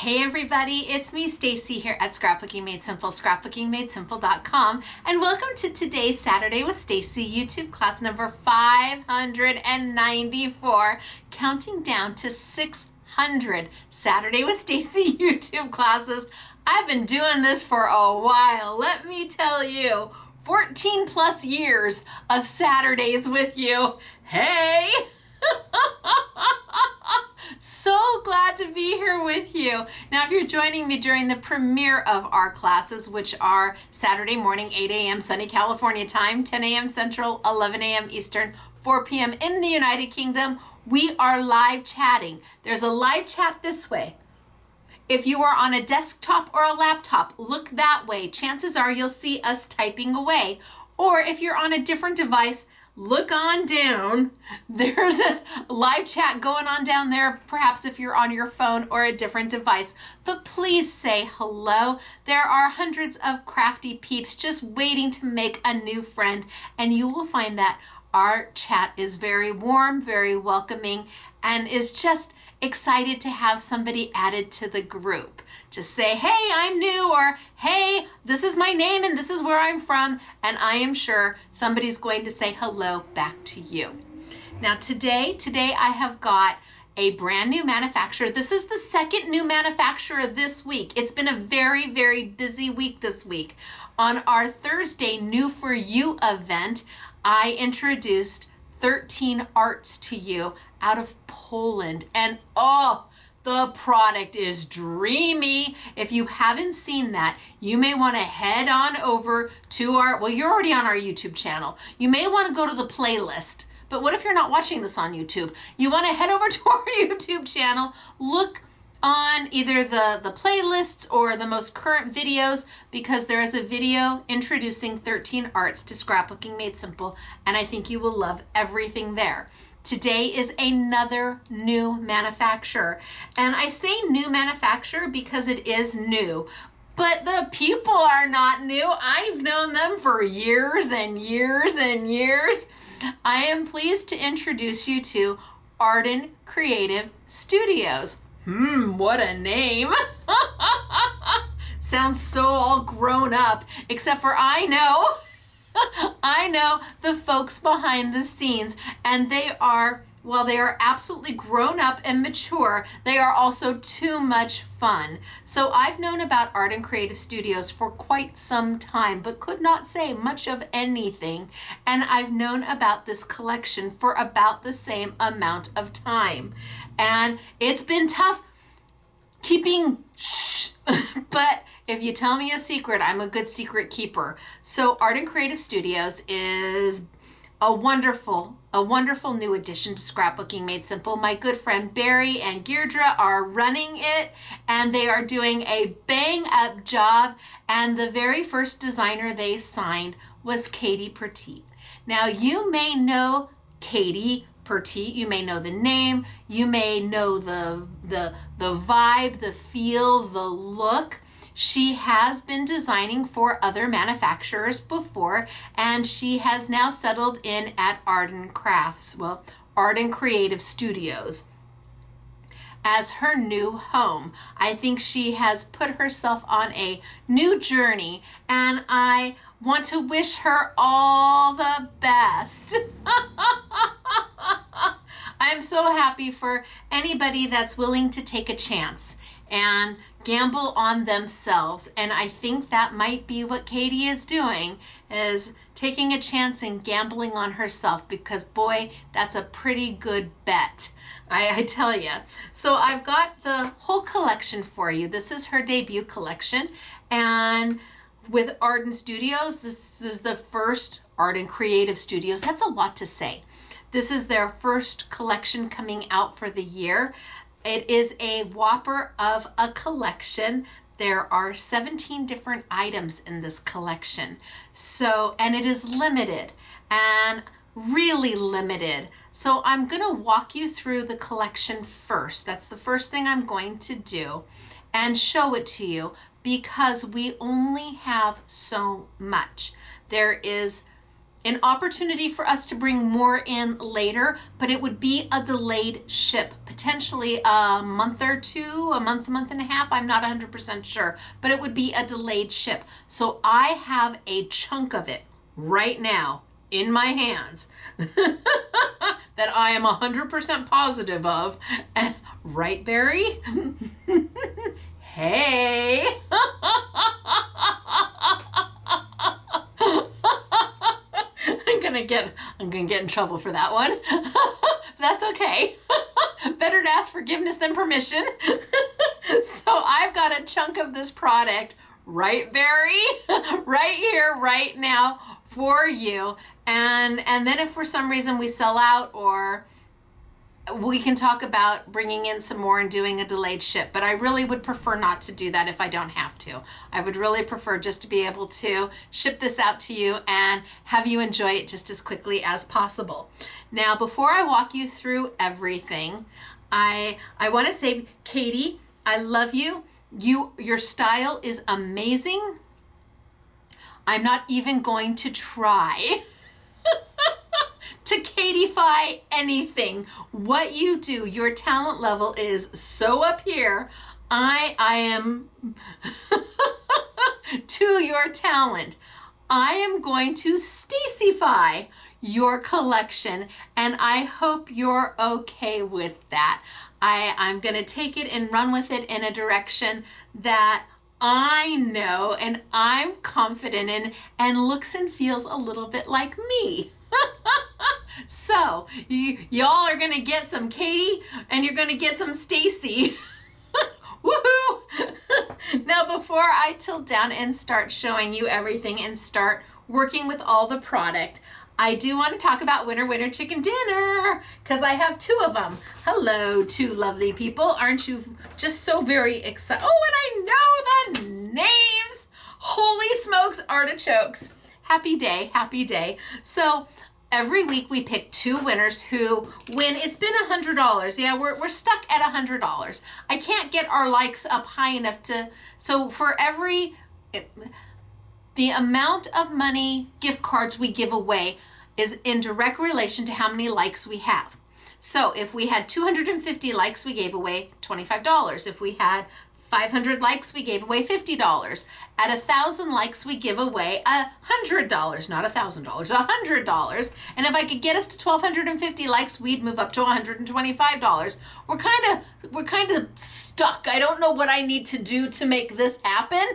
Hey everybody, it's me Stacey here at Scrapbooking Made Simple, scrapbookingmadesimple.com, and welcome to today's Saturday with Stacey YouTube class number 594, counting down to 600 Saturday with Stacey YouTube classes. I've been doing this for a while, let me tell you. 14 plus years of Saturdays with you. Hey! So glad to be here with you. Now, if you're joining me during the premiere of our classes, which are Saturday morning, 8 a.m. sunny California time, 10 a.m. Central, 11 a.m. Eastern, 4 p.m. in the United Kingdom, we are live chatting. There's a live chat this way. If you are on a desktop or a laptop, look that way. Chances are you'll see us typing away. Or if you're on a different device, look on down. There's a live chat going on down there, perhaps if you're on your phone or a different device. But please say hello. There are hundreds of crafty peeps just waiting to make a new friend, and you will find that our chat is very warm, very welcoming, and is just excited to have somebody added to the group. Just say, hey, I'm new, or hey, this is my name and this is where I'm from, and I am sure somebody's going to say hello back to you. Now today I have got a brand new manufacturer. This is the second new manufacturer this week. It's been a very, very busy week this week. On our Thursday New For You event, I introduced 13 arts to you out of Poland, and oh, the product is dreamy. If you haven't seen that, you may want to head on over to you're already on our YouTube channel. You may want to go to the playlist, but what if you're not watching this on YouTube? You want to head over to our YouTube channel, look on either the playlists or the most current videos, because there is a video introducing 13 arts to Scrapbooking Made Simple, and I think you will love everything there. Today is another new manufacturer, and I say new manufacturer because it is new, but the people are not new. I've known them for years and years and years. I am pleased to introduce you to Arden Creative Studios. What a name. Sounds so all grown up, except for I know the folks behind the scenes, and they are absolutely grown up and mature, they are also too much fun. So I've known about Arden Creative Studios for quite some time, but could not say much of anything. And I've known about this collection for about the same amount of time. And it's been tough keeping shh, but if you tell me a secret, I'm a good secret keeper. So Arden Creative Studios is a wonderful new addition to Scrapbooking Made Simple. My good friend Barry and Deirdre are running it, and they are doing a bang up job. And the very first designer they signed was Katie Petit. Now you may know Katie Petit, you may know the name, you may know the vibe, the feel, the look. She has been designing for other manufacturers before, and she has now settled in at Arden Creative Studios as her new home. I think she has put herself on a new journey, and I want to wish her all the best. I'm so happy for anybody that's willing to take a chance and gamble on themselves. And I think that might be what Katie is doing, is taking a chance and gambling on herself, because boy, that's a pretty good bet. I tell you. So I've got the whole collection for you. This is her debut collection. And with Arden Studios, this is the first Arden Creative Studios. That's a lot to say. This is their first collection coming out for the year. It is a whopper of a collection. There are 17 different items in this collection. And it is limited, and really limited. So I'm gonna walk you through the collection first. That's the first thing I'm going to do, and show it to you, because we only have so much. There is an opportunity for us to bring more in later, but it would be a delayed ship, potentially a month or two, a month and a half. I'm not 100% sure, but it would be a delayed ship. So I have a chunk of it right now in my hands that I am 100% positive of. Right, Barry? Hey. I'm gonna get in trouble for that one. That's okay. Better to ask forgiveness than permission. So I've got a chunk of this product, right, Barry? Right here, right now for you. And then if for some reason we sell out, or we can talk about bringing in some more and doing a delayed ship, but I really would prefer not to do that if I don't have to. I would really prefer just to be able to ship this out to you and have you enjoy it just as quickly as possible. Now, before I walk you through everything, I want to say, Katie, I love you. Your style is amazing. I'm not even going to try to Katie-fy anything. What you do, your talent level is so up here. I am to your talent. I am going to Stacey-fy your collection, and I hope you're okay with that. I'm going to take it and run with it in a direction that I know and I'm confident in and looks and feels a little bit like me. So y'all are gonna get some Katie and you're gonna get some Stacey. Woohoo! Now, before I tilt down and start showing you everything and start working with all the product, I do want to talk about Winner Winner Chicken Dinner, because I have two of them. Hello, two lovely people. Aren't you just so very excited? Oh, and I know the names. Holy smokes, artichokes. Happy day, happy day. So every week we pick two winners who win. It's been $100. Yeah, we're stuck at $100. I can't get our likes up high enough to, so for the amount of money gift cards we give away is in direct relation to how many likes we have. So if we had 250 likes, we gave away $25. If we had 500 likes, we gave away $50. At 1,000 likes, we give away $100, not $1,000, $100. And if I could get us to 1,250 likes, we'd move up to $125. We're kind of stuck. I don't know what I need to do to make this happen.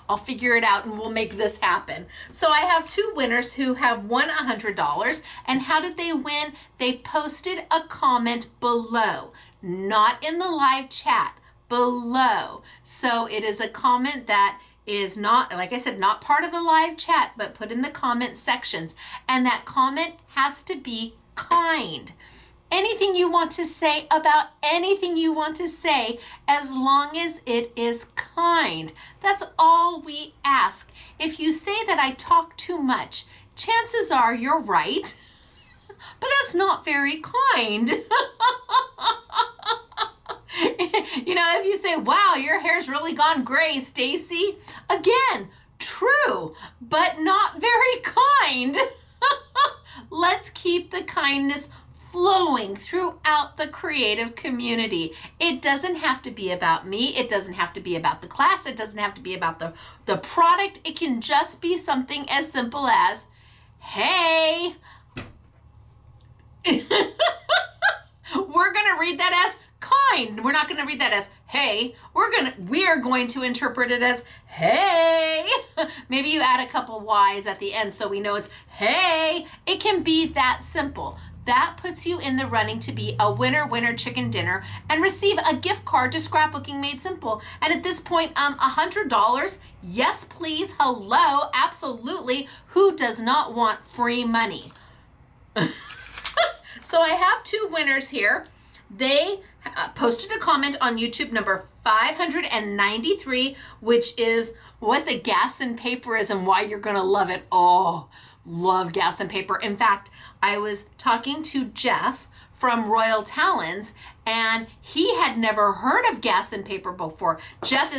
I'll figure it out and we'll make this happen. So I have two winners who have won $100. And how did they win? They posted a comment below, not in the live chat, below. So it is a comment that is not, like I said, not part of the live chat, but put in the comment sections. And that comment has to be kind. Anything you want to say about anything you want to say, as long as it is kind. That's all we ask. If you say that I talk too much, chances are you're right, but that's not very kind. You know, if you say, wow, your hair's really gone gray, Stacey, again, true, but not very kind. Let's keep the kindness flowing throughout the creative community. It doesn't have to be about me. It doesn't have to be about the class. It doesn't have to be about the product. It can just be something as simple as, hey. We're going to read that as kind. We're not going to read that as hey. We are going to interpret it as hey. Maybe you add a couple Y's at the end so we know it's hey. It can be that simple. That puts you in the running to be a winner, winner chicken dinner and receive a gift card to Scrapbooking Made Simple. And at this point, $100, yes, please, hello, absolutely. Who does not want free money? So I have two winners here. They posted a comment on YouTube number 593, which is what the gas and paper is and why you're gonna love it. Oh, love gas and paper. In fact, I was talking to Jeff from Royal Talons and he had never heard of gas and paper before. Jeff.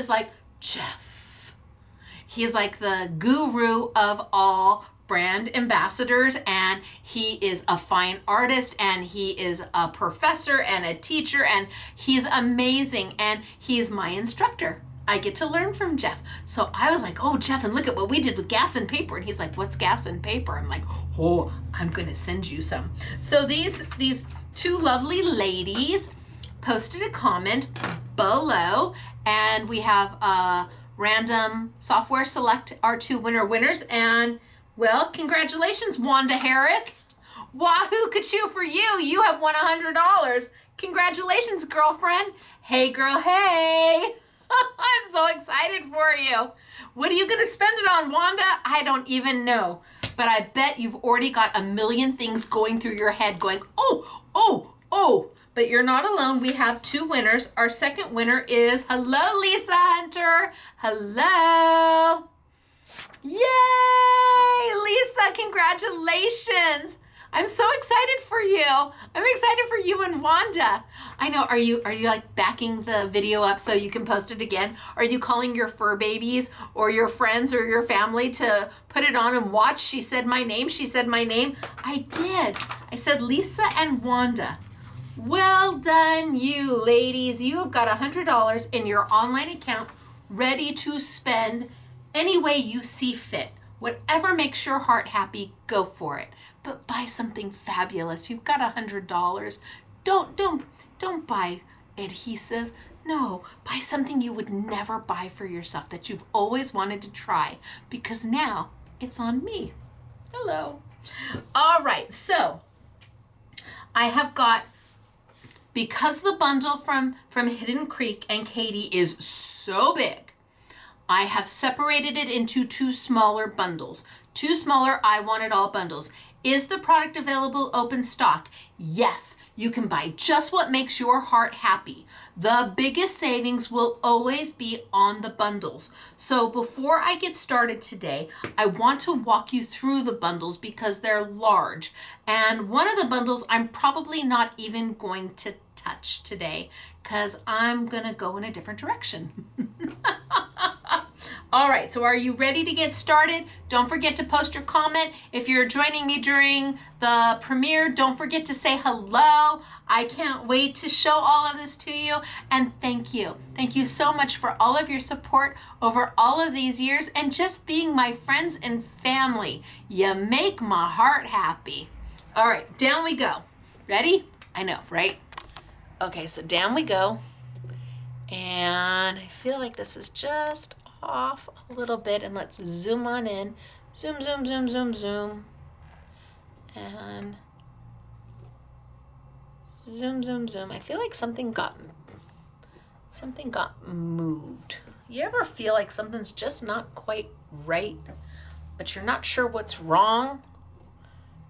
He's like the guru of all brand ambassadors, and he is a fine artist, and he is a professor and a teacher, and he's amazing, and he's my instructor. I get to learn from Jeff. So I was like, oh, Jeff, and look at what we did with gas and paper. And he's like, what's gas and paper? I'm like, oh, I'm going to send you some. So these two lovely ladies posted a comment below, and we have a random software select our two winners. And well, congratulations, Wanda Harris. Wahoo Kachoo for you. You have won $100. Congratulations, girlfriend. Hey, girl, hey. I'm so excited for you. What are you going to spend it on, Wanda? I don't even know. But I bet you've already got a million things going through your head going, oh, oh, oh. But you're not alone. We have two winners. Our second winner is, hello, Lisa Hunter. Hello. Yay, Lisa, congratulations. I'm so excited for you. I'm excited for you and Wanda. I know, are you like backing the video up so you can post it again? Are you calling your fur babies or your friends or your family to put it on and watch? She said my name, she said my name. I did. I said Lisa and Wanda. Well done, you ladies. You have got $100 in your online account ready to spend any way you see fit. Whatever makes your heart happy, go for it. But buy something fabulous. You've got $100. Don't buy adhesive. No, buy something you would never buy for yourself that you've always wanted to try, because now it's on me. Hello. All right, so I have got, because the bundle from Hidden Creek and Katie is so big, I have separated it into two smaller bundles. Two smaller I Want It All bundles. Is the product available open stock? Yes, you can buy just what makes your heart happy. The biggest savings will always be on the bundles. So before I get started today, I want to walk you through the bundles because they're large. And one of the bundles I'm probably not even going to touch today because I'm gonna go in a different direction. All right, so are you ready to get started? Don't forget to post your comment. If you're joining me during the premiere, don't forget to say hello. I can't wait to show all of this to you. And thank you. Thank you so much for all of your support over all of these years and just being my friends and family. You make my heart happy. All right, down we go. Ready? I know, right? Okay, so down we go. And I feel like this is just off a little bit, and let's zoom on in. Zoom, zoom, zoom, zoom, zoom. And zoom, zoom, zoom. I feel like something got moved. You ever feel like something's just not quite right, but you're not sure what's wrong?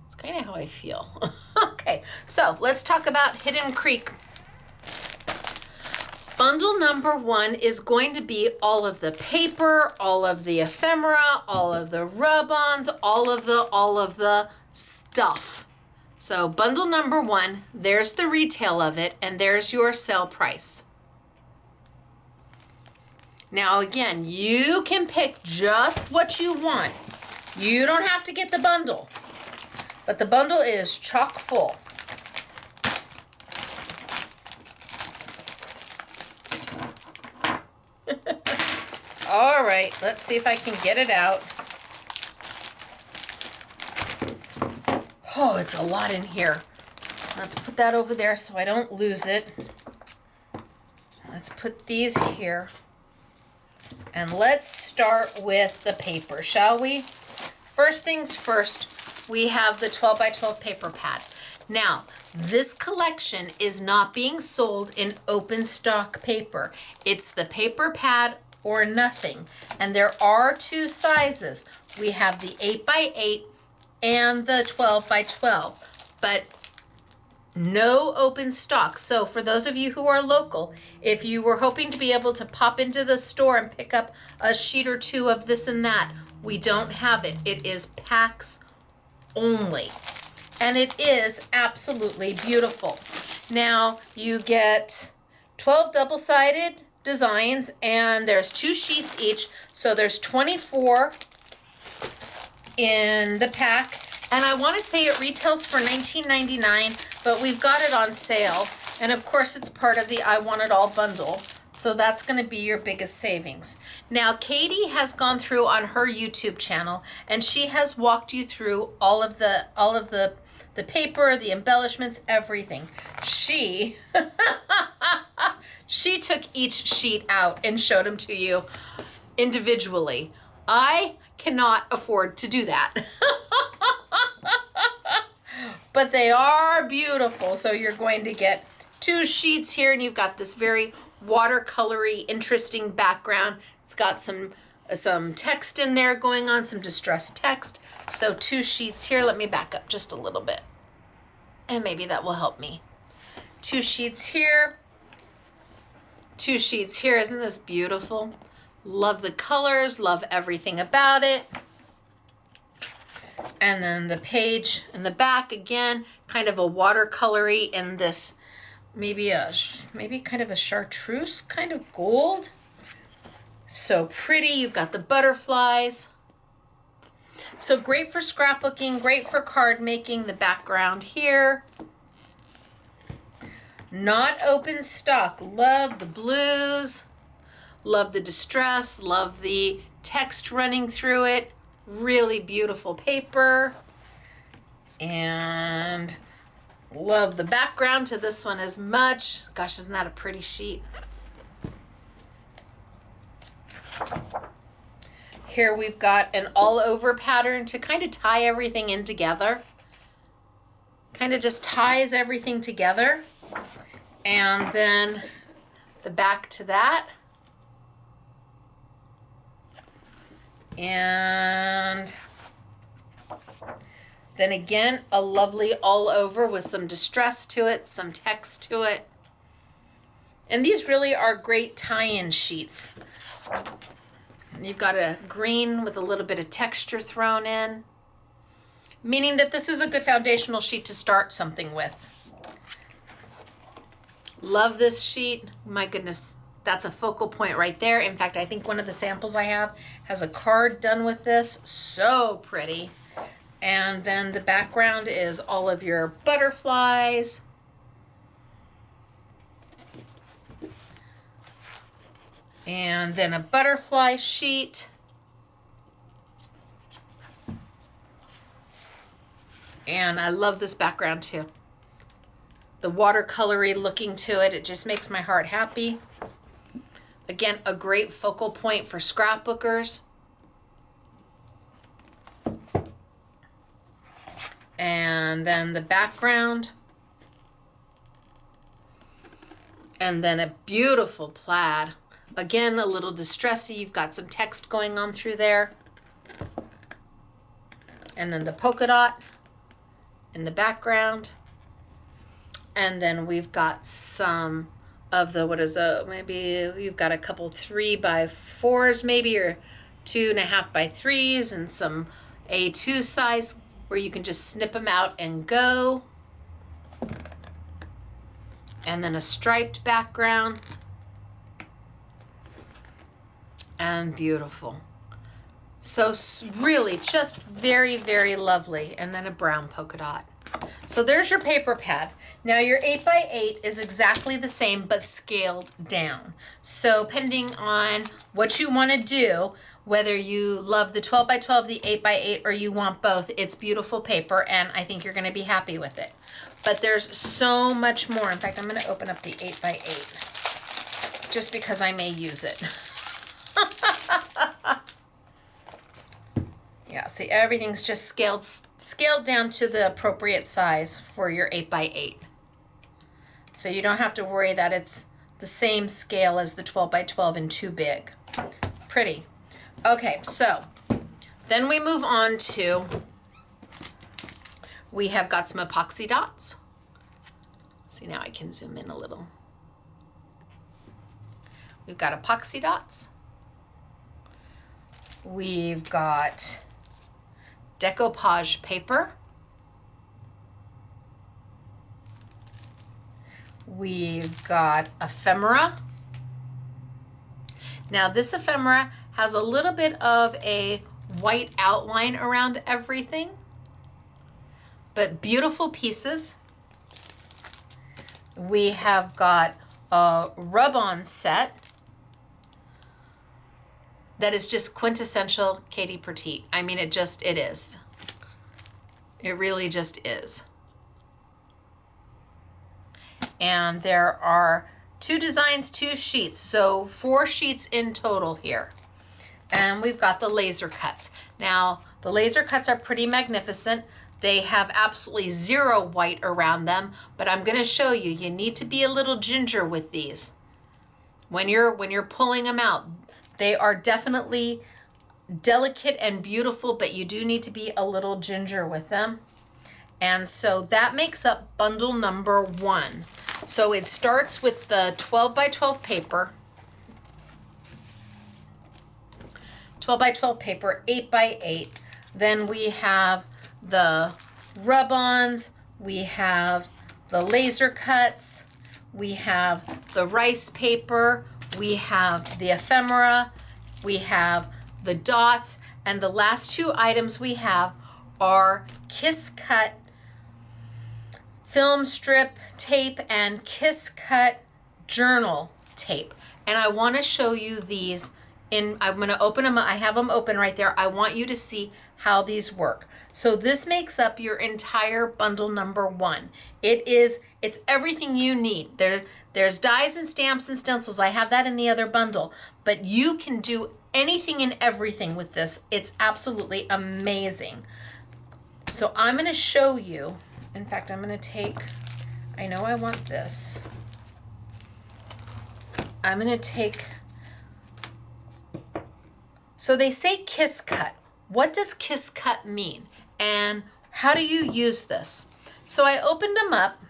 It's kind of how I feel. Okay, so let's talk about Hidden Creek. Bundle number one is going to be all of the paper, all of the ephemera, all of the rub-ons, all of the stuff. So bundle number one, there's the retail of it, and there's your sale price. Now again, you can pick just what you want. You don't have to get the bundle, but the bundle is chock full. All right, let's see if I can get it out. Oh, it's a lot in here. Let's put that over there so I don't lose it. Let's put these here. And let's start with the paper, shall we? First things first, we have the 12 by 12 paper pad. Now, this collection is not being sold in open stock paper. It's the paper pad or nothing. And there are two sizes. We have the 8 by 8 and the 12 by 12, but no open stock. So for those of you who are local, if you were hoping to be able to pop into the store and pick up a sheet or two of this and that, we don't have it. It is packs only. And it is absolutely beautiful. Now you get 12 double-sided designs, and there's 2 sheets each, so there's 24 in the pack. And I want to say it retails for $19.99, but we've got it on sale. And of course, it's part of the I Want It All bundle. So that's going to be your biggest savings. Now, Katie has gone through on her YouTube channel, and she has walked you through all of the paper, the embellishments, everything. She took each sheet out and showed them to you individually. I cannot afford to do that. But they are beautiful. So you're going to get 2 sheets here, and you've got this very watercolory, interesting background. It's got some text in there going on, some distressed text. So 2 sheets here. Let me back up just a little bit, and maybe that will help me. 2 sheets here, 2 sheets here. Isn't this beautiful? Love the colors, love everything about it. And then the page in the back, again, kind of a watercolory in this, maybe kind of a chartreuse kind of gold. So pretty. You've got the butterflies. So great for scrapbooking, great for card making. The background here. Not open stock. Love the blues. Love the distress. Love the text running through it. Really beautiful paper. And love the background to this one as much. Gosh, isn't that a pretty sheet? Here we've got an all-over pattern to kind of tie everything in together. Kind of just ties everything together. And then the back to that. And then again, a lovely all over with some distress to it, some text to it. And these really are great tie-in sheets. You've got a green with a little bit of texture thrown in, meaning that this is a good foundational sheet to start something with. Love this sheet. My goodness, that's a focal point right there. In fact, I think one of the samples I have has a card done with this. So pretty. And then the background is all of your butterflies. And then a butterfly sheet. And I love this background too. The watercolory looking to it, it just makes my heart happy. Again, a great focal point for scrapbookers. And then the background. And then a beautiful plaid. Again, a little distressy. You've got some text going on through there. And then the polka dot in the background. And then we've got some of the, maybe you've got a couple 3x4s maybe, or 2.5x3s, and some A2 size where you can just snip them out and go. And then a striped background. And beautiful. So really just very, very lovely. And then a brown polka dot. So there's your paper pad. Now your 8x8 is exactly the same but scaled down. So depending on what you want to do, whether you love the 12x12, the 8x8, or you want both, it's beautiful paper, and I think you're going to be happy with it. But there's so much more. In fact, I'm going to open up the 8x8 just because I may use it. Yeah, see, everything's just scaled down to the appropriate size for your 8x8. So you don't have to worry that it's the same scale as the 12x12 and too big. Pretty. Okay, so then we move on to, we have got some epoxy dots. See, now I can zoom in a little. We've got epoxy dots. We've got decoupage paper. We've got ephemera. Now this ephemera has a little bit of a white outline around everything. But beautiful pieces. We have got a rub-on set that is just quintessential Katie Petite. I mean, it is. It really just is. And there are 2 designs, 2 sheets, so 4 sheets in total here. And we've got the laser cuts. Now, the laser cuts are pretty magnificent. They have absolutely 0 white around them, but I'm gonna show you, you need to be a little ginger with these. When you're pulling them out, they are definitely delicate and beautiful, but you do need to be a little ginger with them. And so that makes up bundle number 1. So it starts with the 12 by 12 paper, 12 by 12 paper, 8 by 8. Then we have the rub-ons, we have the laser cuts, we have the rice paper, we have the ephemera, we have the dots, and the last 2 items we have are Kiss Cut film strip tape and Kiss Cut journal tape. And I want to show you these I'm going to open them. I have them open right there. I want you to see how these work. So this makes up your entire bundle number 1. It's everything you need. There's dies and stamps and stencils. I have that in the other bundle, but you can do anything and everything with this. It's absolutely amazing. So I'm going to show you. In fact, I'm going to take, I know I want this. I'm going to take, so they say Kiss Cut. What does Kiss Cut mean? And how do you use this? So I opened them up,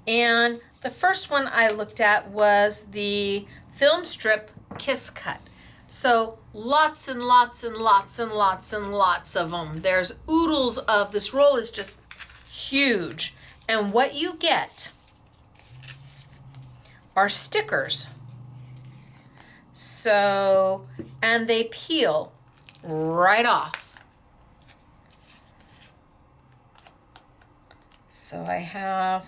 and the first one I looked at was the film strip Kiss Cut. So lots and lots and lots and lots and lots of them. There's oodles of, this roll is just huge. And what you get are stickers. So, and they peel right off. So I have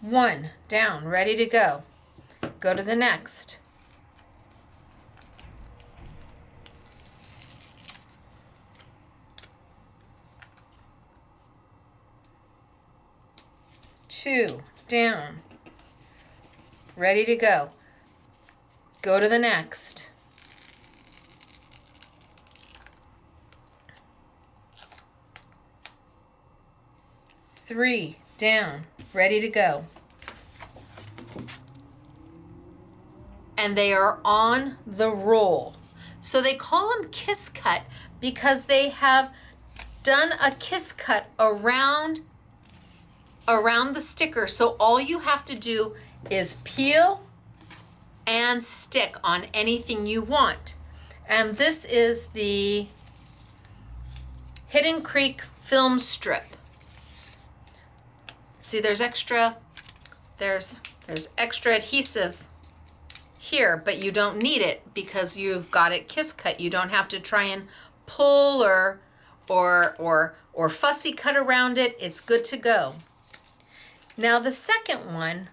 1 down, ready to go. Go to the next. Two down, ready to go. Go to the next. Three down, ready to go. And they are on the roll. So they call them Kiss Cut because they have done a kiss cut around the sticker. So all you have to do is peel and stick on anything you want. And this is the Hidden Creek film strip. See, there's extra adhesive here, but you don't need it because you've got it kiss cut. You don't have to try and pull or fussy cut around it. It's good to go. Now the second one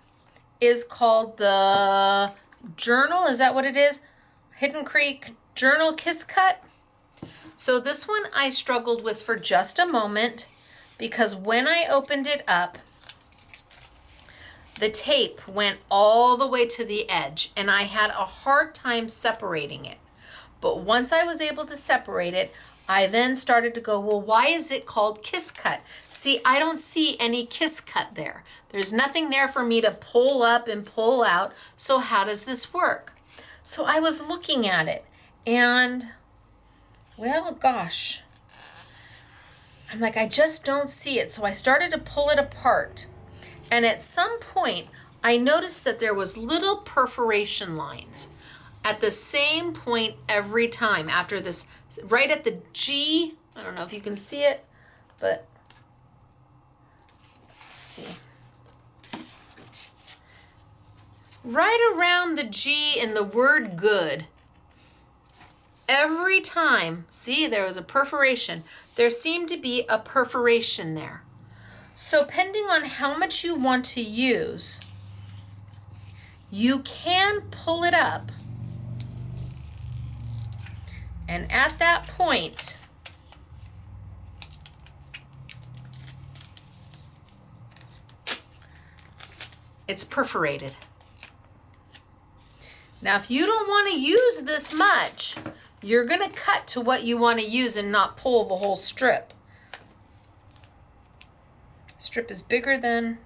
is called the Journal. Is that what it is? Hidden Creek Journal Kiss Cut. So this one I struggled with for just a moment because when I opened it up, the tape went all the way to the edge and I had a hard time separating it. But once I was able to separate it, I then started to go, well, why is it called Kiss Cut? See, I don't see any kiss cut there. There's nothing there for me to pull up and pull out. So how does this work? So I was looking at it and, well, gosh, I'm like, I just don't see it. So I started to pull it apart. And at some point, I noticed that there was little perforation lines at the same point every time after this, right at the G. I don't know if you can see it, but let's see. Right around the G in the word good, every time, see, there was a perforation. There seemed to be a perforation there. So depending on how much you want to use, you can pull it up. And at that point, it's perforated. Now, if you don't want to use this much, you're going to cut to what you want to use and not pull the whole strip. Strip is bigger than.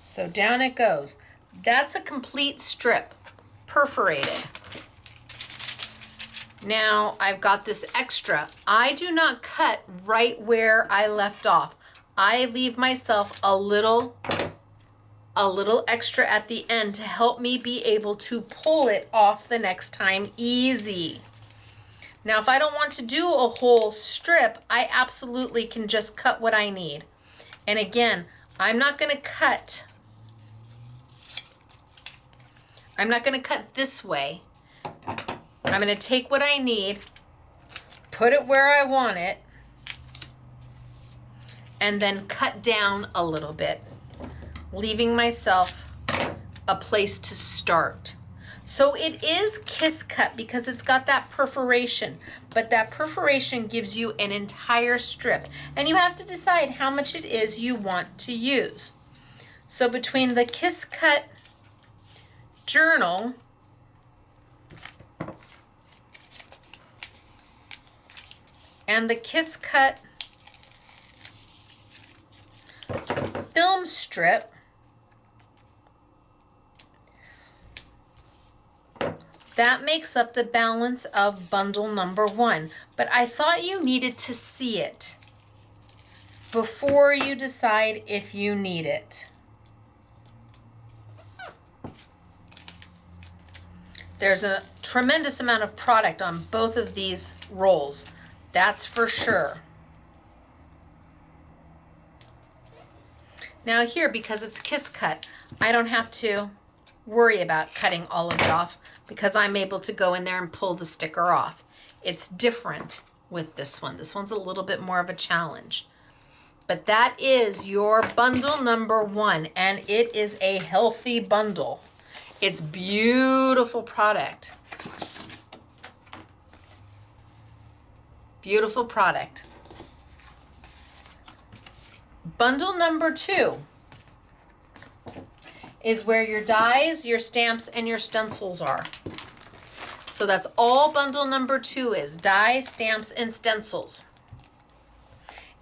So down it goes. That's a complete strip, perforated. Now I've got this extra. I do not cut right where I left off. I leave myself a little extra at the end to help me be able to pull it off the next time easy. Now, if I don't want to do a whole strip, I absolutely can just cut what I need. And again, I'm not going to cut this way. I'm going to take what I need, put it where I want it, and then cut down a little bit, leaving myself a place to start. So it is kiss cut because it's got that perforation, but that perforation gives you an entire strip, and you have to decide how much it is you want to use. So between the kiss cut journal and the kiss cut film strip, that makes up the balance of bundle number 1. But I thought you needed to see it before you decide if you need it. There's a tremendous amount of product on both of these rolls. That's for sure. Now here, because it's kiss cut, I don't have to worry about cutting all of it off because I'm able to go in there and pull the sticker off. It's different with this one. This one's a little bit more of a challenge. But that is your bundle number 1, and it is a healthy bundle. It's beautiful product. Beautiful product. Bundle number 2 is where your dies, your stamps, and your stencils are. So that's all bundle number 2 is, dies, stamps, and stencils.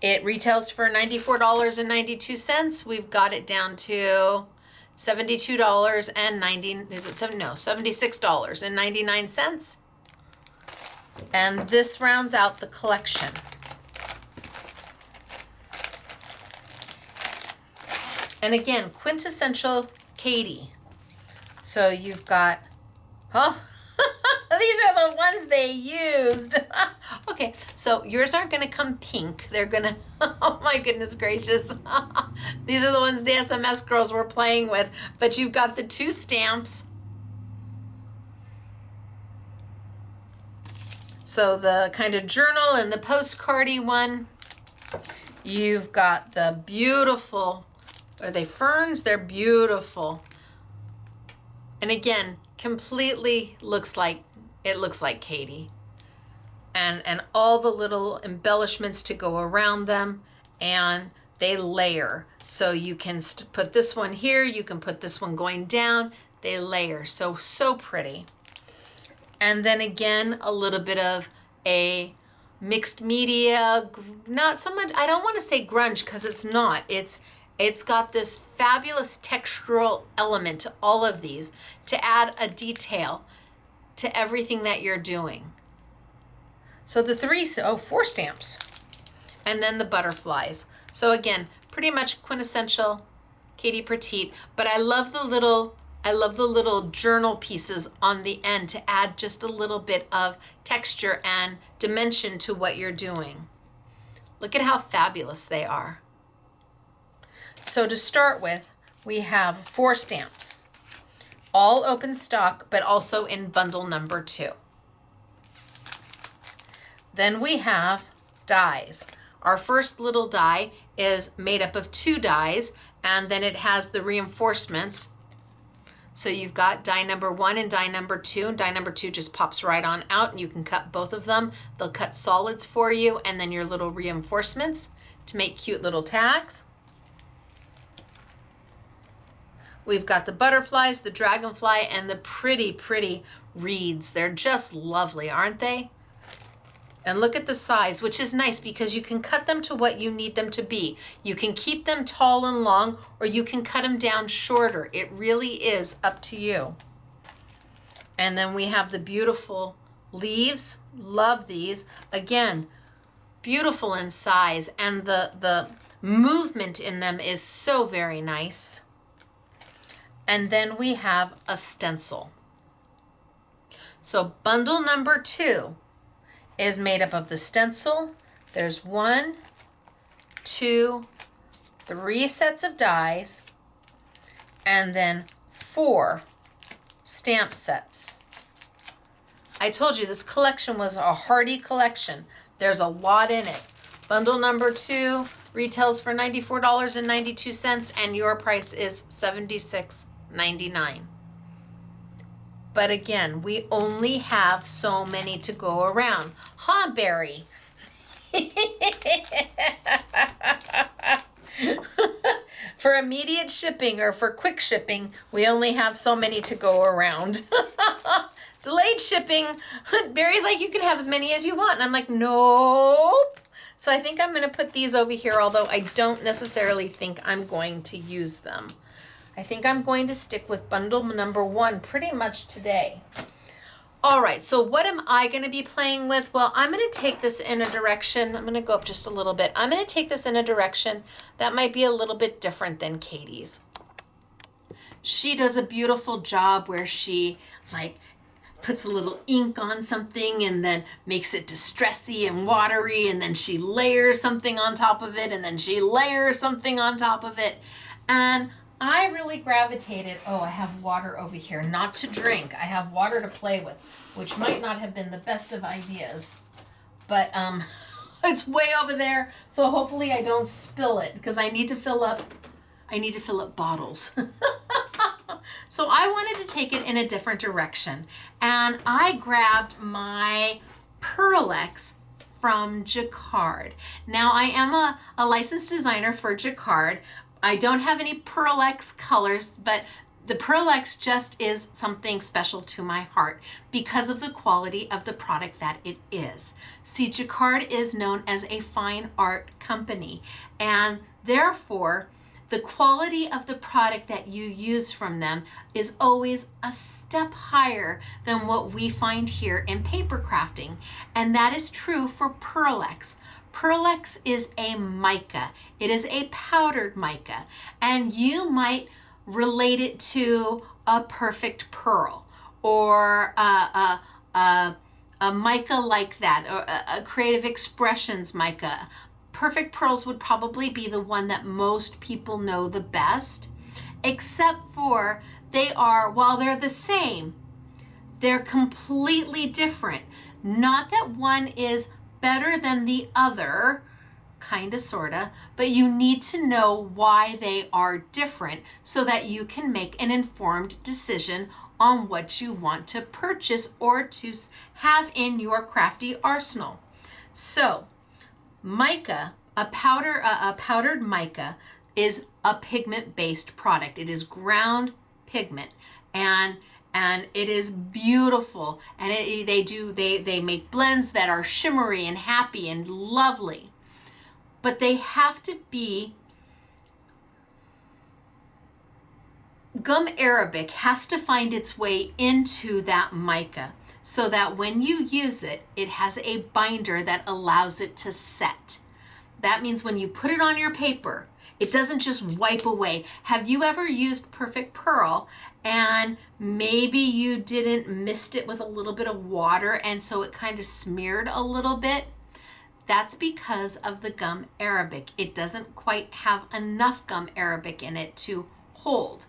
It retails for $94.92. We've got it down to $76.99. And this rounds out the collection. And again, quintessential Katie. So you've got, oh, these are the ones they used. Okay, so yours aren't going to come pink. They're going to, oh my goodness gracious. These are the ones the SMS girls were playing with. But you've got the 2 stamps. So the kind of journal and the postcardy one. You've got the beautiful, are they ferns? They're beautiful. And again, completely looks like Katie. And all the little embellishments to go around them, and they layer. So you can put this one here, you can put this one going down, they layer. So pretty. And then again, a little bit of a mixed media, not so much, I don't want to say grunge because it's not. It's got this fabulous textural element to all of these to add a detail to everything that you're doing. So the 4 stamps. And then the butterflies. So again, pretty much quintessential Katie Petite, but I love the little journal pieces on the end to add just a little bit of texture and dimension to what you're doing. Look at how fabulous they are. So to start with, we have 4 stamps. all open stock, but also in bundle number 2. Then we have dies. Our first little die is made up of 2 dies, and then it has the reinforcements. So you've got die number 1 and die number 2, and die number 2 just pops right on out, and you can cut both of them. They'll cut solids for you, and then your little reinforcements to make cute little tags. We've got the butterflies, the dragonfly, and the pretty, pretty reeds. They're just lovely, aren't they? And look at the size, which is nice because you can cut them to what you need them to be. You can keep them tall and long, or you can cut them down shorter. It really is up to you. And then we have the beautiful leaves. Love these. Again, beautiful in size, and the movement in them is so very nice. And then we have a stencil. So bundle number 2 is made up of the stencil. There's 1, 2, 3 sets of dies, and then 4 stamp sets. I told you this collection was a hearty collection. There's a lot in it. Bundle number 2 retails for $94.92, and your price is $76.99. But again, we only have so many to go around. Huh, Barry? For immediate shipping or for quick shipping, we only have so many to go around. Delayed shipping, Barry's like, you can have as many as you want. And I'm like, nope. So I think I'm going to put these over here, although I don't necessarily think I'm going to use them. I think I'm going to stick with bundle number 1 pretty much today. All right, so what am I going to be playing with? Well, I'm going to take this in a direction. I'm going to go up just a little bit. I'm going to take this in a direction that might be a little bit different than Katie's. She does a beautiful job where she puts a little ink on something and then makes it distressy and watery, and then she layers something on top of it, and then she layers something on top of it. And I really gravitated, I have water over here, not to drink. I have water to play with, which might not have been the best of ideas, but it's way over there, so hopefully I don't spill it because I need to fill up bottles. So I wanted to take it in a different direction, and I grabbed my PearlEx from Jacquard. Now I am a licensed designer for Jacquard. I don't have any PearlEx colors, but the PearlEx just is something special to my heart because of the quality of the product that it is. See, Jacquard is known as a fine art company, and therefore the quality of the product that you use from them is always a step higher than what we find here in paper crafting, and that is true for PearlEx. PearlEx is a mica. It is a powdered mica, and you might relate it to a perfect pearl or a mica like that, or a creative expressions mica. Perfect pearls would probably be the one that most people know the best, except for while they're the same, they're completely different. Not that one is better than the other, kinda, sorta, but you need to know why they are different so that you can make an informed decision on what you want to purchase or to have in your crafty arsenal. So, mica, a powdered mica is a pigment-based product. It is ground pigment, and it is beautiful, and they make blends that are shimmery and happy and lovely, but they have to be, gum arabic has to find its way into that mica so that when you use it, it has a binder that allows it to set. That means when you put it on your paper, it doesn't just wipe away. Have you ever used Perfect Pearl and maybe you didn't mist it with a little bit of water and so it kind of smeared a little bit? That's because of the gum arabic. It doesn't quite have enough gum arabic in it to hold.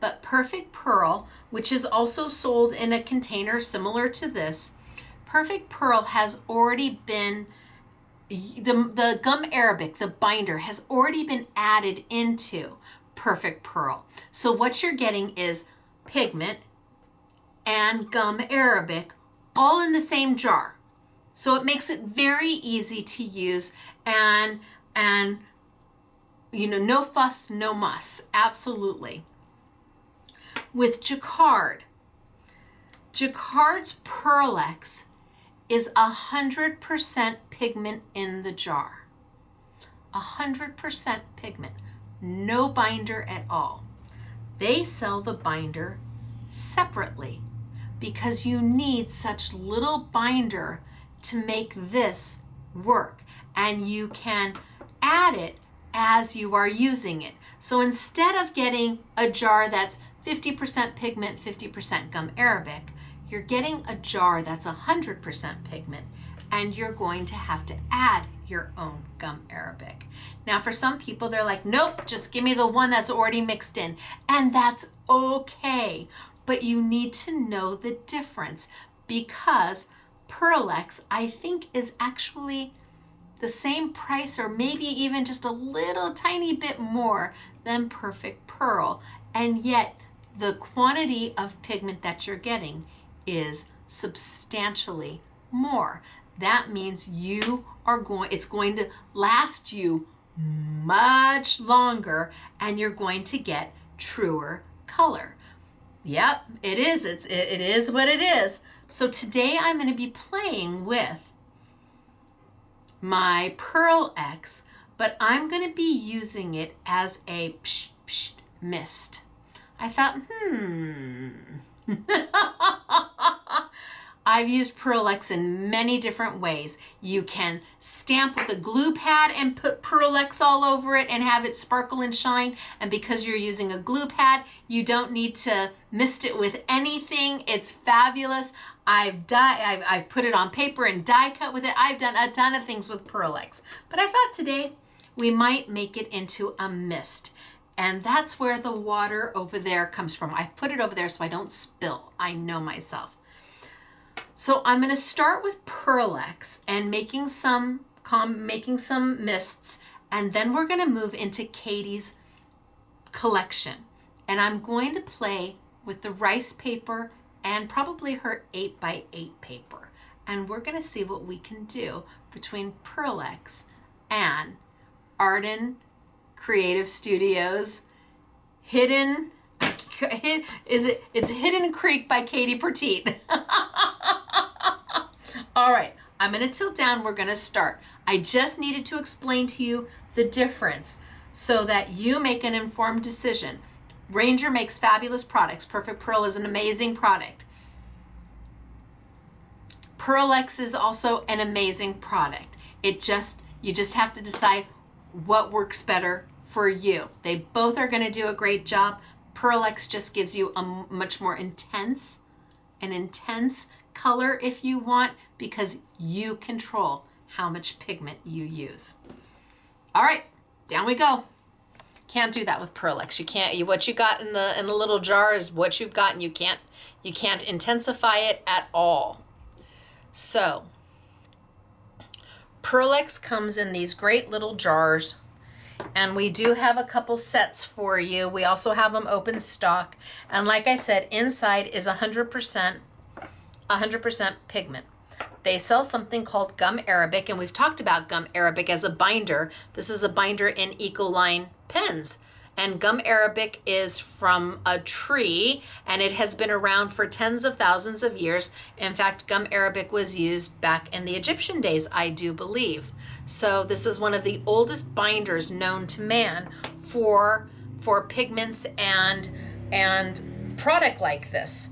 but Perfect Pearl, which is also sold in a container similar to this, Perfect Pearl has already been, the gum arabic, the binder, has already been added into Perfect Pearl. So what you're getting is pigment and gum arabic all in the same jar. So it makes it very easy to use, and you know, no fuss, no muss, absolutely. With Jacquard, Jacquard's PearlEx is 100% pigment in the jar. 100% pigment, no binder at all. They sell the binder separately because you need such little binder to make this work, and you can add it as you are using it. So instead of getting a jar that's 50% pigment, 50% gum arabic, you're getting a jar that's 100% pigment, and you're going to have to add your own gum arabic. Now for some people, they're like, nope, just give me the one that's already mixed in, and that's okay. But you need to know the difference, because PearlEx, I think, is actually the same price, or maybe even just a little tiny bit more than Perfect Pearl, and yet the quantity of pigment that you're getting is substantially more. That means it's going to last you much longer, and you're going to get truer color. Yep, it is. It is what it is. So today I'm going to be playing with my PearlEx, but I'm going to be using it as a mist. I thought, I've used PearlEx in many different ways. You can stamp with a glue pad and put PearlEx all over it and have it sparkle and shine. And because you're using a glue pad, you don't need to mist it with anything. It's fabulous. I've put it on paper and die cut with it. I've done a ton of things with PearlEx. But I thought today we might make it into a mist. And that's where the water over there comes from. I put it over there so I don't spill. I know myself. So I'm going to start with PearlEx and making some mists, and then we're going to move into Katie's collection. And I'm going to play with the rice paper and probably her 8x8 paper. And we're going to see what we can do between PearlEx and Arden Creative Studios it's Hidden Creek by Katie Pertine. All right, I'm going to tilt down. We're going to start. I just needed to explain to you the difference so that you make an informed decision. Ranger makes fabulous products. Perfect Pearl is an amazing product. PearlEx is also an amazing product. You just have to decide what works better for you. They both are going to do a great job. PearlEx just gives you a much more intense color if you want, because you control how much pigment you use. All right, down we go. Can't do that with PearlEx. You can't. What you got in the little jar is what you've got, and you can't intensify it at all. So PearlEx comes in these great little jars, and we do have a couple sets for you. We also have them open stock, and like I said, inside is 100% pigment. They sell something called gum arabic, and we've talked about gum arabic as a binder. This is a binder in Ecoline pens, and gum arabic is from a tree, and it has been around for tens of thousands of years. In fact, gum arabic was used back in the Egyptian days, I do believe. So this is one of the oldest binders known to man for pigments and product like this.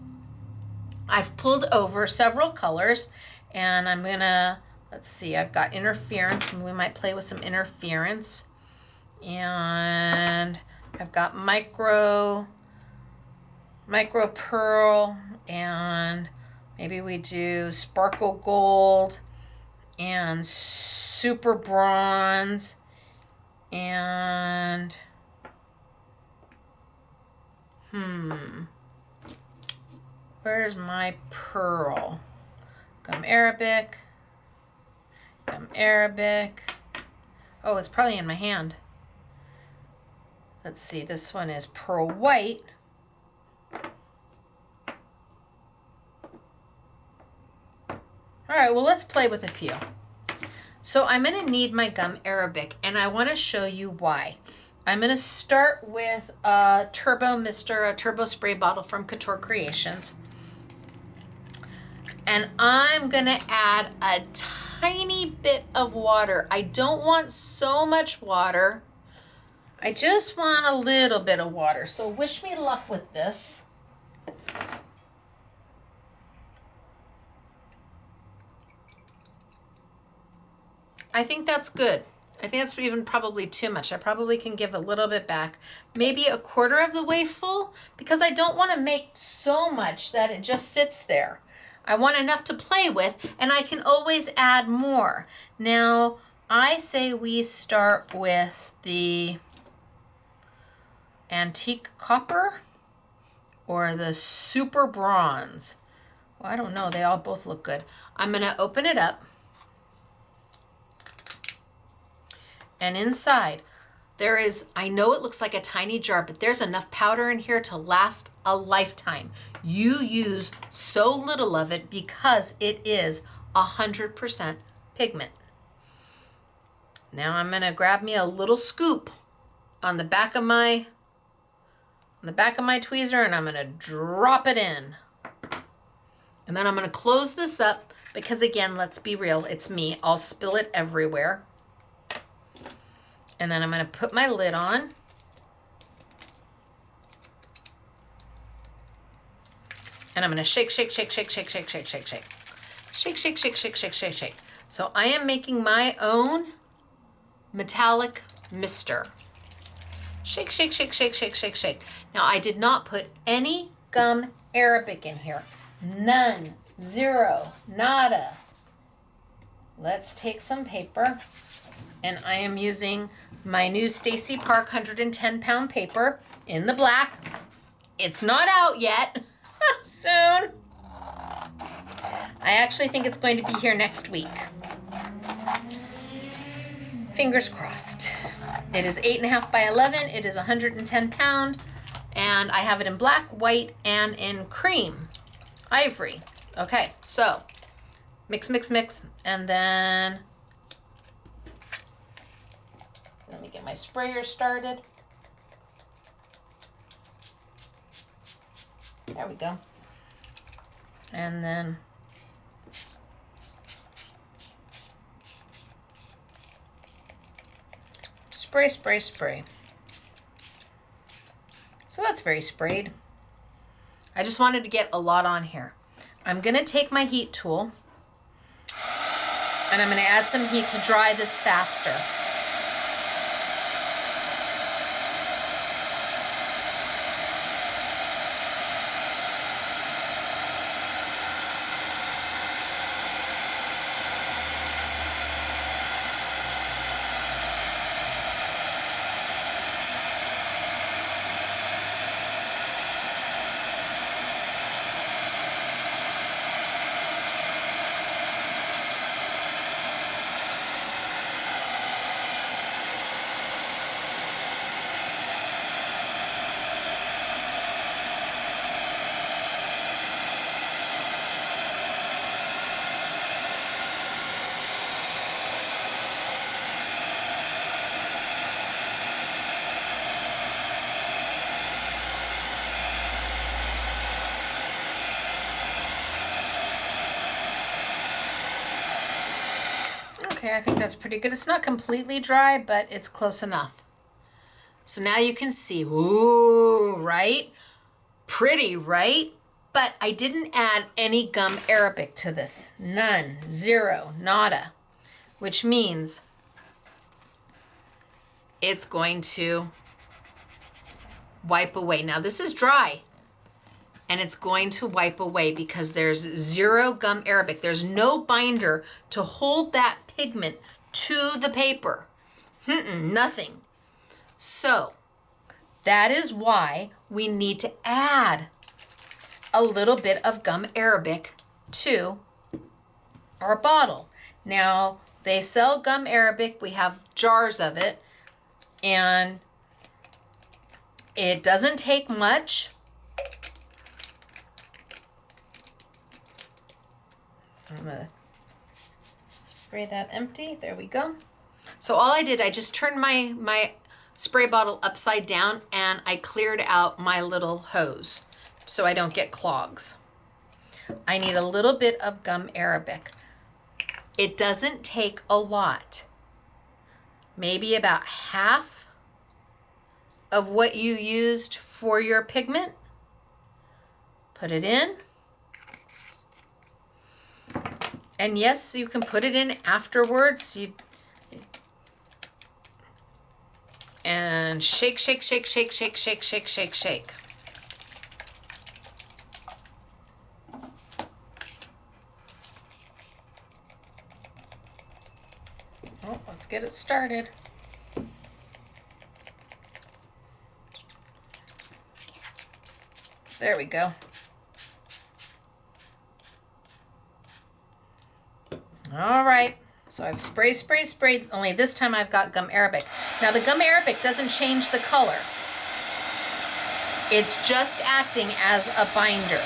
I've pulled over several colors, and I'm gonna, let's see, I've got interference. We might play with some interference. And I've got micro pearl, and maybe we do sparkle gold and super bronze, and Where's my pearl? Gum Arabic. Gum Arabic. Oh, it's probably in my hand. Let's see, this one is pearl white. All right, well, let's play with a few. So I'm going to need my gum Arabic, and I want to show you why. I'm going to start with a turbo spray bottle from Couture Creations. And I'm going to add a tiny bit of water. I don't want so much water. I just want a little bit of water. So wish me luck with this. I think that's good. I think that's even probably too much. I probably can give a little bit back. Maybe a quarter of the way full, because I don't want to make so much that it just sits there. I want enough to play with, and I can always add more. Now, I say we start with the antique copper or the super bronze. Well, I don't know. They all both look good. I'm going to open it up. And inside, there is, I know it looks like a tiny jar, but there's enough powder in here to last a lifetime. You use so little of it because it is 100% pigment. Now I'm gonna grab me a little scoop on the back of my tweezer, and I'm gonna drop it in. And then I'm gonna close this up because, again, let's be real, it's me. I'll spill it everywhere. And then I'm going to put my lid on. And I'm going to shake, shake, shake, shake, shake, shake, shake, shake, shake. Shake, shake, shake, shake, shake, shake, shake. So I am making my own metallic mister. Shake, shake, shake, shake, shake, shake, shake. Now I did not put any gum Arabic in here. None, zero, nada. Let's take some paper. And I am using my new Stacey Park 110 pound paper in the black. It's not out yet. Soon. I actually think it's going to be here next week. Fingers crossed. It is 8.5 by 11. It is 110 pound. And I have it in black, white, and in cream. Ivory. Okay, so mix, mix, mix. And then let me get my sprayer started. There we go. And then spray, spray, spray. So that's very sprayed. I just wanted to get a lot on here. I'm gonna take my heat tool and I'm gonna add some heat to dry this faster. Okay, I think that's pretty good. It's not completely dry, but it's close enough. So now you can see, ooh, right? Pretty, right? But I didn't add any gum Arabic to this. None, zero, nada, which means it's going to wipe away. Now this is dry and it's going to wipe away because there's zero gum Arabic. There's no binder to hold that pigment to the paper. Nothing. So That is why we need to add a little bit of gum arabic to our bottle. Now, they sell gum arabic. We have jars of it, and it doesn't take much. I'm gonna spray that empty. There we go. So all I did, I just turned my spray bottle upside down and I cleared out my little hose so I don't get clogs. I need a little bit of gum arabic. It doesn't take a lot. Maybe about half of what you used for your pigment. Put it in. And yes, you can put it in afterwards. And shake, shake, shake, shake, shake, shake, shake, shake, shake. Oh, let's get it started. There we go. All right, so I've sprayed, only this time I've got gum arabic. Now the gum arabic doesn't change the color. It's just acting as a binder.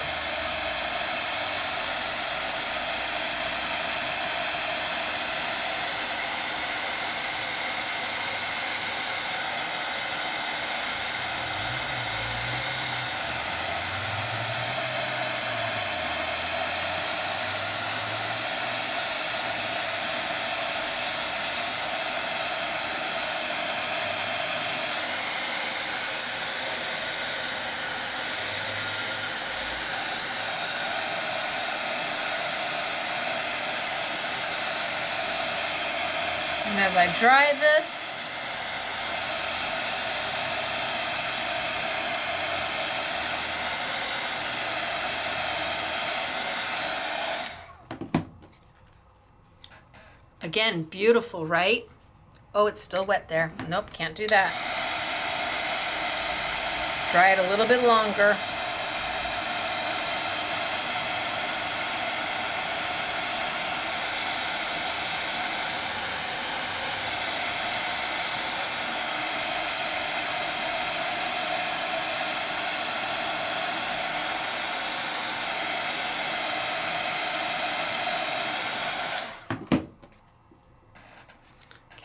And as I dry this, again, beautiful, right? Oh, it's still wet there. Nope, can't do that. Dry it a little bit longer.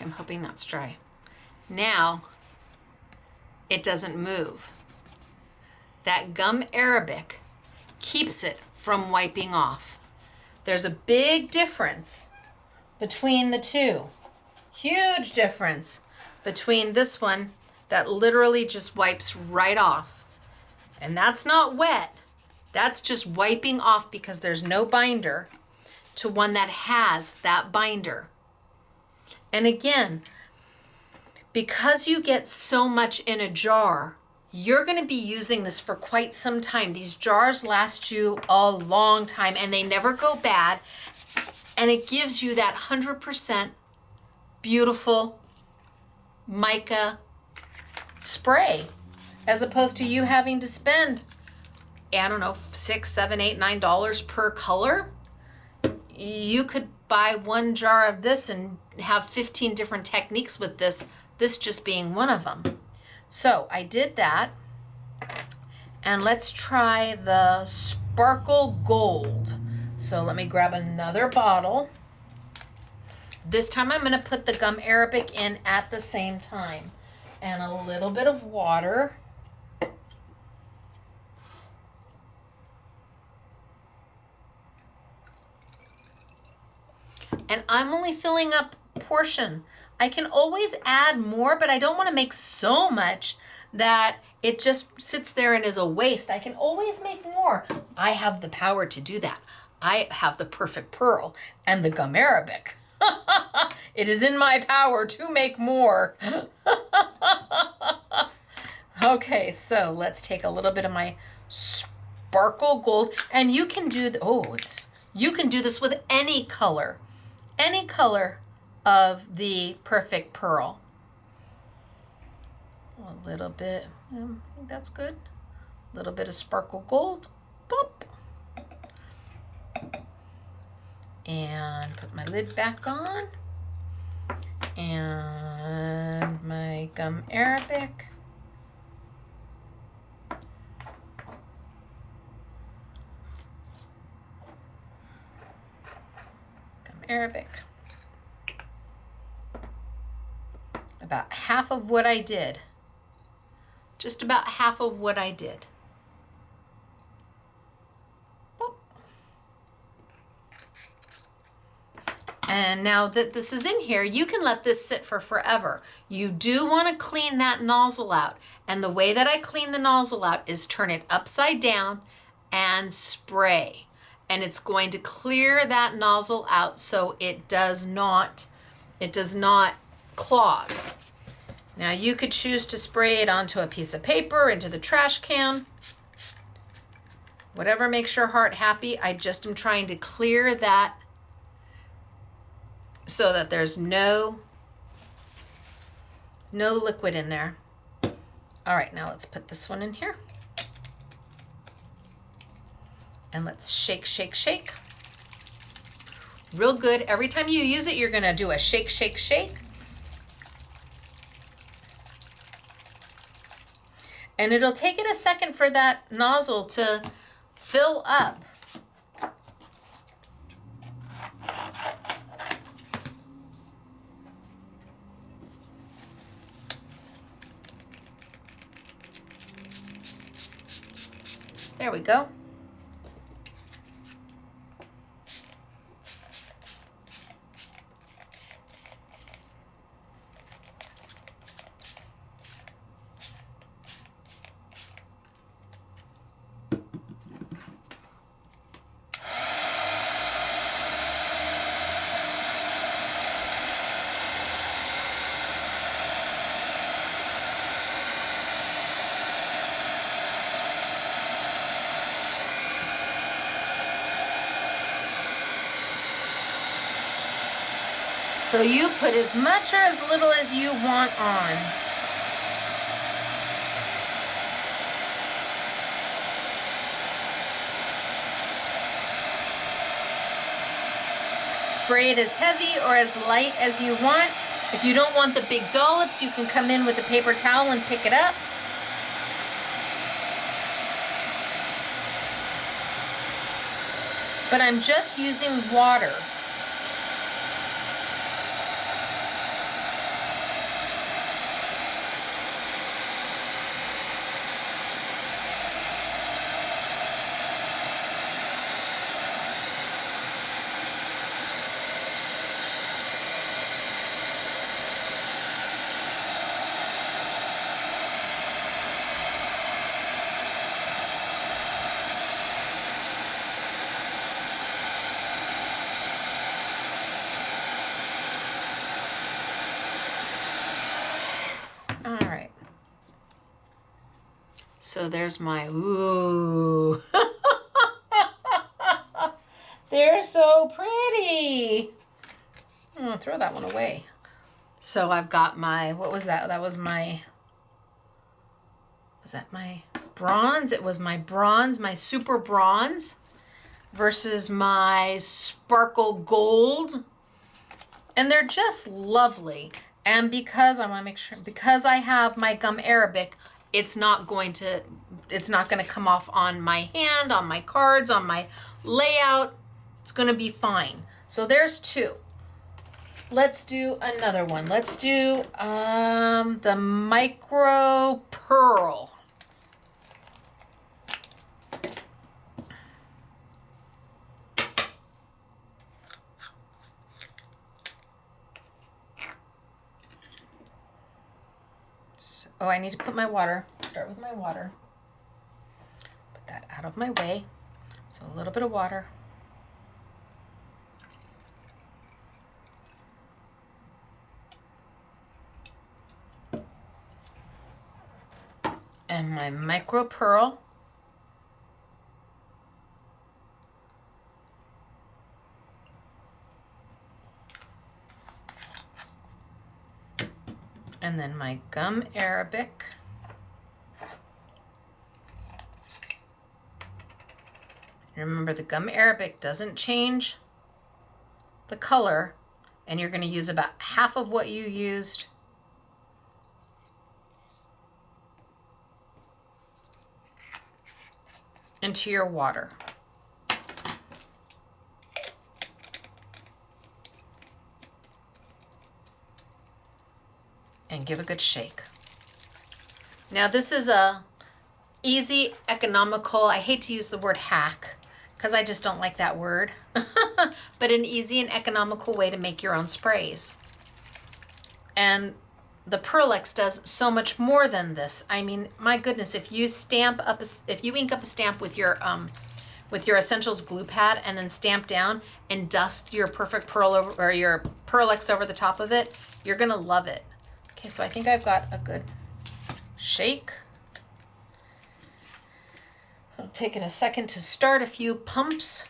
I'm hoping that's dry. Now, it doesn't move. That gum arabic keeps it from wiping off. There's a big difference between the two. Huge difference between this one that literally just wipes right off. And that's not wet. That's just wiping off because there's no binder, to one that has that binder. And again, because you get so much in a jar, you're going to be using this for quite some time. These jars last you a long time and they never go bad. And it gives you that 100% beautiful mica spray, as opposed to you having to spend, I don't know, $6, $7, $8, $9 per color. You could buy one jar of this and have 15 different techniques with this just being one of them. So I did that, and let's try the Sparkle Gold. So let me grab another bottle. This time I'm gonna put the gum arabic in at the same time, and a little bit of water. And I'm only filling up a portion. I can always add more, but I don't want to make so much that it just sits there and is a waste. I can always make more. I have the power to do that. I have the perfect pearl and the gum arabic. It is in my power to make more. Okay, so let's take a little bit of my Sparkle Gold, and you can do you can do this with any color of the perfect pearl. A little bit, I think that's good. A little bit of sparkle gold, pop. And put my lid back on. And my gum Arabic. Arabic. About half of what I did. Just about half of what I did. And now that this is in here, you can let this sit for forever. You do want to clean that nozzle out. And the way that I clean the nozzle out is turn it upside down and spray. And it's going to clear that nozzle out so it does not clog. Now you could choose to spray it onto a piece of paper, into the trash can. Whatever makes your heart happy. I just am trying to clear that so that there's no liquid in there. All right, now let's put this one in here. And let's shake, shake, shake. Real good. Every time you use it, you're gonna do a shake, shake, shake. And it'll take it a second for that nozzle to fill up. There we go. So you put as much or as little as you want on. Spray it as heavy or as light as you want. If you don't want the big dollops, you can come in with a paper towel and pick it up. But I'm just using water. So there's my, ooh. They're so pretty. Throw that one away. So I've got my, what was that? That was my, was that my bronze? It was my bronze, my super bronze versus my sparkle gold. And they're just lovely. And because I want to make sure, because I have my gum Arabic, it's not going to come off on my hand, on my cards, on my layout. It's going to be fine. So there's two. Let's do another one. Let's do the micro pearl. Oh, I need to put my water. Start with my water. Put that out of my way. So a little bit of water. And my micro pearl. And then my gum Arabic. Remember, the gum Arabic doesn't change the color, and you're going to use about half of what you used into your water. And give a good shake. Now this is a easy, economical, I hate to use the word hack because I just don't like that word, but an easy and economical way to make your own sprays. And the PearlEx does so much more than this. I mean, my goodness, if you ink up a stamp with your Essentials glue pad and then stamp down and dust your Perfect Pearl or your PearlEx over the top of it, you're gonna love it. Okay, so I think I've got a good shake. It'll take it a second to start a few pumps.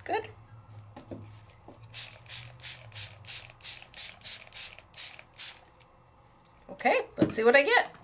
Good. Okay, let's see what I get.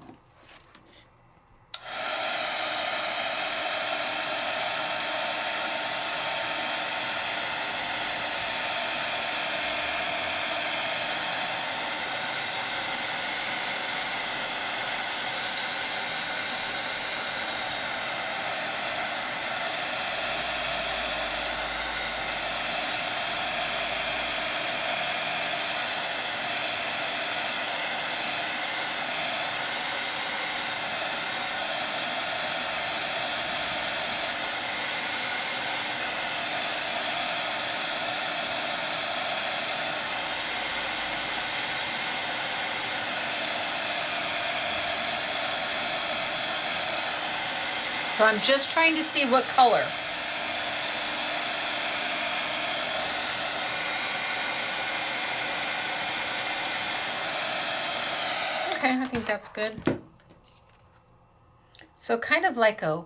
So I'm just trying to see what color. Okay, I think that's good. So kind of like a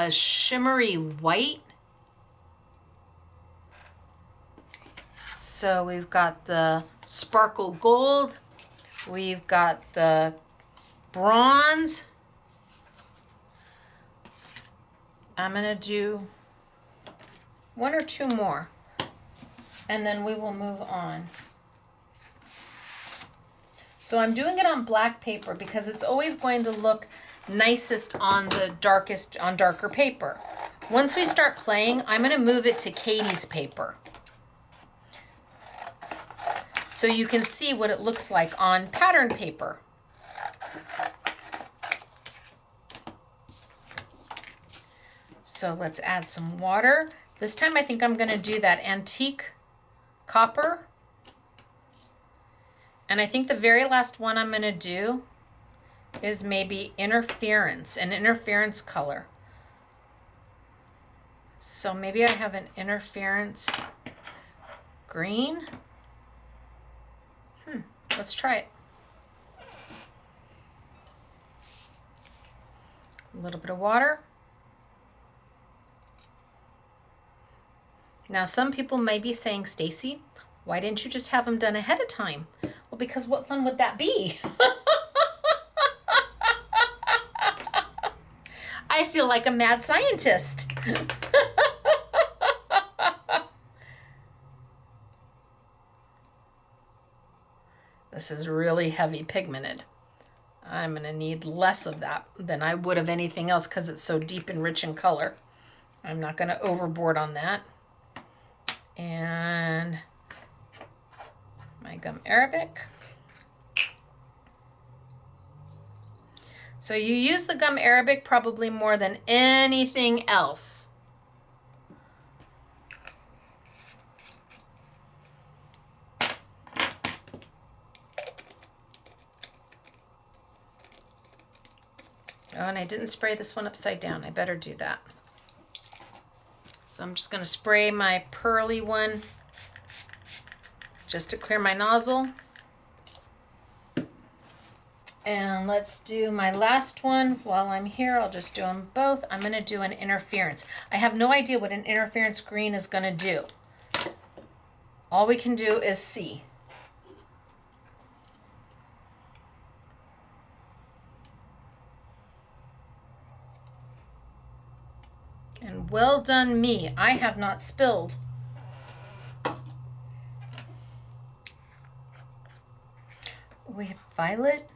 shimmery white. So we've got the sparkle gold, we've got the bronze. I'm gonna do one or two more, and then we will move on. So I'm doing it on black paper because it's always going to look nicest on the darker paper. Once we start playing, I'm gonna move it to Katie's paper, so you can see what it looks like on pattern paper. So let's add some water. This time I think I'm going to do that antique copper. And I think the very last one I'm going to do is maybe interference, an interference color. So maybe I have an interference green. Let's try it. A little bit of water. Now, some people may be saying, Stacey, why didn't you just have them done ahead of time? Well, because what fun would that be? I feel like a mad scientist. This is really heavy pigmented. I'm going to need less of that than I would of anything else because it's so deep and rich in color. I'm not going to overboard on that. And my gum Arabic. So you use the gum Arabic probably more than anything else. Oh, and I didn't spray this one upside down. I better do that. So I'm just going to spray my pearly one just to clear my nozzle. And let's do my last one. While I'm here, I'll just do them both. I'm going to do an interference. I have no idea what an interference green is going to do. All we can do is see. Well done me. I have not spilled. We have violet.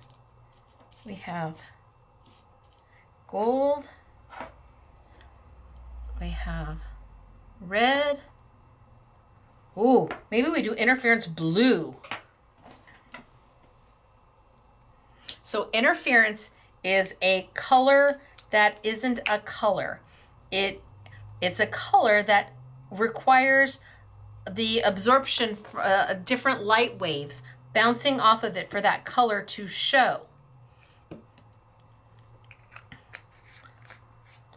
We have gold. We have red. Ooh, maybe we do interference blue. So interference is a color that isn't a color. It's a color that requires the absorption of different light waves bouncing off of it for that color to show.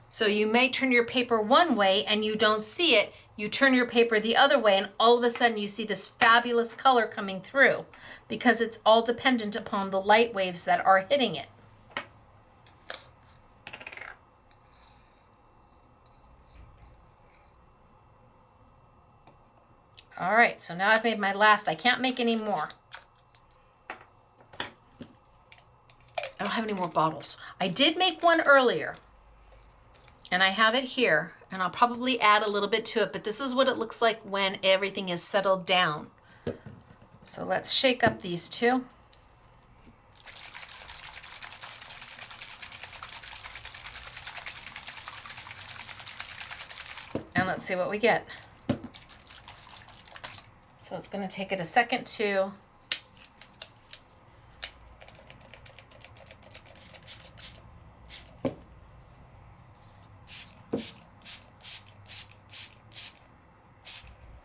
So you may turn your paper one way and you don't see it. You turn your paper the other way and all of a sudden you see this fabulous color coming through because it's all dependent upon the light waves that are hitting it. All right, so now I've made my last. I can't make any more. I don't have any more bottles. I did make one earlier. And I have it here, and I'll probably add a little bit to it, but this is what it looks like when everything is settled down. So let's shake up these two. And let's see what we get. So it's going to take it a second to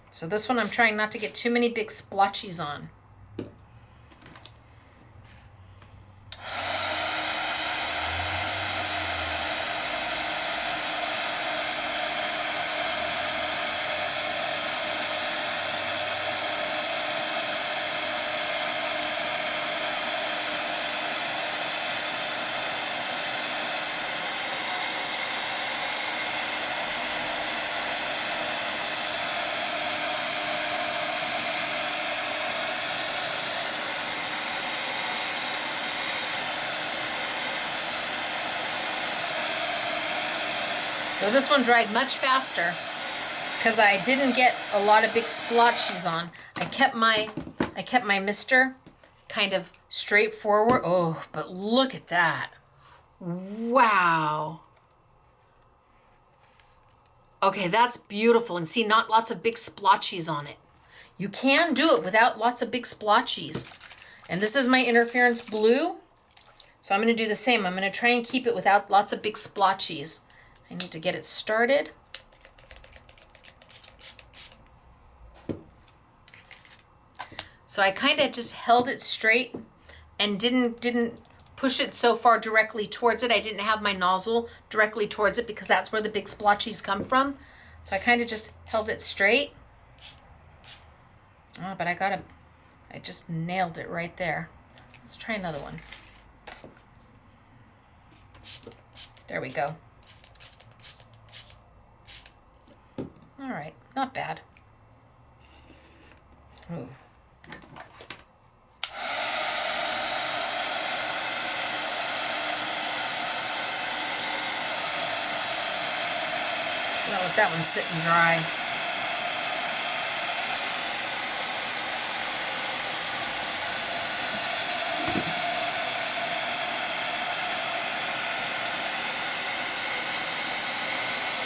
So this one I'm trying not to get too many big splotches on. So this one dried much faster because I didn't get a lot of big splotches on. I kept my mister kind of straightforward. Oh, but look at that. Wow. Okay, that's beautiful. And see, not lots of big splotches on it. You can do it without lots of big splotches. And this is my interference blue. So I'm going to do the same. I'm going to try and keep it without lots of big splotches. I need to get it started. So I kind of just held it straight and didn't push it so far directly towards it. I didn't have my nozzle directly towards it because that's where the big splotches come from. So I kind of just held it straight. Oh, but I just nailed it right there. Let's try another one. There we go. All right, not bad. Ooh. I'll let that one sit and dry.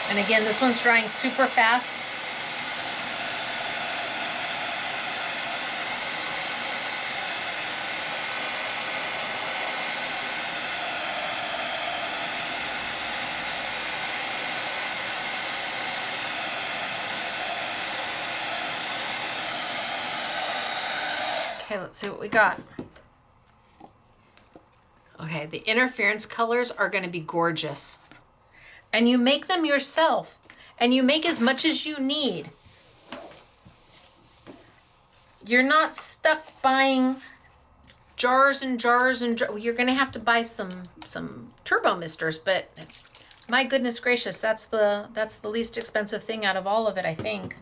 And again, this one's drying super fast. Okay, let's see what we got. Okay, the interference colors are going to be gorgeous. And you make them yourself. And you make as much as you need. You're not stuck buying jars and jars and jars. You're going to have to buy some turbo misters, but my goodness gracious, that's the least expensive thing out of all of it, I think.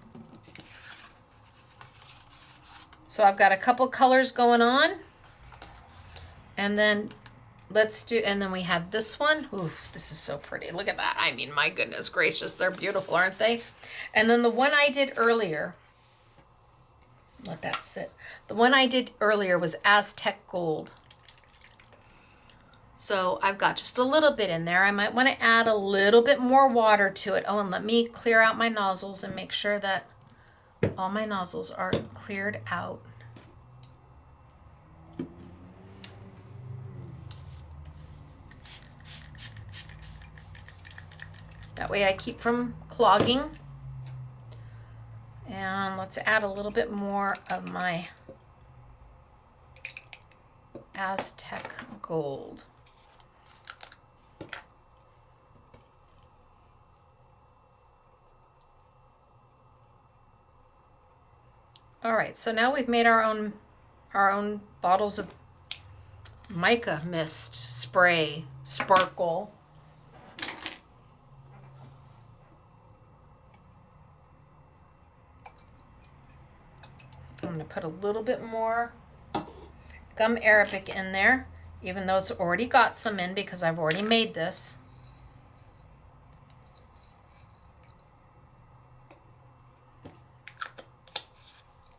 So I've got a couple colors going on. And then let's do, and then we had this one. Ooh, this is so pretty. Look at that. I mean, my goodness gracious, they're beautiful, aren't they? And then the one I did earlier, let that sit. The one I did earlier was Aztec Gold. So I've got just a little bit in there. I might want to add a little bit more water to it. Oh, and let me clear out my nozzles and make sure that all my nozzles are cleared out. That way I keep from clogging. And let's add a little bit more of my Aztec Gold. All right, so now we've made our own bottles of mica mist spray sparkle. I'm going to put a little bit more gum arabic in there, even though it's already got some in because I've already made this.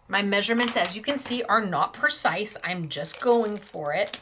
My measurements, as you can see, are not precise. I'm just going for it.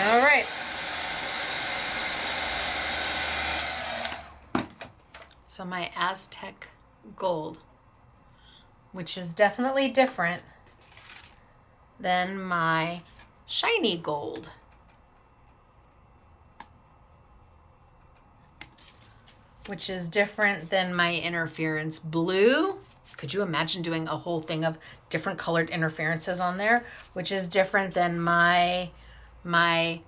All right. So my Aztec Gold, which is definitely different than my shiny gold. Which is different than my interference blue. Could you imagine doing a whole thing of different colored interferences on there? Which is different than my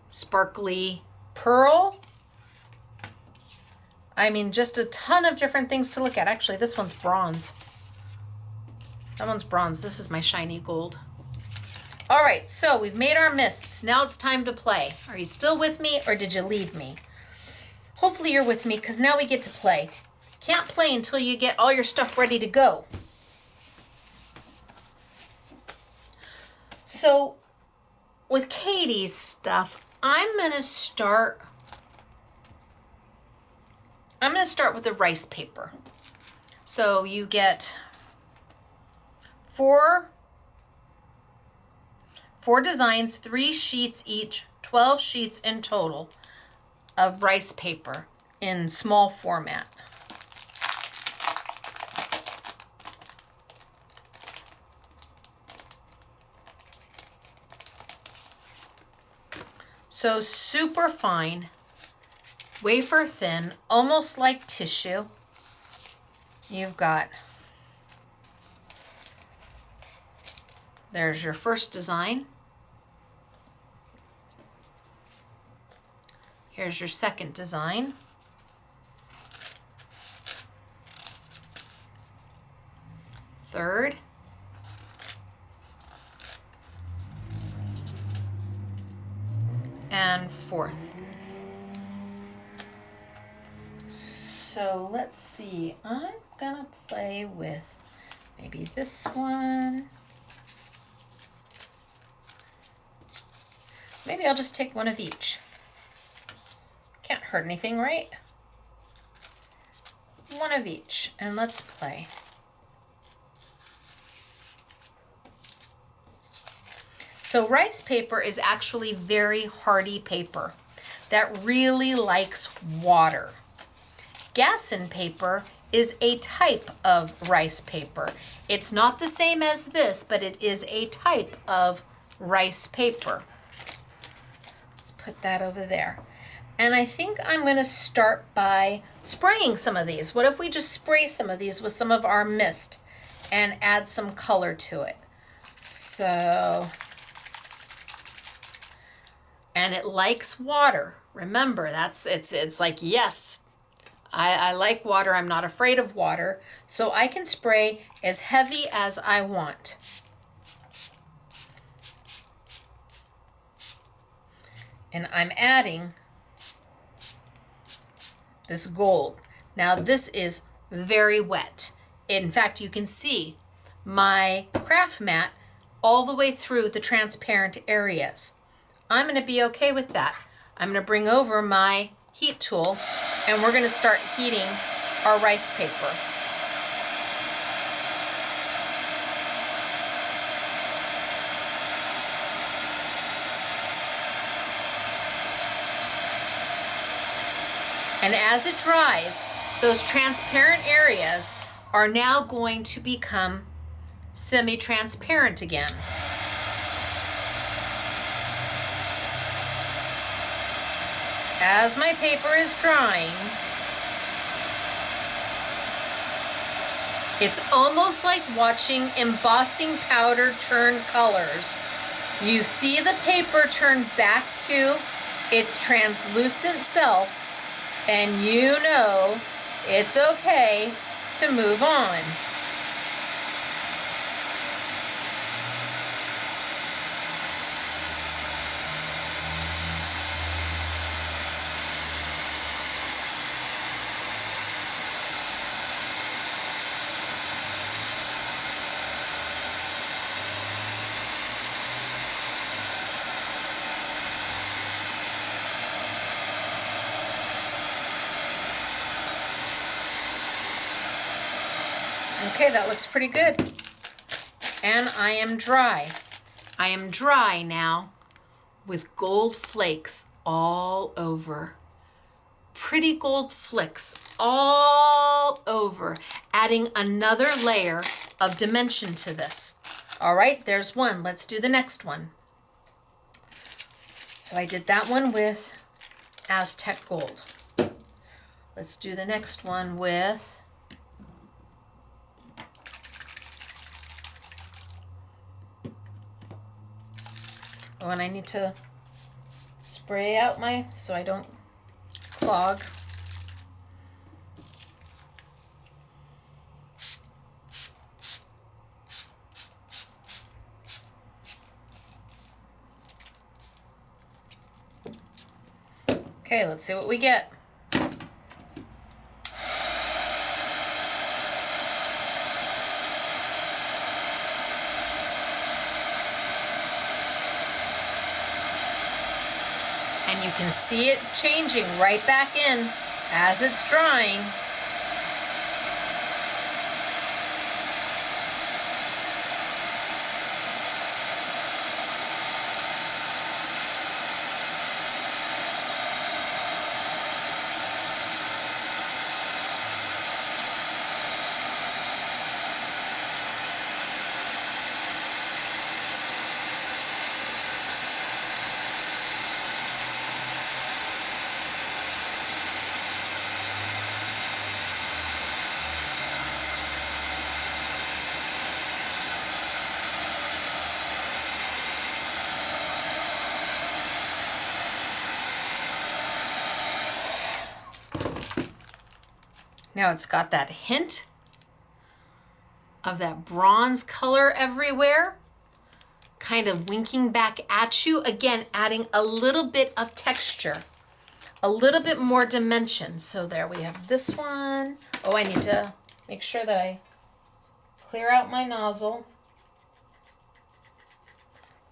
sparkly pearl. I mean, just a ton of different things to look at. Actually, this one's bronze. That one's bronze. This is my shiny gold. All right, so we've made our mists. Now it's time to play. Are you still with me or did you leave me? Hopefully you're with me because now we get to play. Can't play until you get all your stuff ready to go. So with Katie's stuff, I'm gonna start with the rice paper. So you get four designs, 3 sheets each, 12 sheets in total of rice paper in small format. So super fine, wafer thin, almost like tissue. You've got, there's your first design. Here's your second design. Third. And fourth. So let's see, I'm gonna play with maybe this one. Maybe I'll just take one of each. Can't hurt anything, right? One of each, and let's play. So rice paper is actually very hardy paper that really likes water. Gasson paper is a type of rice paper. It's not the same as this, but it is a type of rice paper. Let's put that over there. And I think I'm going to start by spraying some of these. What if we just spray some of these with some of our mist and add some color to it? So, and it likes water. Remember, it's like, yes, I like water. I'm not afraid of water. So I can spray as heavy as I want. And I'm adding this gold. Now this is very wet. In fact, you can see my craft mat all the way through the transparent areas. I'm going to be okay with that. I'm going to bring over my heat tool and we're going to start heating our rice paper. And as it dries, those transparent areas are now going to become semi-transparent again. As my paper is drying, it's almost like watching embossing powder turn colors. You see the paper turn back to its translucent self, and you know it's okay to move on. Okay, that looks pretty good. And I am dry. I am dry now with gold flakes all over. Pretty gold flecks all over, adding another layer of dimension to this. All right, there's one. Let's do the next one. So I did that one with Aztec gold. Let's do the next one with oh, and I need to spray out my, so I don't clog. Okay, let's see what we get. And you can see it changing right back in as it's drying. Now it's got that hint of that bronze color everywhere, kind of winking back at you. Again, adding a little bit of texture, a little bit more dimension. So there we have this one. Oh, I need to make sure that I clear out my nozzle.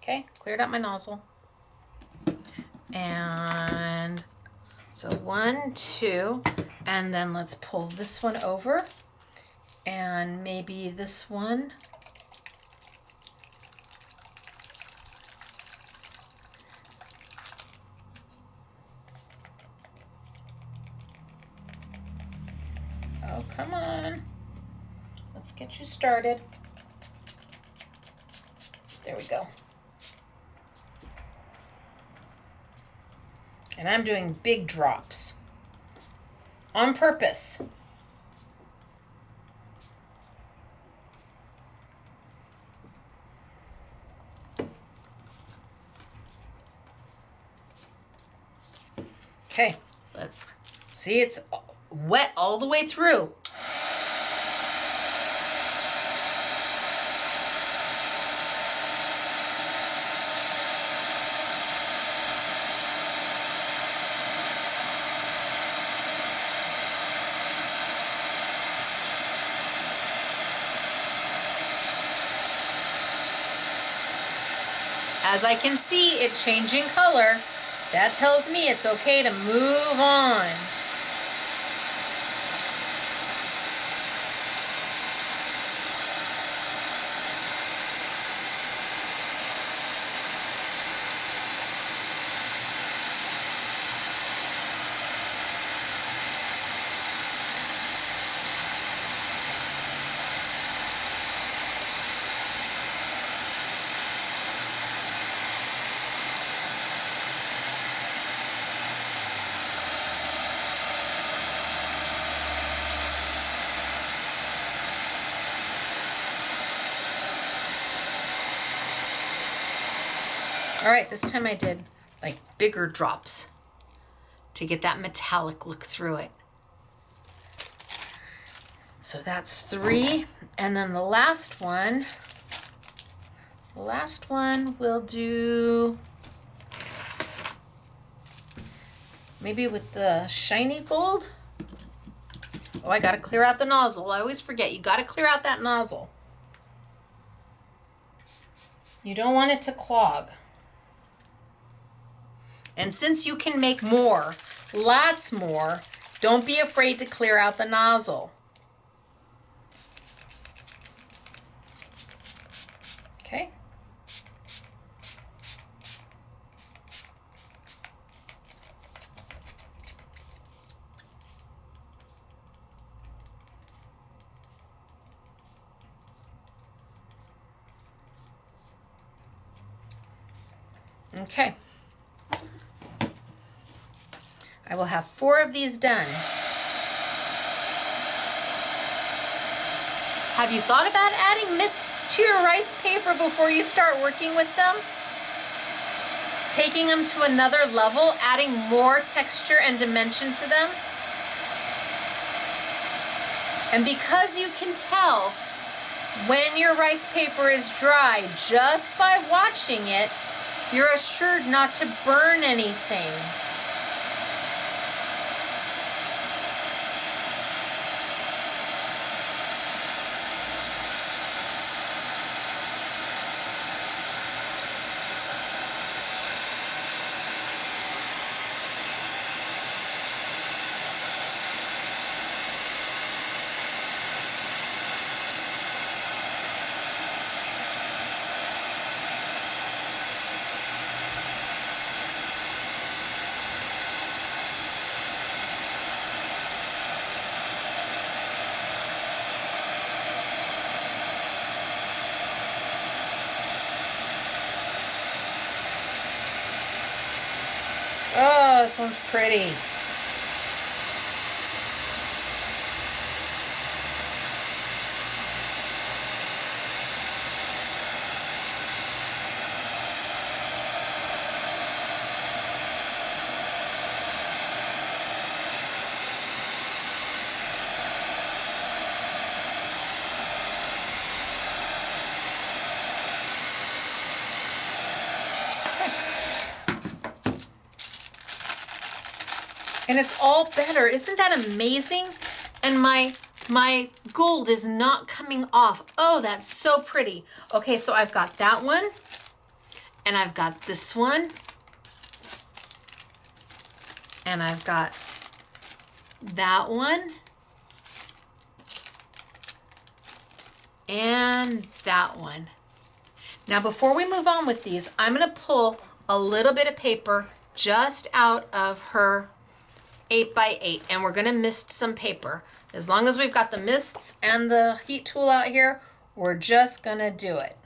Okay, cleared out my nozzle. And so 1, 2, and then let's pull this one over and maybe this one. come on. Let's get you started. There we go. And I'm doing big drops on purpose. Okay, let's see, it's wet all the way through. As I can see it changing color, that tells me it's okay to move on. All right, this time I did like bigger drops to get that metallic look through it. So that's 3. And then the last one we'll do maybe with the shiny gold. Oh, I gotta clear out the nozzle. I always forget, you gotta clear out that nozzle. You don't want it to clog. And since you can make more, lots more, don't be afraid to clear out the nozzle. Okay. Okay. I will have 4 of these done. Have you thought about adding mist to your rice paper before you start working with them? Taking them to another level, adding more texture and dimension to them? And because you can tell when your rice paper is dry just by watching it, you're assured not to burn anything. Oh, this one's pretty. And it's all better. Isn't that amazing? And my gold is not coming off. Oh, that's so pretty. Okay, so I've got that one, and I've got this one, and I've got that one, and that one. Now, before we move on with these, I'm gonna pull a little bit of paper just out of her 8x8, and we're gonna mist some paper. As long as we've got the mists and the heat tool out here, we're just gonna do it.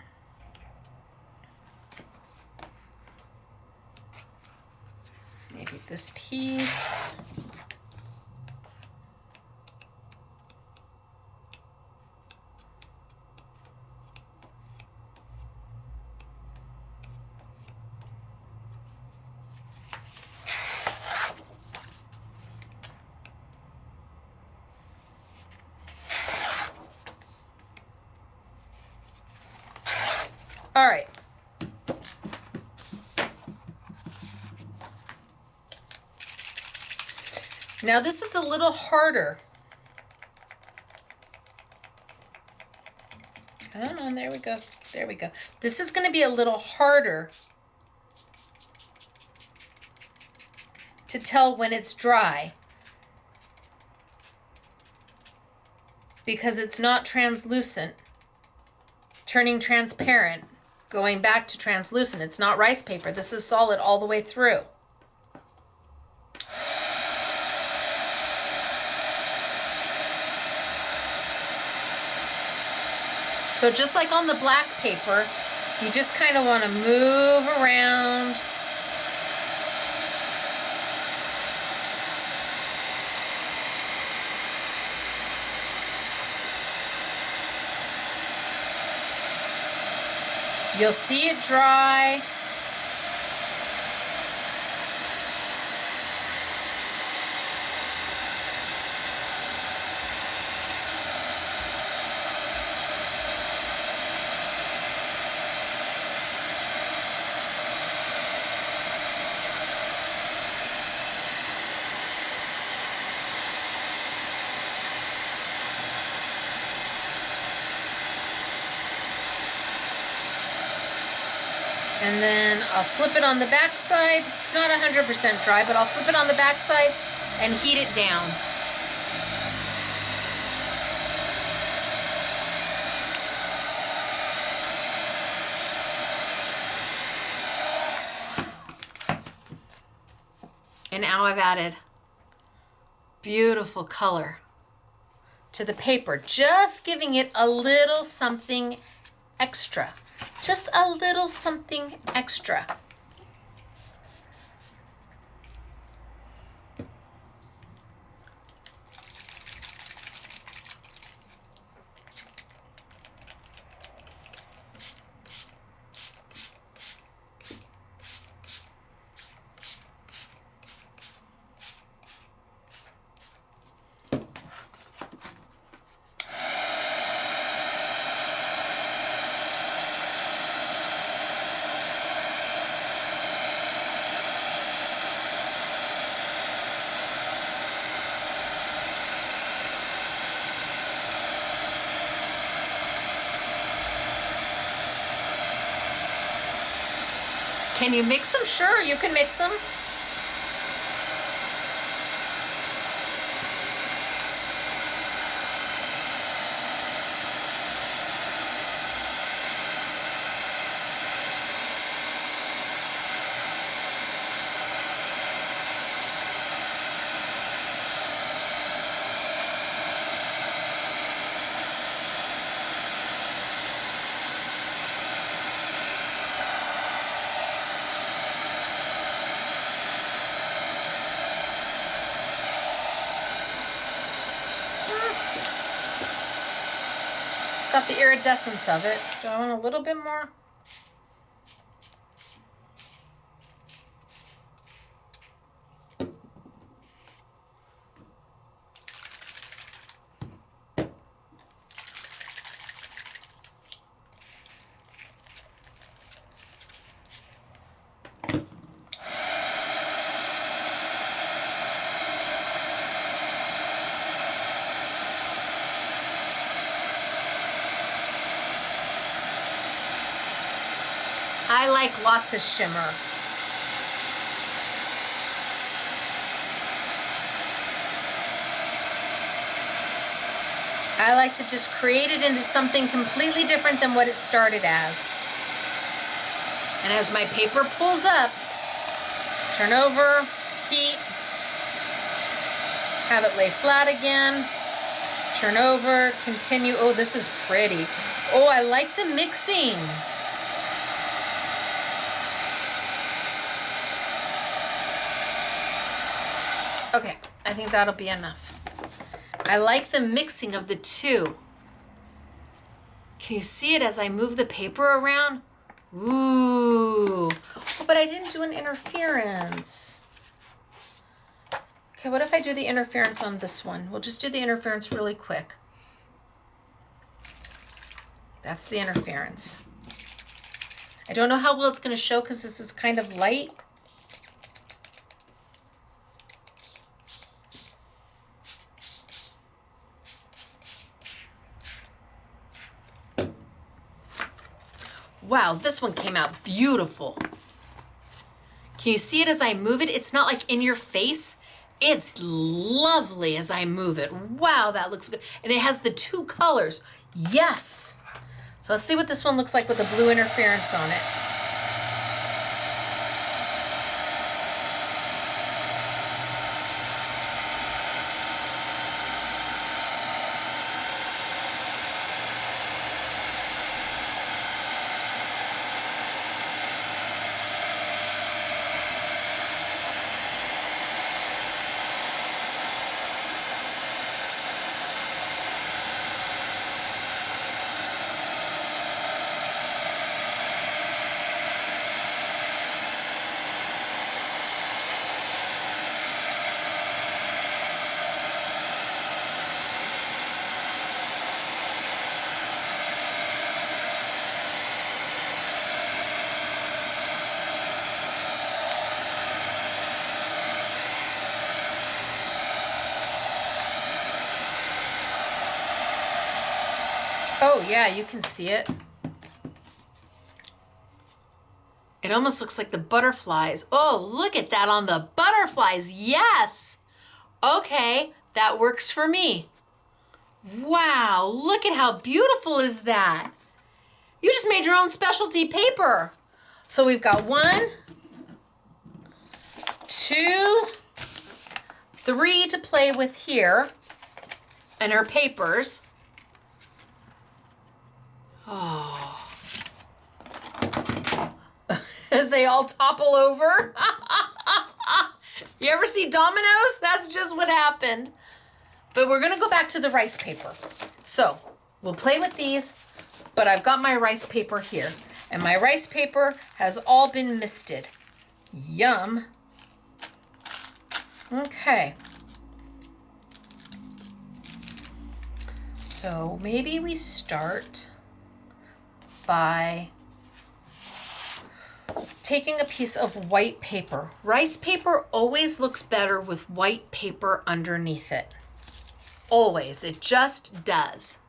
Maybe this piece. All right. Now this is a little harder. Come on, there we go. There we go. This is going to be a little harder to tell when it's dry because it's not translucent, turning transparent, going back to translucent. It's not rice paper. This is solid all the way through. So just like on the black paper, you just kind of want to move around. You'll see it dry. And then I'll flip it on the back side. It's not 100% dry, but I'll flip it on the back side and heat it down. And now I've added beautiful color to the paper, just giving it a little something extra. Just a little something extra. Can you mix them? Sure, you can mix them. Got the iridescence of it. Do I want a little bit more? I like lots of shimmer. I like to just create it into something completely different than what it started as. And as my paper pulls up, turn over, heat, have it lay flat again. Turn over, continue. Oh, this is pretty. Oh, I like the mixing. Okay, I think that'll be enough. I like the mixing of the two. Can you see it as I move the paper around? Ooh. Oh, but I didn't do an interference. Okay, what if I do the interference on this one? We'll just do the interference really quick. That's the interference. I don't know how well it's going to show because this is kind of light. Wow, this one came out beautiful. Can you see it as I move it? It's not like in your face. It's lovely as I move it. Wow, that looks good. And it has the two colors. Yes. So let's see what this one looks like with the blue interference on it. Oh yeah, you can see it. It almost looks like the butterflies. Oh, look at that on the butterflies. Yes. Okay, that works for me. Wow, look at how beautiful is that. You just made your own specialty paper. So we've got 1, 2, 3 to play with here and our papers. Oh. As they all topple over. You ever see dominoes? That's just what happened. But we're gonna go back to the rice paper. So we'll play with these, but I've got my rice paper here. And my rice paper has all been misted. Yum. Okay. So maybe we start by taking a piece of white paper. Rice paper always looks better with white paper underneath it. Always, it just does.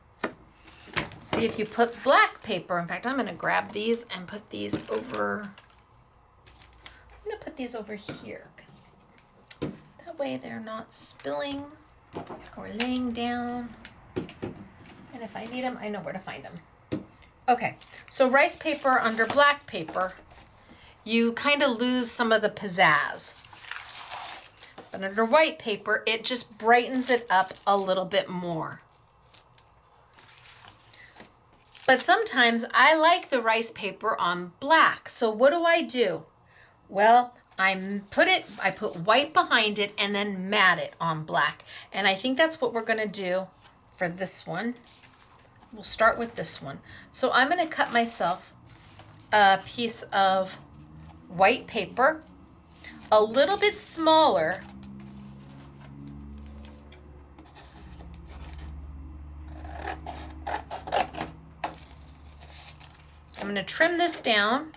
See, if you put black paper, in fact, I'm gonna grab these and put these over, I'm gonna put these over here, because that way they're not spilling or laying down. And if I need them, I know where to find them. Okay, so rice paper under black paper, you kind of lose some of the pizzazz. But under white paper, it just brightens it up a little bit more. But sometimes I like the rice paper on black. So what do? Well, I put white behind it and then mat it on black. And I think that's what we're gonna do for this one. We'll start with this one. So I'm gonna cut myself a piece of white paper, a little bit smaller. I'm gonna trim this down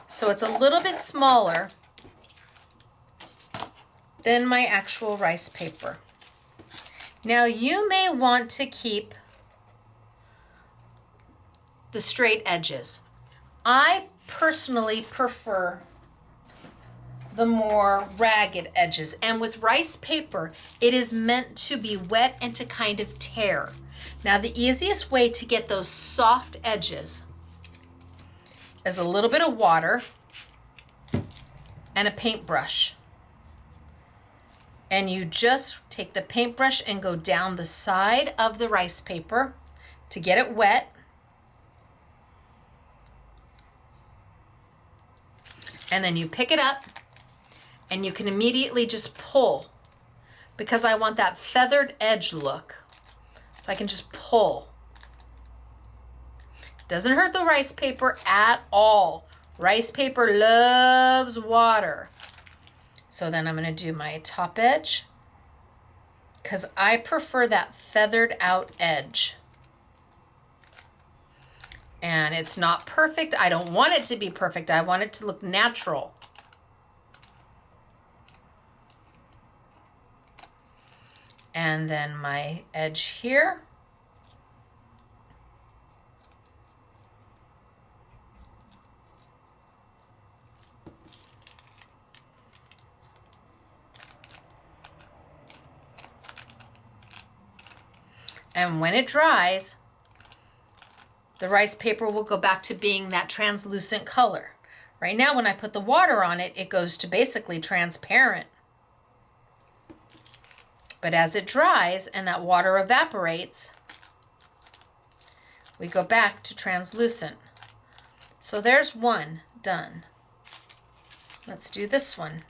so it's a little bit smaller than my actual rice paper. Now you may want to keep the straight edges. I personally prefer the more ragged edges. And with rice paper, it is meant to be wet and to kind of tear. Now the easiest way to get those soft edges is a little bit of water and a paintbrush. And you just take the paintbrush and go down the side of the rice paper to get it wet. And then you pick it up and you can immediately just pull, because I want that feathered edge look. So I can just pull. Doesn't hurt the rice paper at all. Rice paper loves water. So then I'm going to do my top edge, because I prefer that feathered out edge. And it's not perfect. I don't want it to be perfect. I want it to look natural. And then my edge here. And when it dries, the rice paper will go back to being that translucent color. Right now, when I put the water on it, it goes to basically transparent. But as it dries and that water evaporates, we go back to translucent. So there's one done. Let's do this one.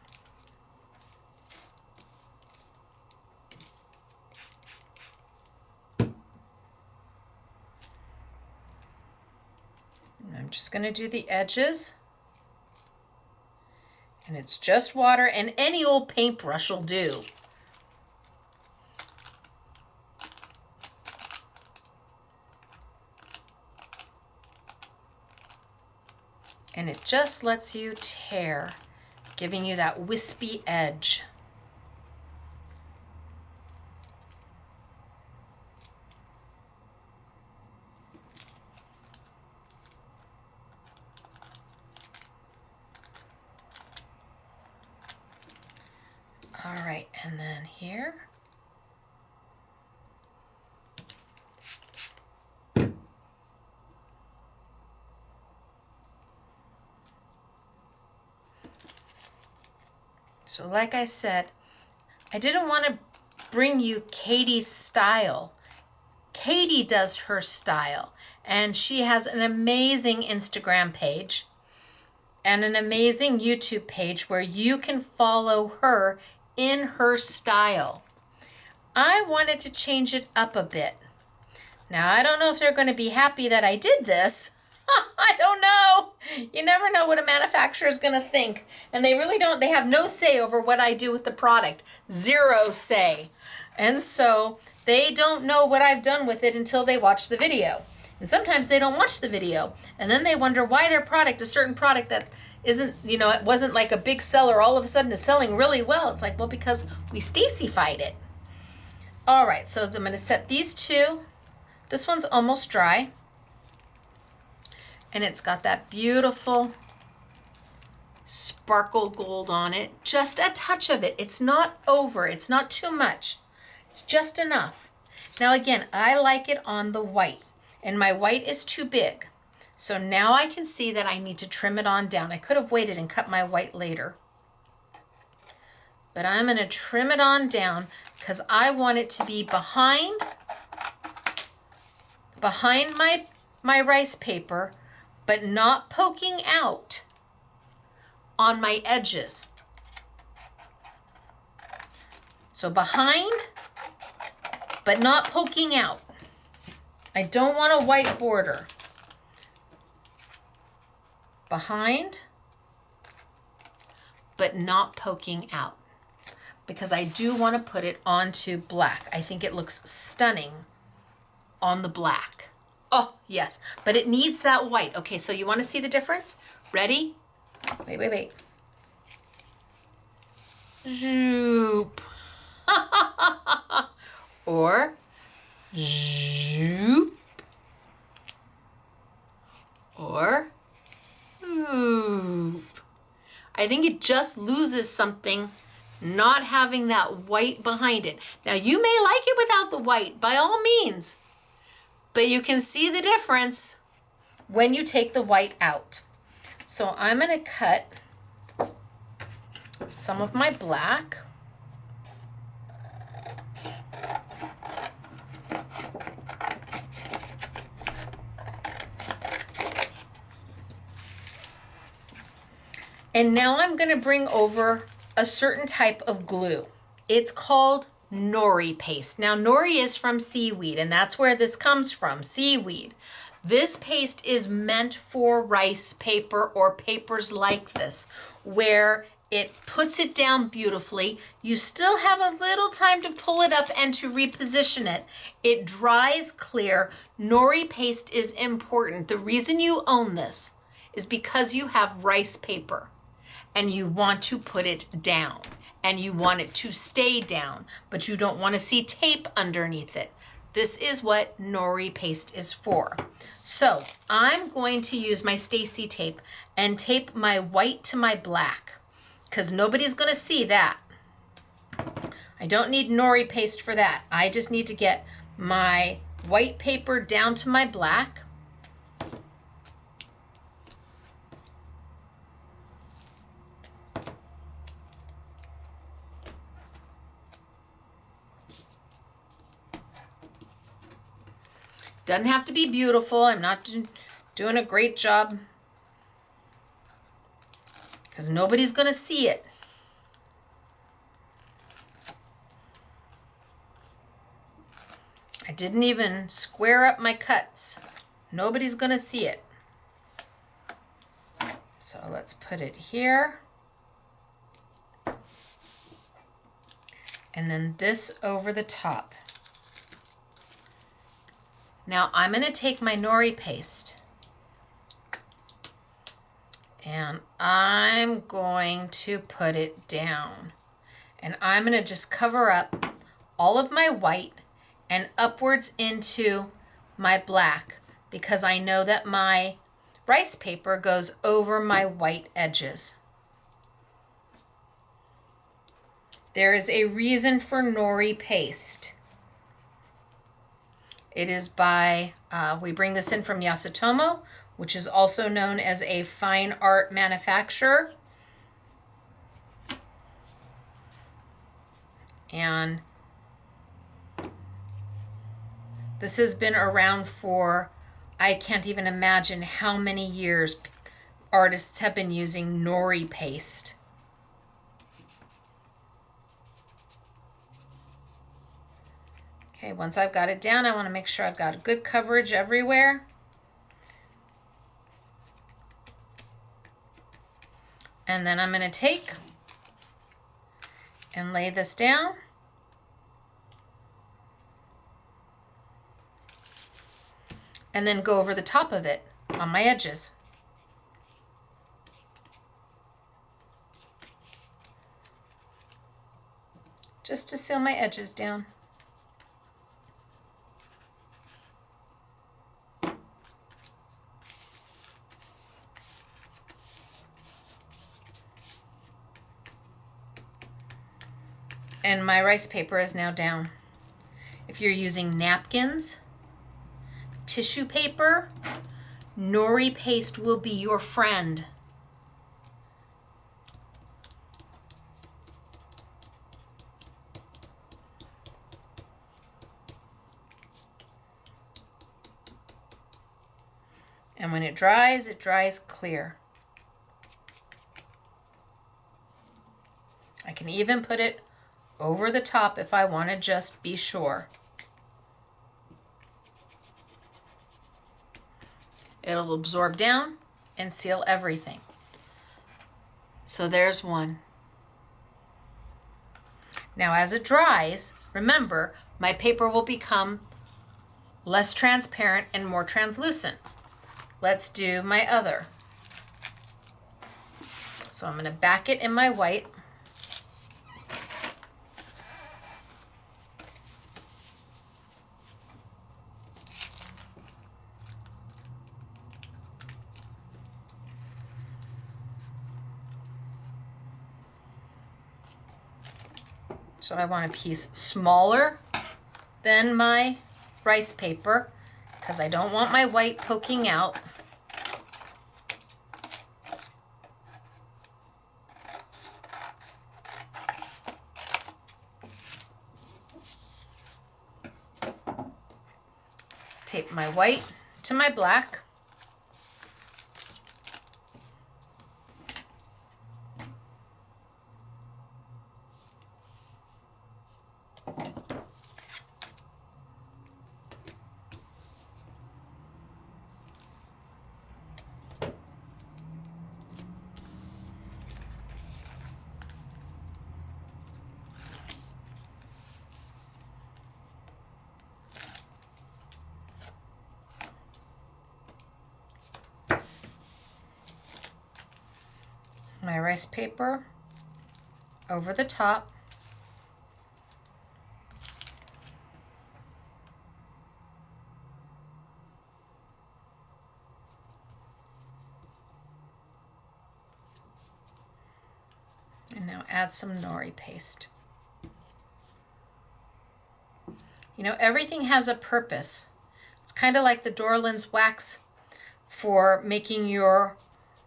I'm just going to do the edges. And it's just water, and any old paintbrush will do. And it just lets you tear, giving you that wispy edge. All right, and then here. So like I said, I didn't want to bring you Katie's style. Katie does her style, and she has an amazing Instagram page and an amazing YouTube page where you can follow her in her style. I wanted to change it up a bit. Now, I don't know if they're going to be happy that I did this. I don't know. You never know what a manufacturer is going to think. And they really don't. They have no say over what I do with the product. Zero say. And so they don't know what I've done with it until they watch the video. And sometimes they don't watch the video. And then they wonder why their product, a certain product that isn't, you know, it wasn't like a big seller, all of a sudden is selling really well. It's like, well, because we Stacey-fied it. All right, so I'm going to set these two. This one's almost dry. And it's got that beautiful sparkle gold on it. Just a touch of it. It's not over. It's not too much. It's just enough. Now again, I like it on the white. And my white is too big. So now I can see that I need to trim it on down. I could have waited and cut my white later. But I'm going to trim it on down because I want it to be behind my rice paper, but not poking out on my edges. So behind, but not poking out. I don't want a white border. Behind, but not poking out. Because I do want to put it onto black. I think it looks stunning on the black. Oh, yes, but it needs that white. Okay, so you want to see the difference? Ready? Wait. Zoop. Or zoop. Or zoop. I think it just loses something not having that white behind it. Now, you may like it without the white, by all means. But you can see the difference when you take the white out. So I'm going to cut some of my black. And now I'm going to bring over a certain type of glue. It's called Nori paste. Now, Nori is from seaweed, and that's where this comes from, seaweed. This paste is meant for rice paper or papers like this, where it puts it down beautifully. You still have a little time to pull it up and to reposition it. It dries clear. Nori paste is important. The reason you own this is because you have rice paper and you want to put it down and you want it to stay down, but you don't want to see tape underneath it. This is what Nori paste is for. So I'm going to use my Stacey tape and tape my white to my black because nobody's going to see that. I don't need Nori paste for that. I just need to get my white paper down to my black. Doesn't have to be beautiful. I'm not doing a great job because nobody's going to see it. I didn't even square up my cuts. Nobody's going to see it. So let's put it here. And then this over the top. Now I'm going to take my Nori paste and I'm going to put it down. And I'm going to just cover up all of my white and upwards into my black because I know that my rice paper goes over my white edges. There is a reason for Nori paste. It is by, we bring this in from Yasutomo, which is also known as a fine art manufacturer. And this has been around for, I can't even imagine how many years artists have been using Nori paste. Okay, once I've got it down, I want to make sure I've got good coverage everywhere. And then I'm going to take and lay this down. And then go over the top of it on my edges. Just to seal my edges down. And my rice paper is now down. If you're using napkins, tissue paper, Nori paste will be your friend. And when it dries clear. I can even put it over the top if I want to just be sure. It'll absorb down and seal everything. So there's one. Now as it dries, remember, my paper will become less transparent and more translucent. Let's do my other. So I'm going to back it in my white. So I want a piece smaller than my rice paper because I don't want my white poking out. Tape my white to my black. rice paper over the top. And now add some nori paste. You know, everything has a purpose. It's kind of like the Dorland's wax for making your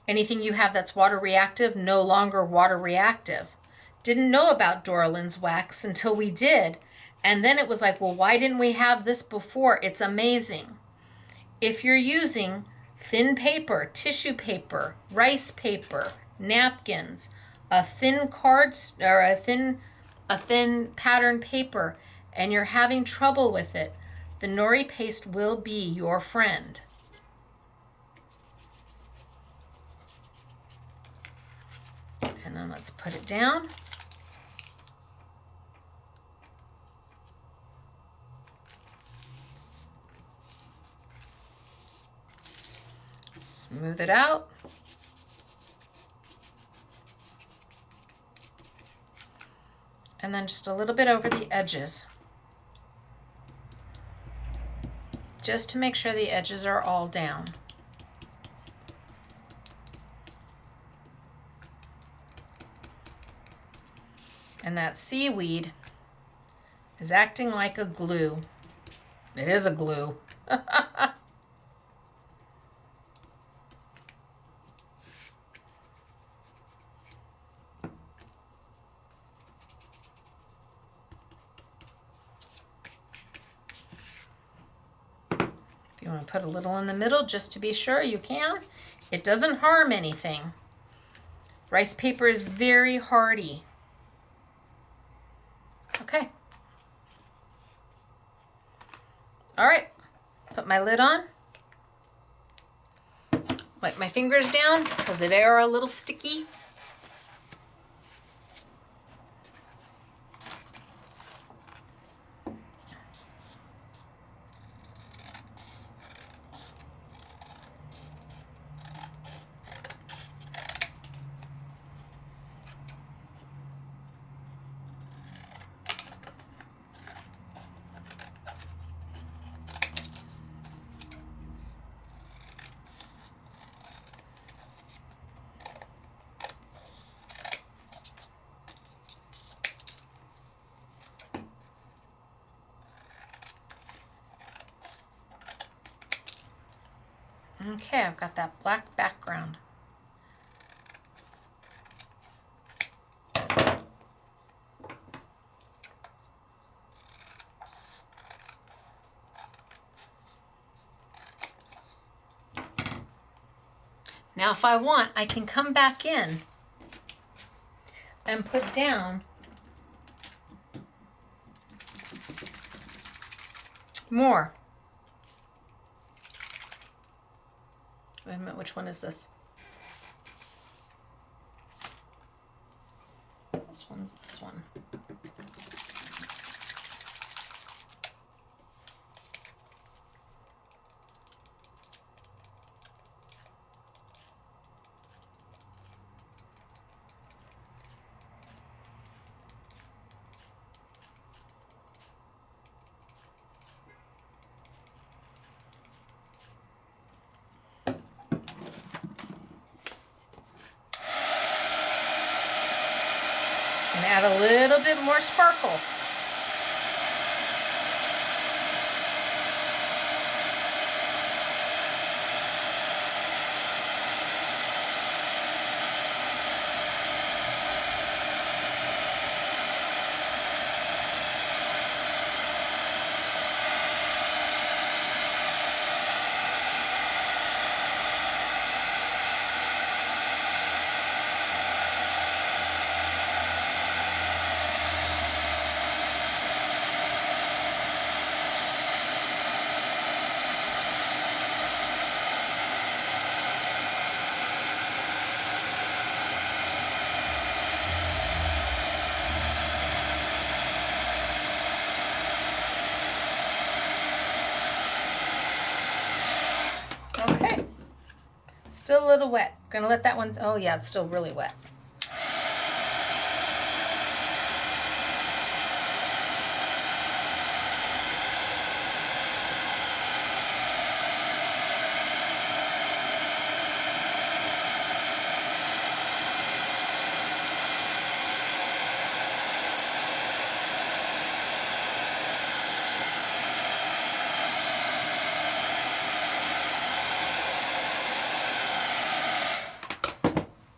anything you have that's water reactive no longer water reactive. Didn't know about Dorland's wax until we did. And then it was like, well, why didn't we have this before? It's amazing. If you're using thin paper, tissue paper, rice paper, napkins, a thin card or a thin pattern paper, and you're having trouble with it, the nori paste will be your friend. And then let's put it down. Smooth it out. And then just a little bit over the edges. Just to make sure the edges are all down. And that seaweed is acting like a glue. It is a glue. You want to put a little in the middle just to be sure, you can. It doesn't harm anything. Rice paper is very hardy. Okay. All right, put my lid on. Wipe my fingers down because they are a little sticky. Okay, I've got that black background. Now if I want, I can come back in and put down more. Wait a minute, which one is this? This one's this one. And add a little bit more sparkle. Okay, still a little wet. We're gonna let that one, oh yeah, it's still really wet.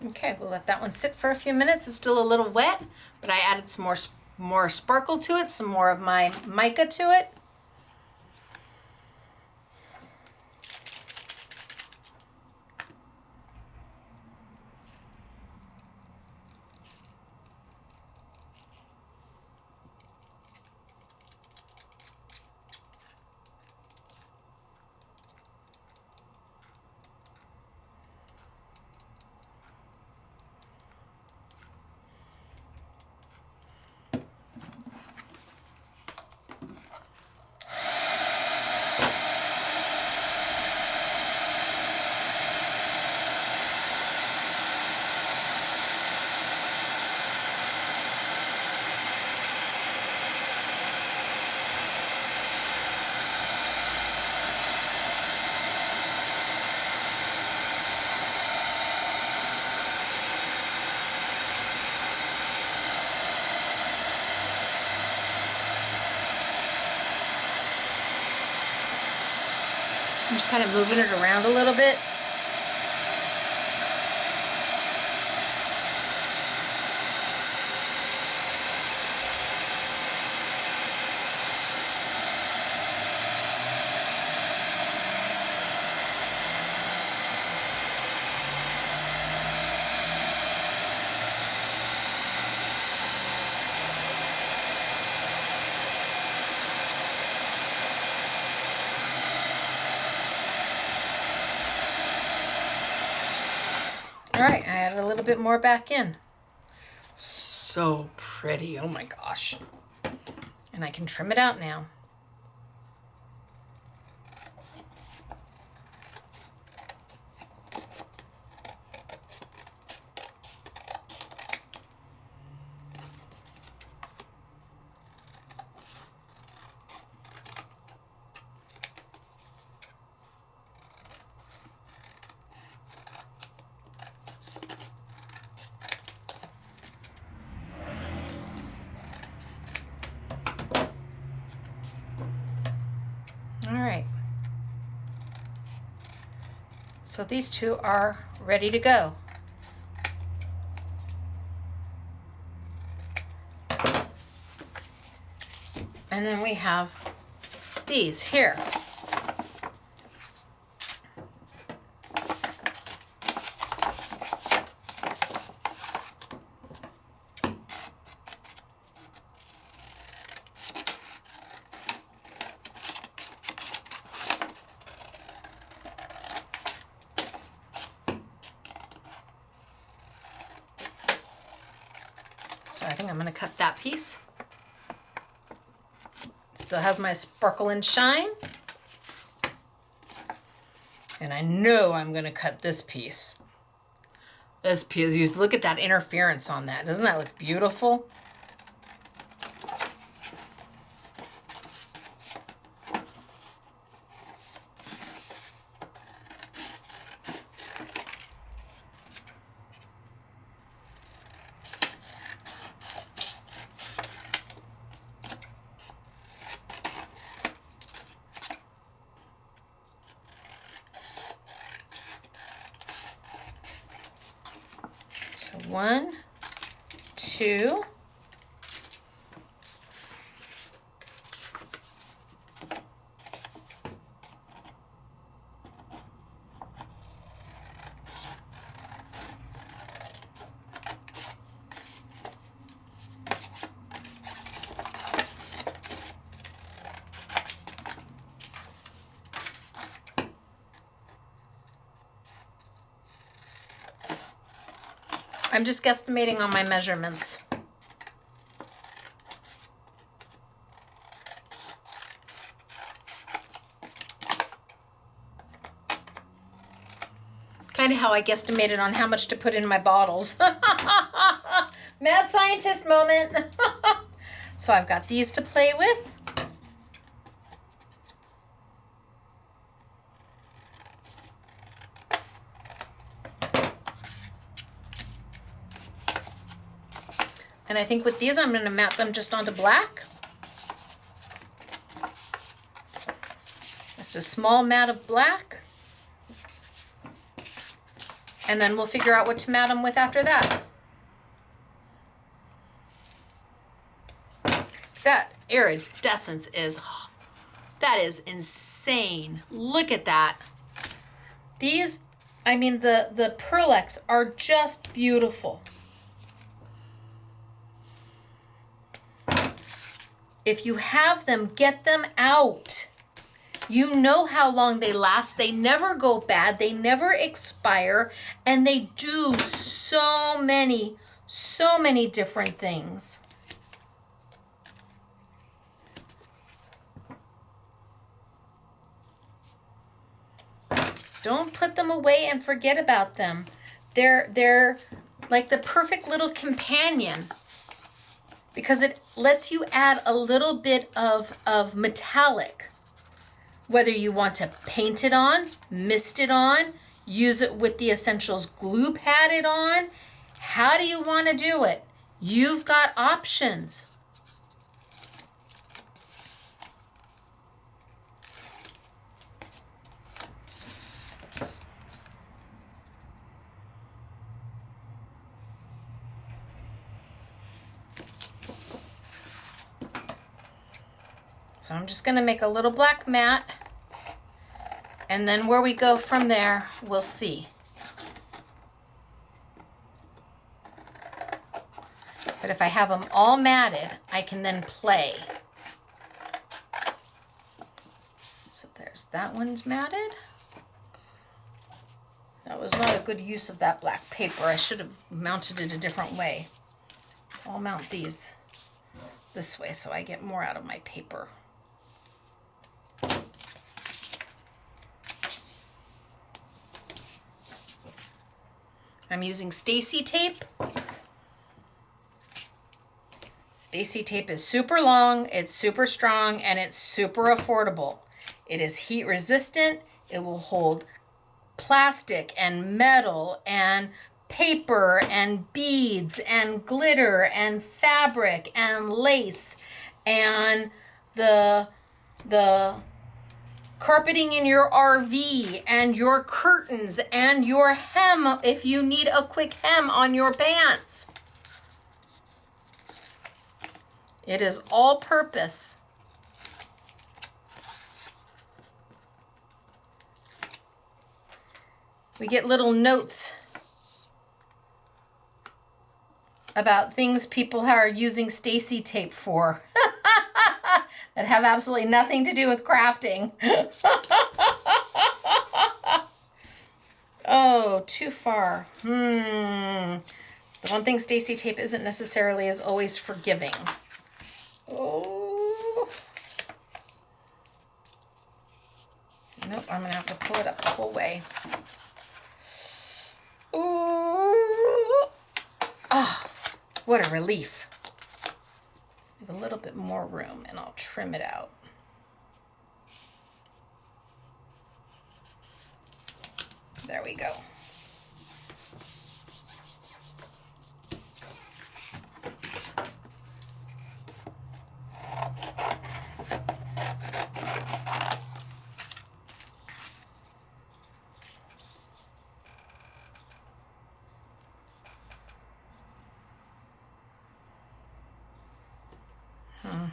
Okay, we'll let that one sit for a few minutes. It's still a little wet, but I added some more sparkle to it, some more of my mica to it. I'm just kind of moving it around a little bit. All right, I added a little bit more back in. So pretty, oh my gosh. And I can trim it out now. All right. So these two are ready to go. And then we have these here. So I think I'm going to cut that piece. It still has my sparkle and shine. And I know I'm going to cut this piece. This piece, look at that interference on that. Doesn't that look beautiful? So 1, 2. I'm just guesstimating on my measurements. Kind of how I guesstimated on how much to put in my bottles. Mad scientist moment. So I've got these to play with. And I think with these, I'm going to mat them just onto black. Just a small mat of black. And then we'll figure out what to mat them with after that. That iridescence is, that is insane. Look at that. These, I mean, the PearlEx are just beautiful. If you have them, get them out. You know how long they last. They never go bad. They never expire. And they do so many different things. Don't put them away and forget about them. They're like the perfect little companion because it lets you add a little bit of metallic. Whether you want to paint it on, mist it on, use it with the Essentials glue padded on. How do you want to do it? You've got options. So I'm just going to make a little black mat, and then where we go from there, we'll see. But if I have them all matted, I can then play. So there's that one's matted. That was not a good use of that black paper. I should have mounted it a different way. So I'll mount these this way so I get more out of my paper. I'm using Stacey tape. Stacey tape is super long, it's super strong, and it's super affordable. It is heat resistant. It will hold plastic and metal and paper and beads and glitter and fabric and lace and the carpeting in your RV and your curtains and your hem if you need a quick hem on your pants. It is all purpose. We get little notes about things people are using Stacey tape for. That have absolutely nothing to do with crafting. Oh, too far. The one thing Stacey tape isn't necessarily is always forgiving. Oh. Nope, I'm gonna have to pull it up the whole way. Ooh. Oh, what a relief. A little bit more room and I'll trim it out. There we go.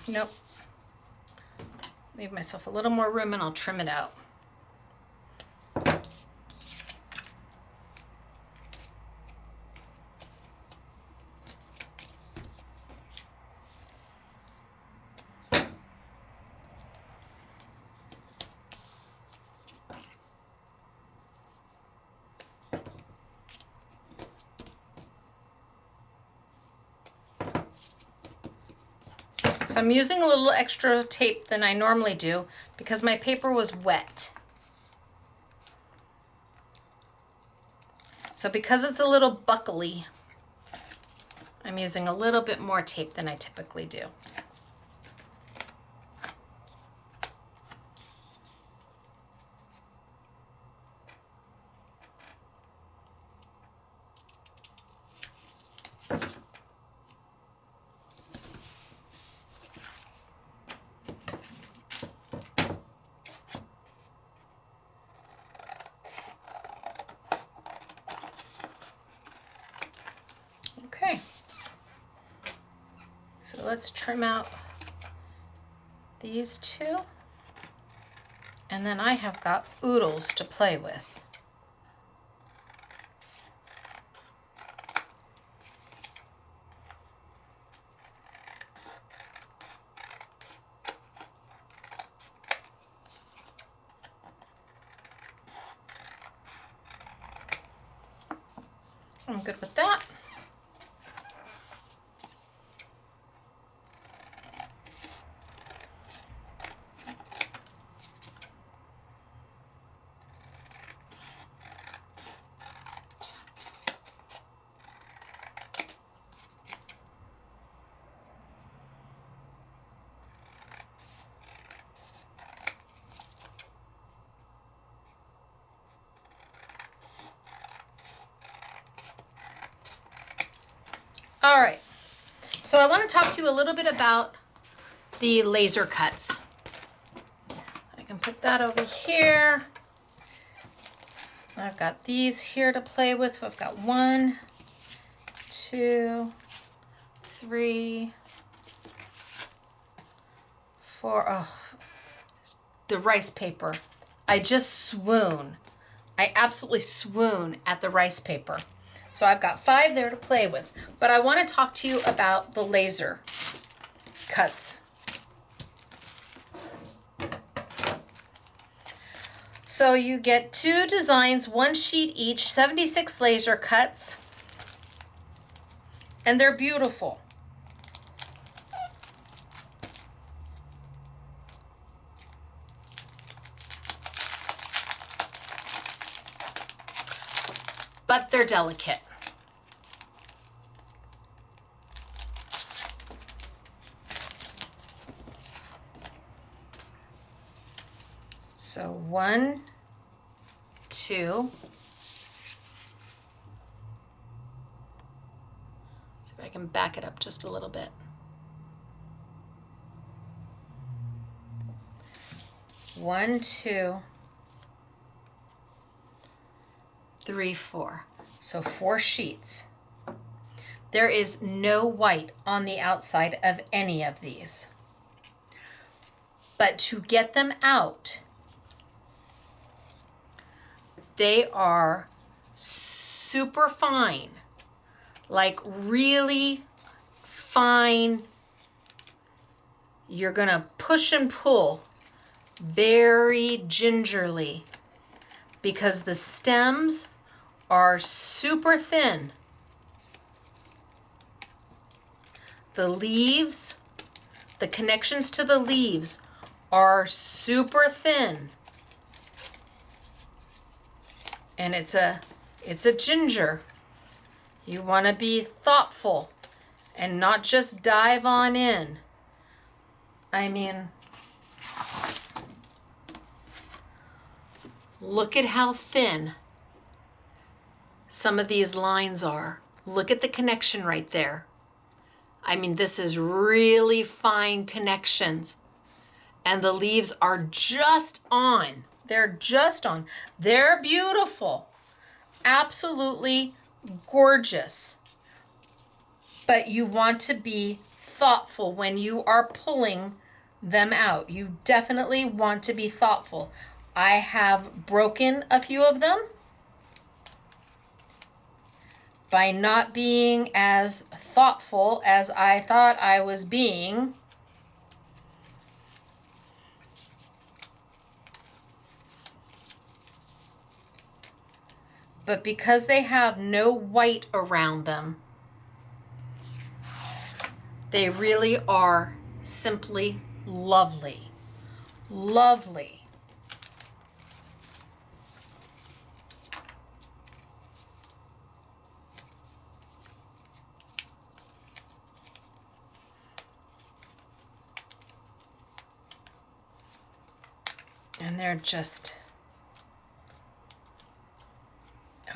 Nope. Leave myself a little more room and I'll trim it out. So I'm using a little extra tape than I normally do because my paper was wet. So because it's a little buckly, I'm using a little bit more tape than I typically do. So let's trim out these two. And then I have got oodles to play with. I'm good with that. All right, so I want to talk to you a little bit about the laser cuts. I can put that over here. I've got these here to play with. I've got 1, 2, 3, 4. Oh, the rice paper. I just swoon. I absolutely swoon at the rice paper. So I've got 5 there to play with, but I want to talk to you about the laser cuts. So you get 2 designs, 1 sheet each, 76 laser cuts, and they're beautiful. But they're delicate. So 1, 2. See if I can back it up just a little bit. 1, 2, 3, 4. So 4 sheets. There is no white on the outside of any of these. But to get them out, they are super fine, like really fine. You're gonna push and pull very gingerly because the stems are super thin. The leaves, the connections to the leaves are super thin. And it's a ginger. You want to be thoughtful and not just dive on in. I mean, look at how thin some of these lines are. Look at the connection right there. I mean, this is really fine connections. And the leaves are just on. They're just on. They're beautiful. Absolutely gorgeous. But you want to be thoughtful when you are pulling them out. You definitely want to be thoughtful. I have broken a few of them by not being as thoughtful as I thought I was being. But because they have no white around them, they really are simply lovely. Lovely. And they're just...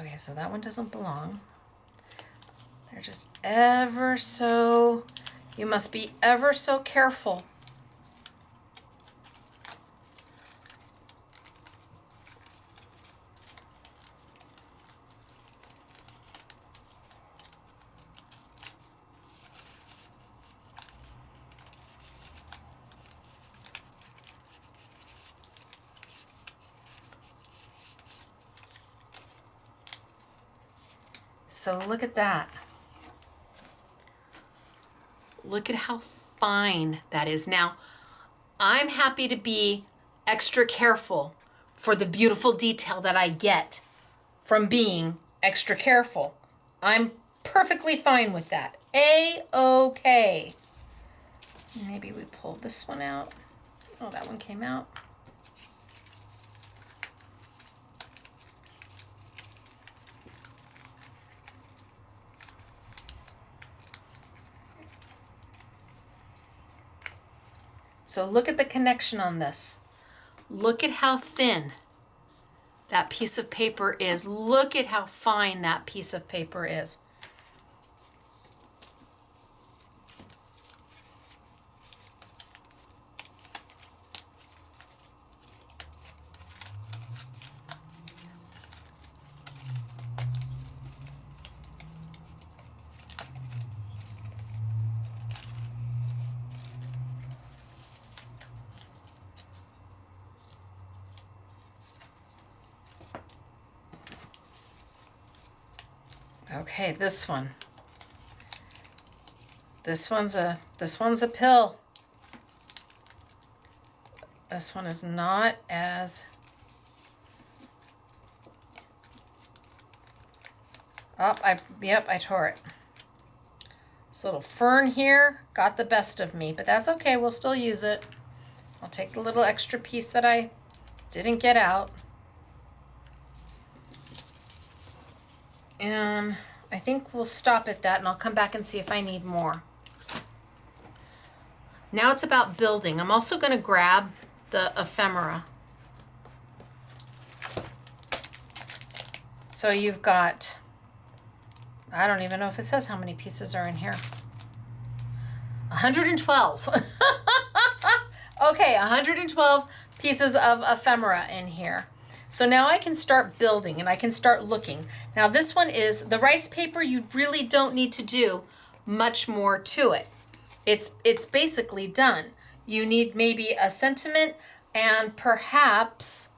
Okay, so that one doesn't belong. They're just ever so... You must be ever so careful. So look at that. Look at how fine that is. Now, I'm happy to be extra careful for the beautiful detail that I get from being extra careful. I'm perfectly fine with that. A-okay. Maybe we pull this one out. Oh, that one came out. So look at the connection on this. Look at how thin that piece of paper is. Look at how fine that piece of paper is. Okay, this one. This one's a pill. This one is not as I tore it. This little fern here got the best of me, but that's okay. We'll still use it. I'll take the little extra piece that I didn't get out. And I think we'll stop at that, and I'll come back and see if I need more. Now it's about building. I'm also going to grab the ephemera. So you've got, I don't even know if it says how many pieces are in here. 112. Okay, 112 pieces of ephemera in here. So now I can start building and I can start looking. Now this one is the rice paper. You really don't need to do much more to it. It's basically done. You need maybe a sentiment and perhaps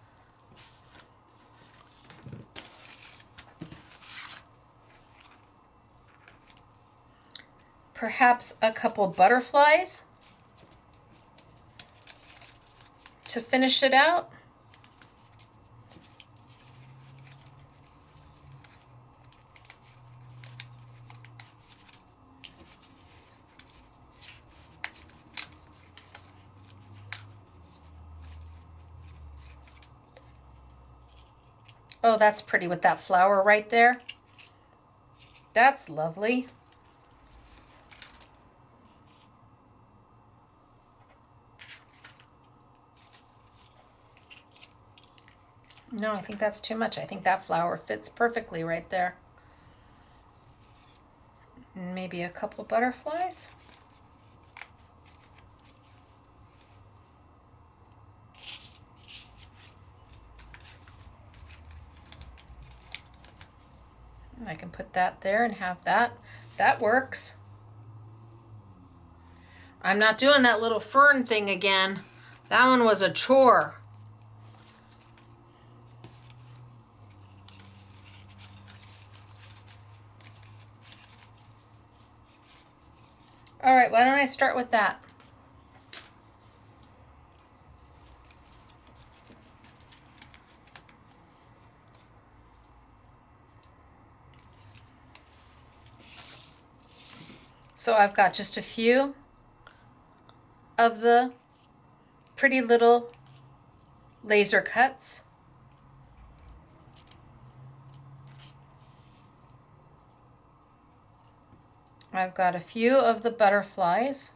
a couple butterflies to finish it out. Oh, that's pretty with that flower right there. That's lovely. No, I think that's too much. I think that flower fits perfectly right there. Maybe a couple butterflies. I can put that there and have that. That works. I'm not doing that little fern thing again. That one was a chore. All right, why don't I start with that? So I've got just a few of the pretty little laser cuts. I've got a few of the butterflies.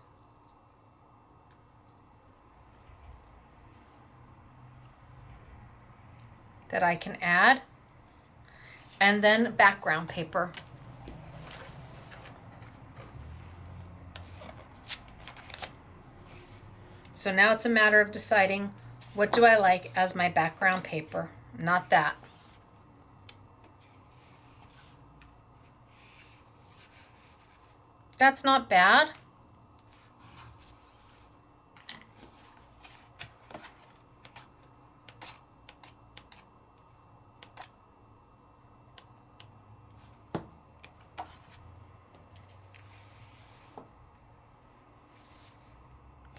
That I can add. And then background paper. So now it's a matter of deciding what do I like as my background paper, not that. That's not bad.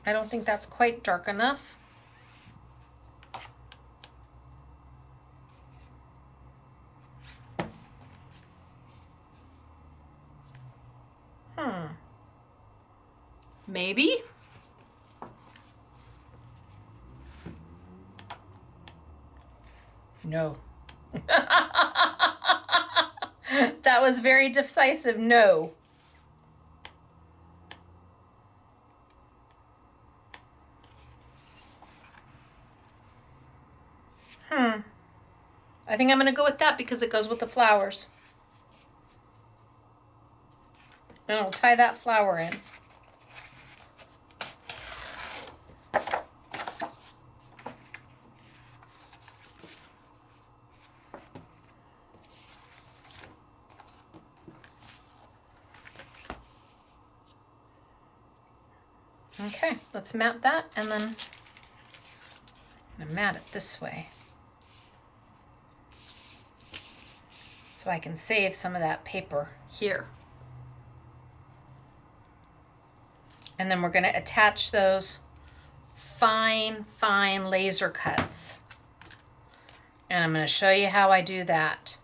I don't think that's quite dark enough. Maybe? No. That was very decisive. No. I think I'm going to go with that because it goes with the flowers. And I'll tie that flower in. Okay, let's mat that, and then I'm going to mat it this way so I can save some of that paper here. And then we're going to attach those fine laser cuts. And I'm going to show you how I do that,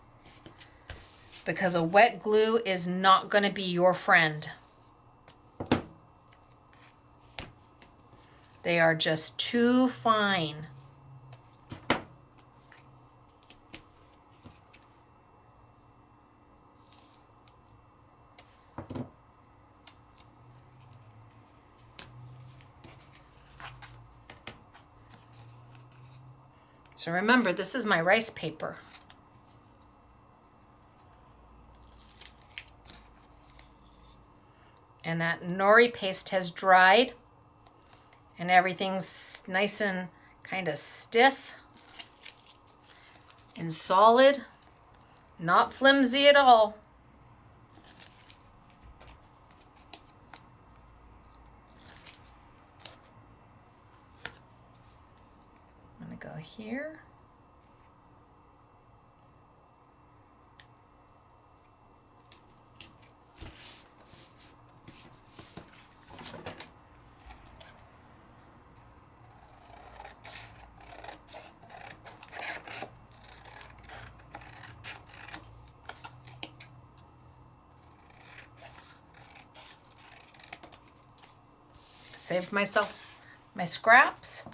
because a wet glue is not going to be your friend. They are just too fine. So remember, this is my rice paper. And that nori paste has dried. And everything's nice and kind of stiff and solid, not flimsy at all. I'm going to go here. Saved myself my scraps.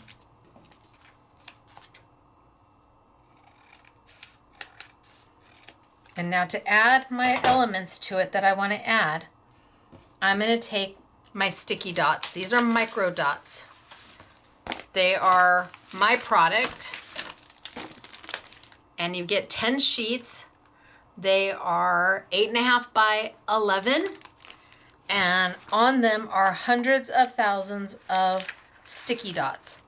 And now to add my elements to it that I want to add, I'm going to take my sticky dots. These are micro dots. They are my product. And you get 10 sheets. They are 8.5 by 11. And on them are hundreds of thousands of sticky dots,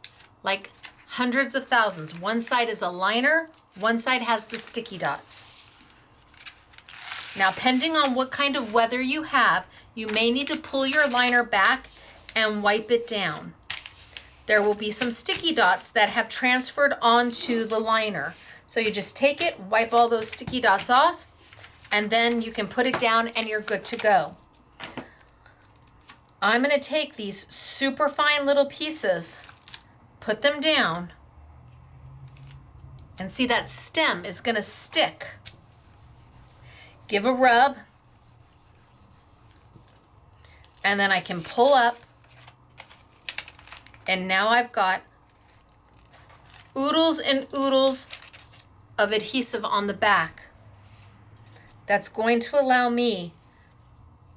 like hundreds of thousands. One side is a liner, one side has the sticky dots. Now, depending on what kind of weather you have, you may need to pull your liner back and wipe it down. There will be some sticky dots that have transferred onto the liner. So you just take it, wipe all those sticky dots off, and then you can put it down and you're good to go. I'm going to take these super fine little pieces, put them down, and see that stem is going to stick. Give a rub, and then I can pull up, and now I've got oodles and oodles of adhesive on the back. That's going to allow me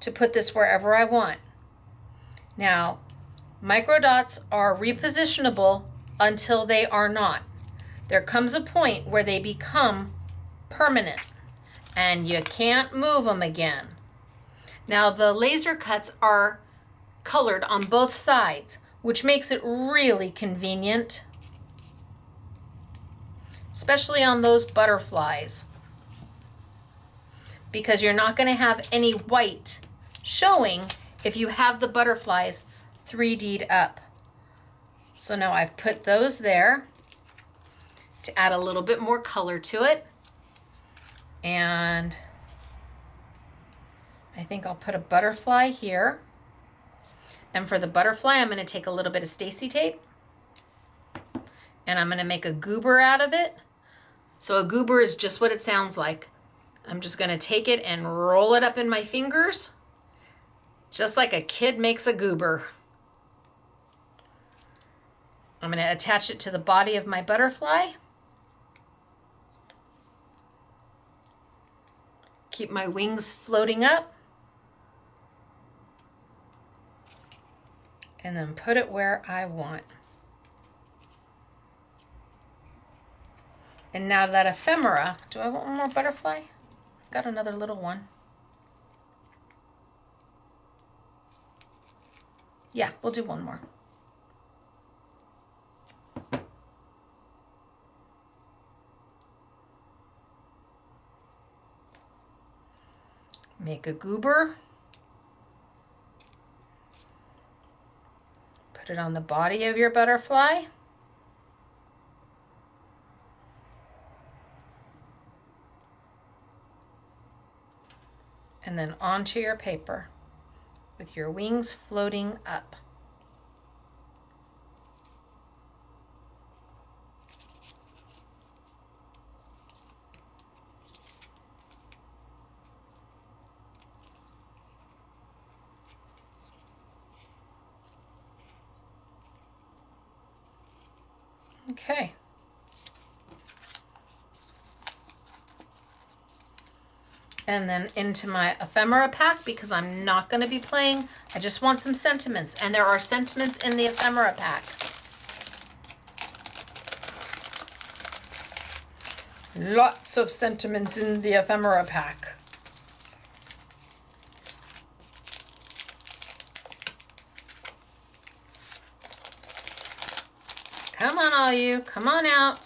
to put this wherever I want. Now, micro dots are repositionable until they are not. There comes a point where they become permanent and you can't move them again. Now, the laser cuts are colored on both sides, which makes it really convenient, especially on those butterflies, because you're not going to have any white showing if you have the butterflies 3D'd up. So now I've put those there to add a little bit more color to it. And I think I'll put a butterfly here. And for the butterfly, I'm going to take a little bit of Stacey tape and I'm going to make a goober out of it. So a goober is just what it sounds like. I'm just going to take it and roll it up in my fingers, just like a kid makes a goober. I'm going to attach it to the body of my butterfly. Keep my wings floating up. And then put it where I want. And now that ephemera, do I want one more butterfly? I've got another little one. Yeah, we'll do one more. Make a goober. Put it on the body of your butterfly. And then onto your paper with your wings floating up. Okay. And then into my ephemera pack, because I'm not going to be playing. I just want some sentiments, and there are sentiments in the ephemera pack. Lots of sentiments in the ephemera pack. Come on, all you, come on out.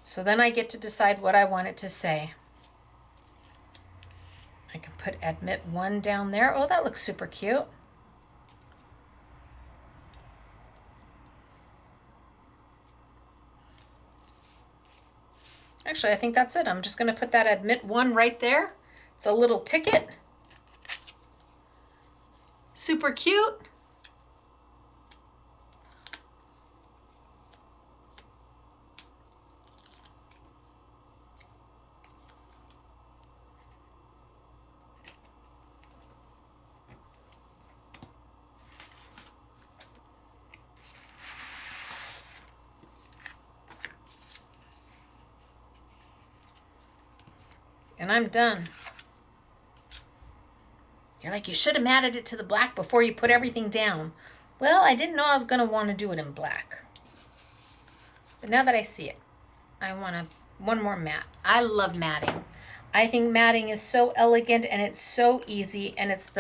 So then I get to decide what I want it to say. I can put admit one down there. Oh, that looks super cute. Actually, I think that's it. I'm just going to put that admit one right there. It's a little ticket. Super cute. And I'm done. You're like, you should have matted it to the black before you put everything down. Well, I didn't know I was going to want to do it in black. But now that I see it, I want one more mat. I love matting. I think matting is so elegant and it's so easy, and it's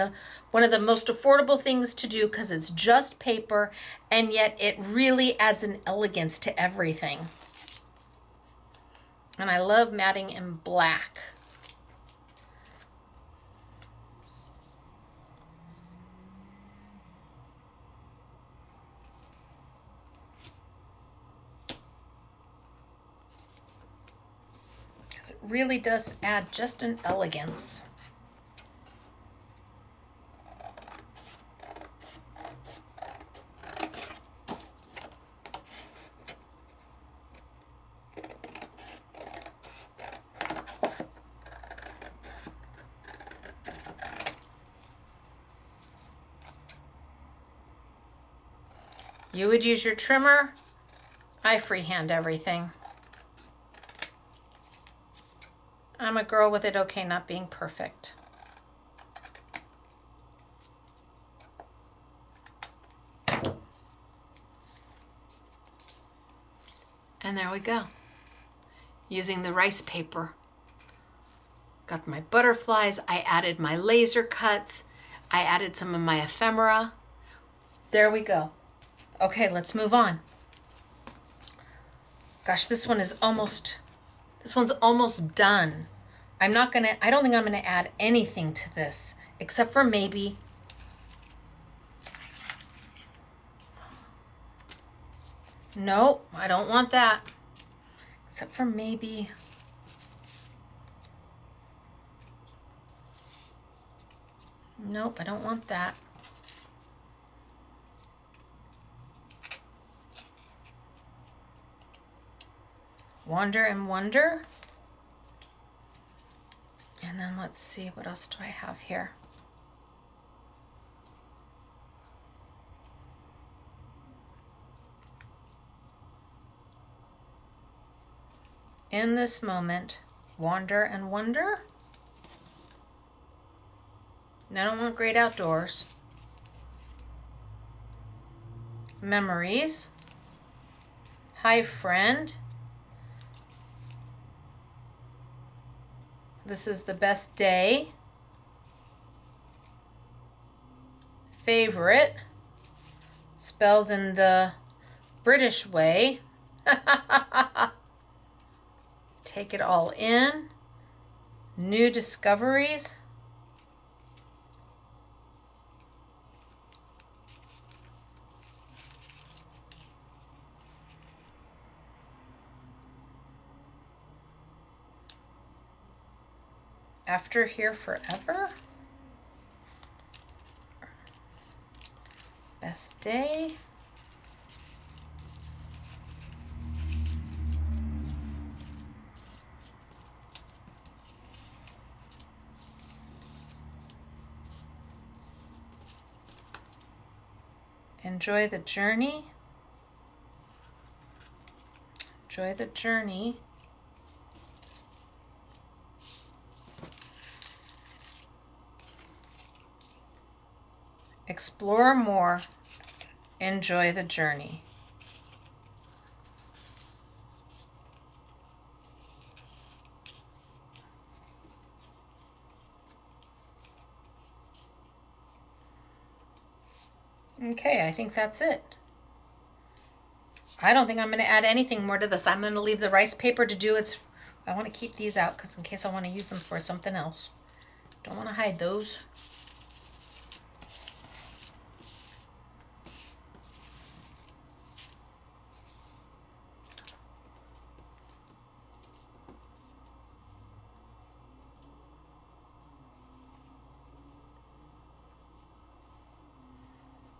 one of the most affordable things to do because it's just paper, and yet it really adds an elegance to everything. And I love matting in black. It really does add just an elegance. You would use your trimmer. I freehand everything. I'm a girl with it okay not being perfect. And there we go. Using the rice paper. Got my butterflies. I added my laser cuts. I added some of my ephemera. There we go. Okay, let's move on. Gosh, this one's almost done. I don't think I'm gonna add anything to this except for maybe no, I don't want that. Except for maybe Nope, I don't want that. Wander and wonder. And then let's see, what else do I have here? In this moment, wander and wonder. And I don't want great outdoors. Memories. Hi, friend. This is the best day. Favorite. Spelled in the British way. Take it all in. New discoveries. After here forever. Best day. Enjoy the journey. Enjoy the journey. Explore more. Enjoy the journey. Okay, I think that's it. I don't think I'm going to add anything more to this. I'm going to leave the rice paper to do its... I want to keep these out because in case I want to use them for something else. Don't want to hide those.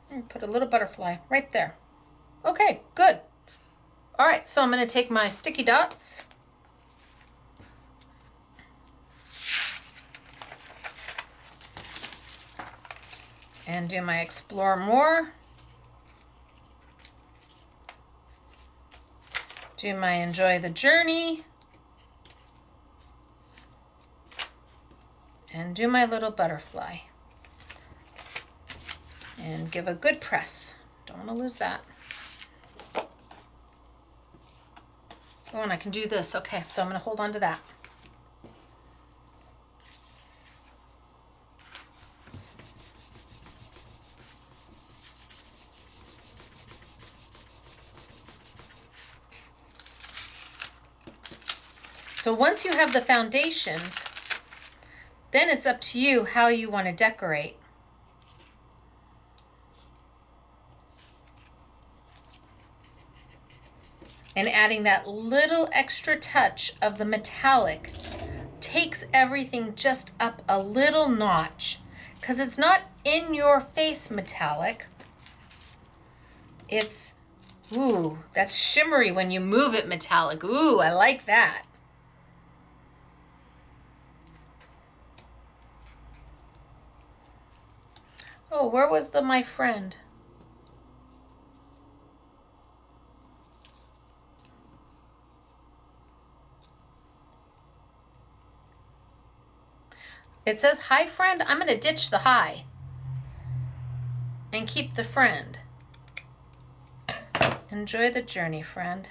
And put a little butterfly right there. Okay, good. All right, so I'm going to take my sticky dots and do my explore more. Do my enjoy the journey. And do my little butterfly. And give a good press. Don't want to lose that. Oh, and I can do this. Okay, so I'm going to hold on to that. So once you have the foundations, then it's up to you how you want to decorate. And adding that little extra touch of the metallic takes everything just up a little notch, because it's not in your face metallic. It's, ooh, that's shimmery when you move it metallic. Ooh, I like that. Oh, where was the my friend? It says, hi, friend. I'm going to ditch the hi and keep the friend. Enjoy the journey, friend.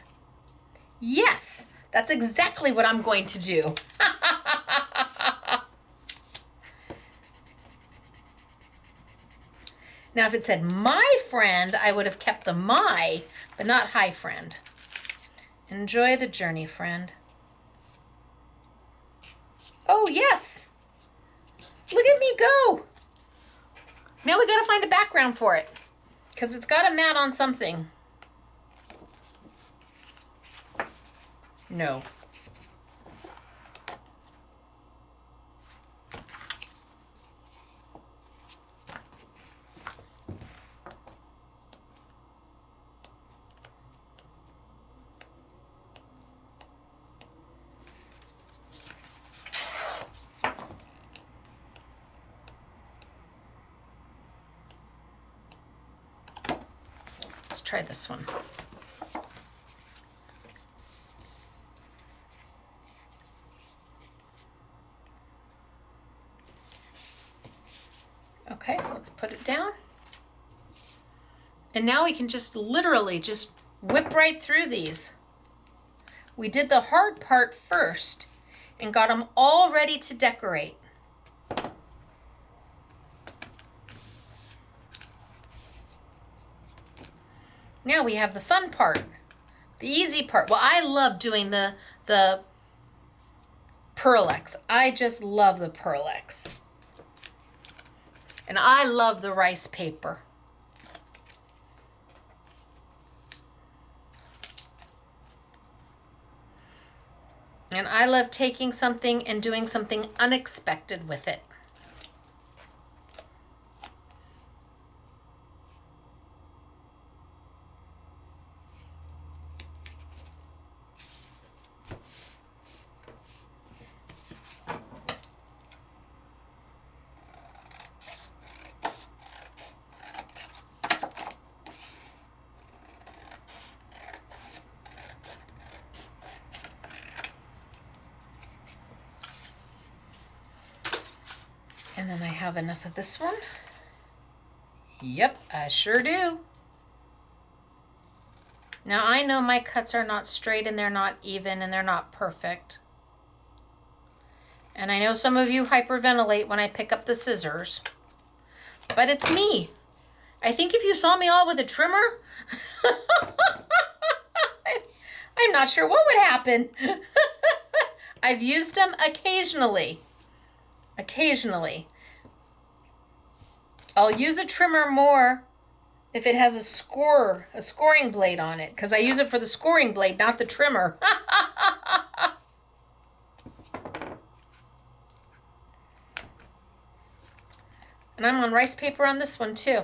Yes, that's exactly what I'm going to do. Now, if it said my friend, I would have kept the my, but not hi, friend. Enjoy the journey, friend. Oh, yes. Look at me go. Now we got to find a background for it because it's got a mat on something. No. try this one. Okay, let's put it down. And now we can just literally just whip right through these. We did the hard part first and got them all ready to decorate. Now we have the fun part, the easy part. Well, I love doing the PearlEx. I just love the PearlEx. And I love the rice paper. And I love taking something and doing something unexpected with it. And then I have enough of this one. Yep, I sure do. Now I know my cuts are not straight and they're not even and they're not perfect. And I know some of you hyperventilate when I pick up the scissors, but it's me. I think if you saw me all with a trimmer, I'm not sure what would happen. I've used them occasionally. Occasionally. I'll use a trimmer more if it has a scoring blade on it, because I use it for the scoring blade, not the trimmer. And I'm on rice paper on this one too.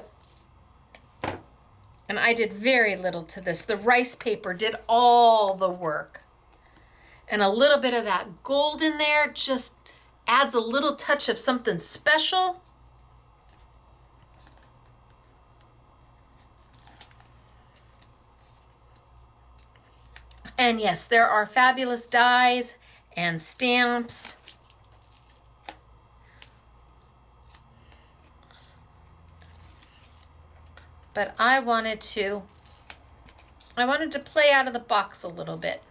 And I did very little to this. The rice paper did all the work. And a little bit of that gold in there just adds a little touch of something special. And yes, there are fabulous dies and stamps. But I wanted to play out of the box a little bit.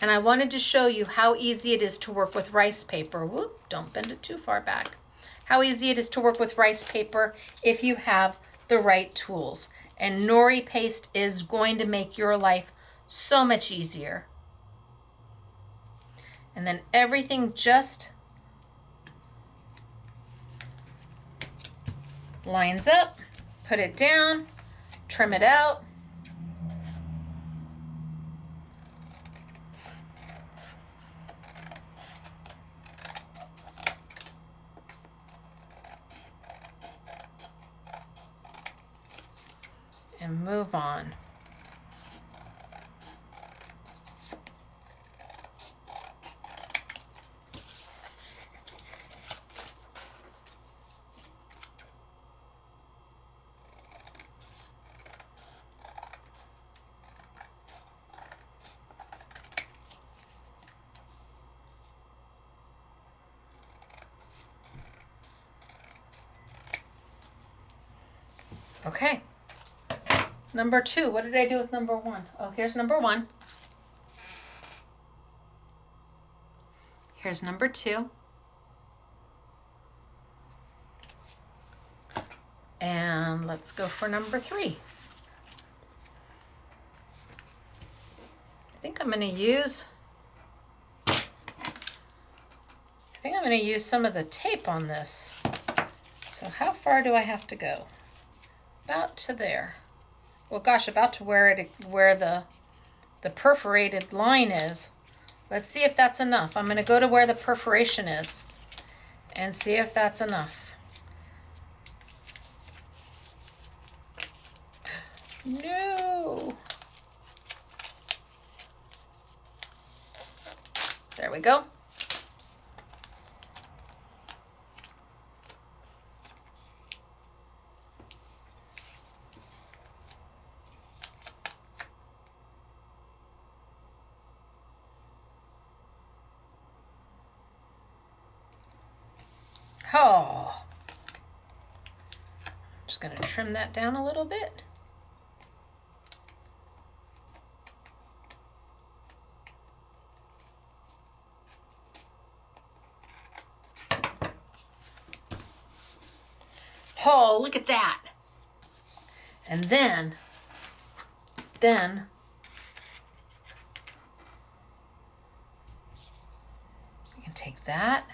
And I wanted to show you how easy it is to work with rice paper. Whoop, don't bend it too far back. How easy it is to work with rice paper if you have the right tools. And Nori paste is going to make your life so much easier. And then everything just lines up, put it down, trim it out. And move on. Okay. Number 2, what did I do with number 1? Oh, here's number 1. Here's number 2. And let's go for number 3. I think I'm going to use some of the tape on this. So how far do I have to go? About to there. Well, gosh, about to where the perforated line is. Let's see if that's enough. I'm going to go to where the perforation is and see if that's enough. No. There we go. Oh, I'm just going to trim that down a little bit. Oh, look at that. And then you can take that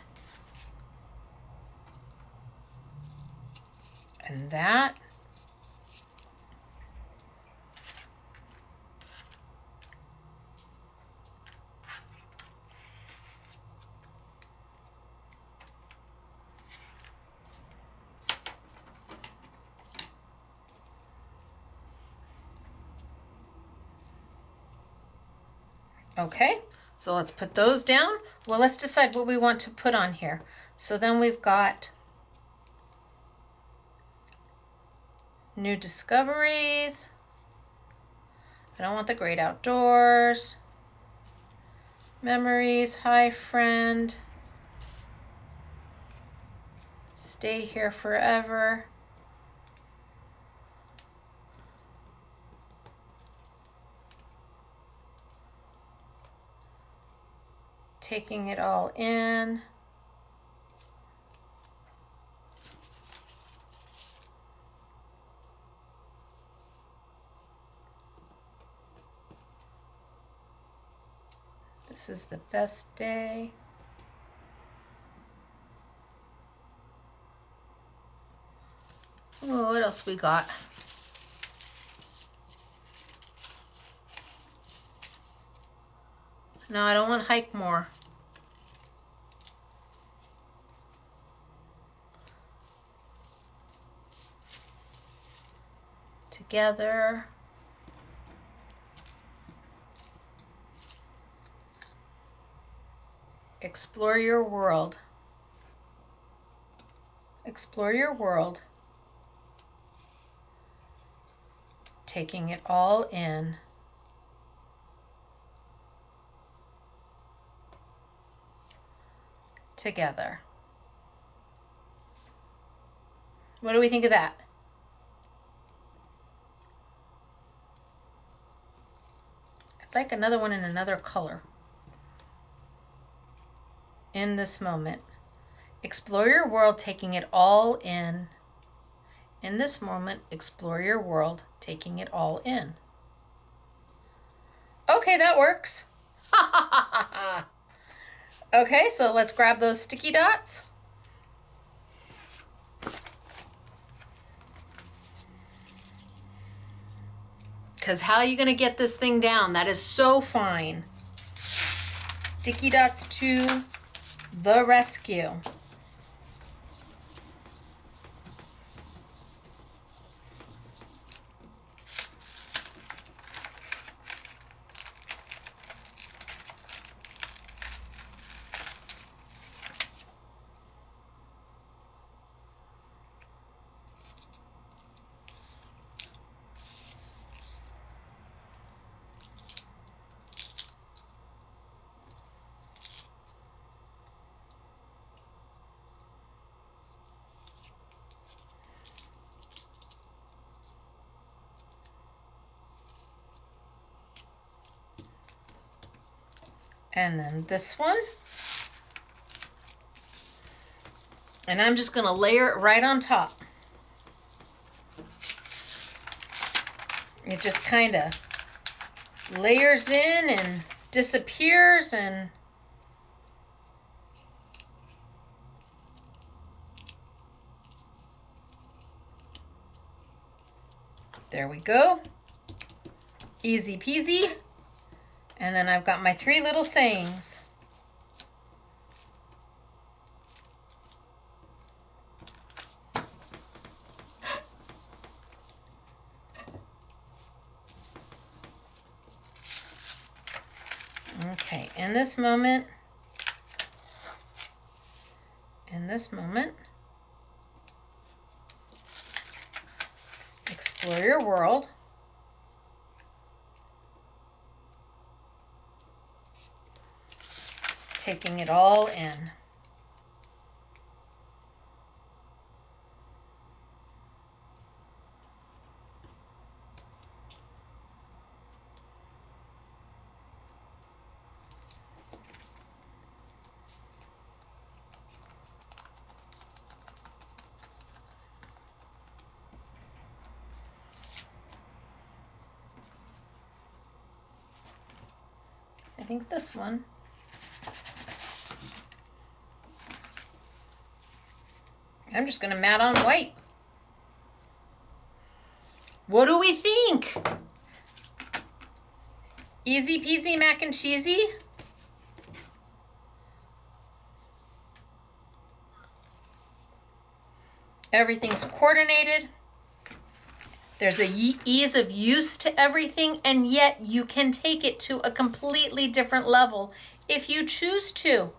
and that. Okay, so let's put those down. Well, let's decide what we want to put on here. So then we've got new discoveries. I don't want the great outdoors. Memories, hi friend. Stay here forever. Taking it all in. This is the best day. Oh, what else we got? No, I don't want hike more. Together. Explore your world. Explore your world. Taking it all in. Together. What do we think of that? I'd like another one in another color. In this moment. Explore your world, taking it all in. In this moment, explore your world, taking it all in. Okay, that works. Okay, so let's grab those sticky dots. Because how are you going to get this thing down? That is so fine. Sticky dots to the rescue. And then this one. And I'm just going to layer it right on top. It just kind of layers in and disappears, and there we go. Easy peasy. And then I've got my 3 little sayings. Okay, in this moment, explore your world. Taking it all in. think this one. I'm just going to mat on white. What do we think? Easy peasy mac and cheesy? Everything's coordinated. There's a ease of use to everything, and yet you can take it to a completely different level if you choose to.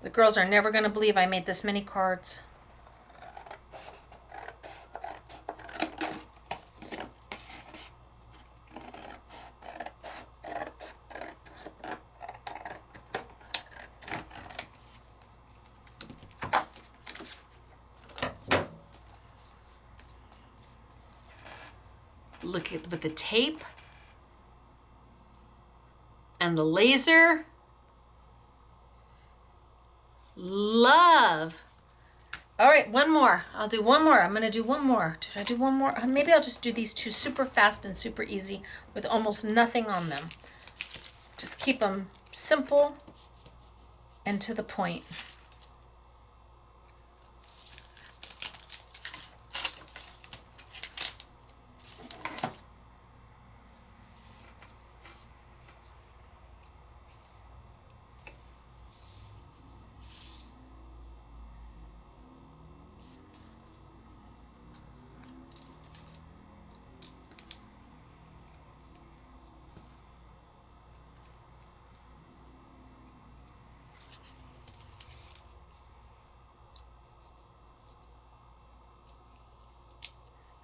The girls are never going to believe I made this many cards. Look at with the tape and the laser. Love. All right, one more. I'll do one more. I'm going to do one more. Did I do one more? Maybe I'll just do these two super fast and super easy with almost nothing on them. Just keep them simple and to the point.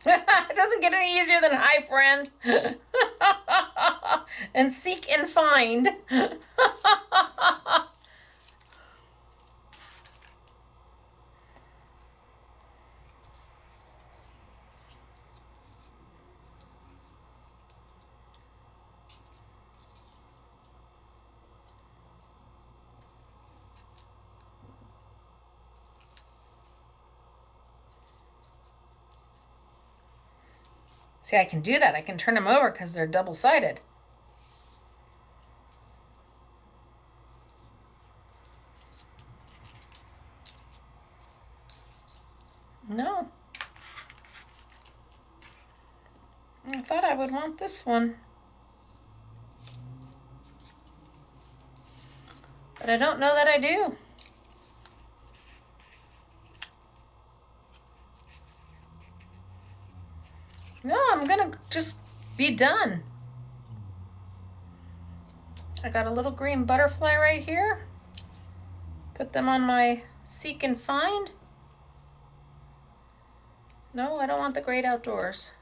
It doesn't get any easier than hi, friend. And seek and find. See, I can do that. I can turn them over because they're double-sided. No. I thought I would want this one. But I don't know that I do. No, I'm gonna just be done. I got a little green butterfly right here. Put them on my seek and find. No, I don't want the great outdoors.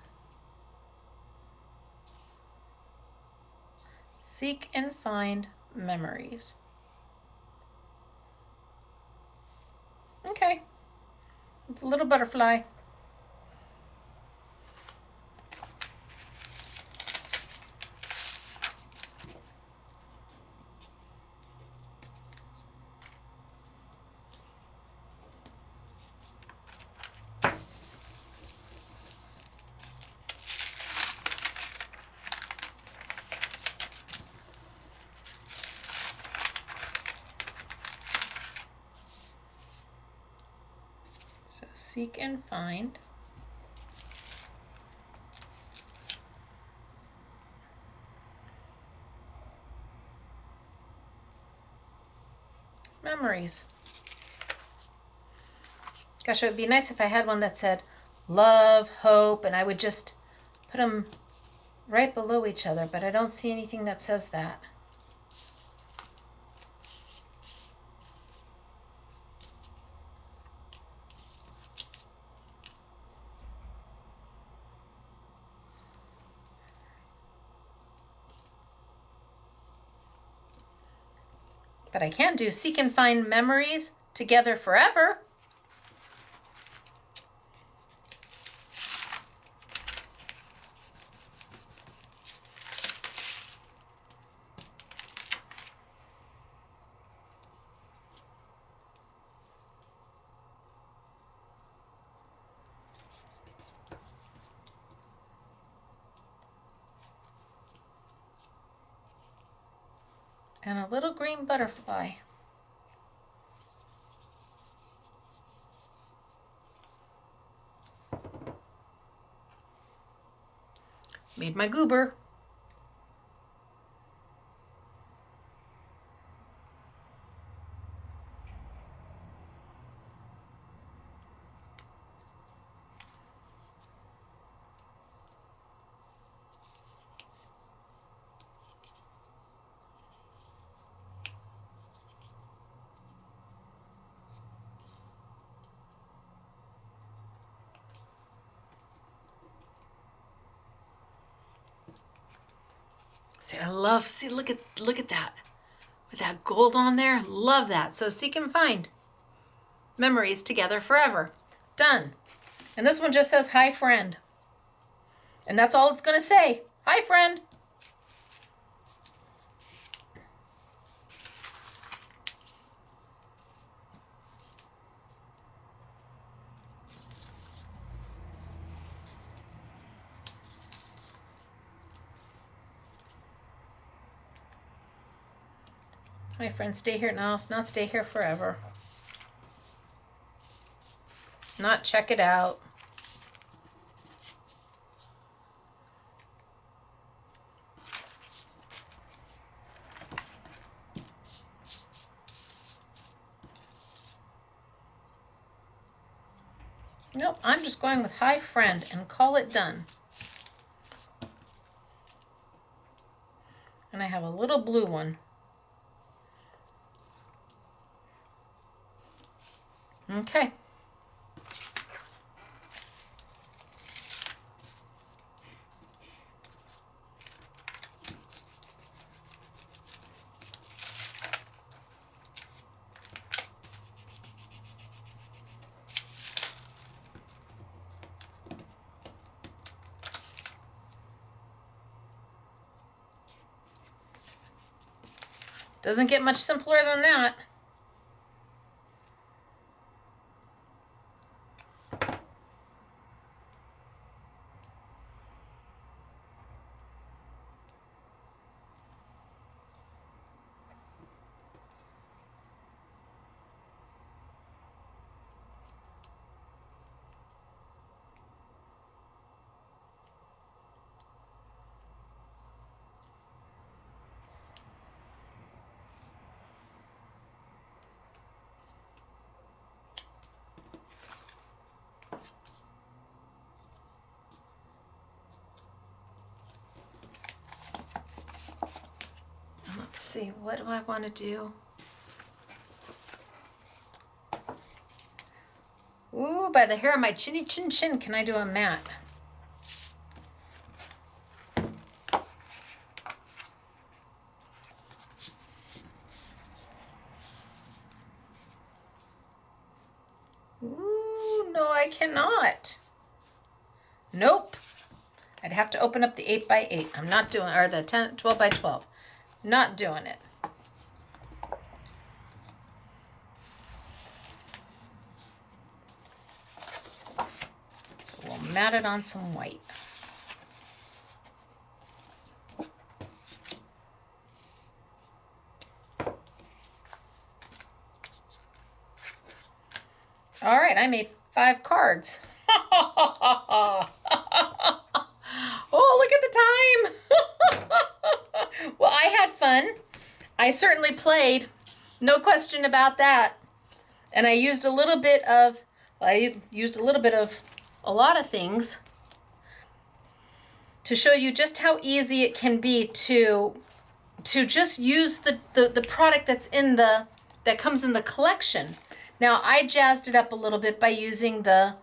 Seek and find memories. Okay, it's a little butterfly. So seek and find. Memories. Gosh, it would be nice if I had one that said love, hope, and I would just put them right below each other, but I don't see anything that says that. But I can do seek and find memories together forever. And a little green butterfly. Made my goober. See, look at that. With that gold on there, love that. So seek and find. Memories together forever. Done. And this one just says, hi, friend. And that's all it's going to say. Hi, friend. My friend, stay here now. Not stay here forever. Not check it out. Nope, I'm just going with hi, friend, and call it done. And I have a little blue one. Okay. Doesn't get much simpler than that. Let's see, what do I want to do? Ooh, by the hair of my chinny chin chin, can I do a mat? Ooh, no, I cannot. Nope. I'd have to open up the 8x8. I'm not doing, or the 12x12. Not doing it. So we'll mat it on some white. All right, I made 5 cards. Oh, look at the time. Well, I had fun. I certainly played. No question about that. And I used a little bit of, a lot of things to show you just how easy it can be to just use the product that comes in the collection. Now, I jazzed it up a little bit by using the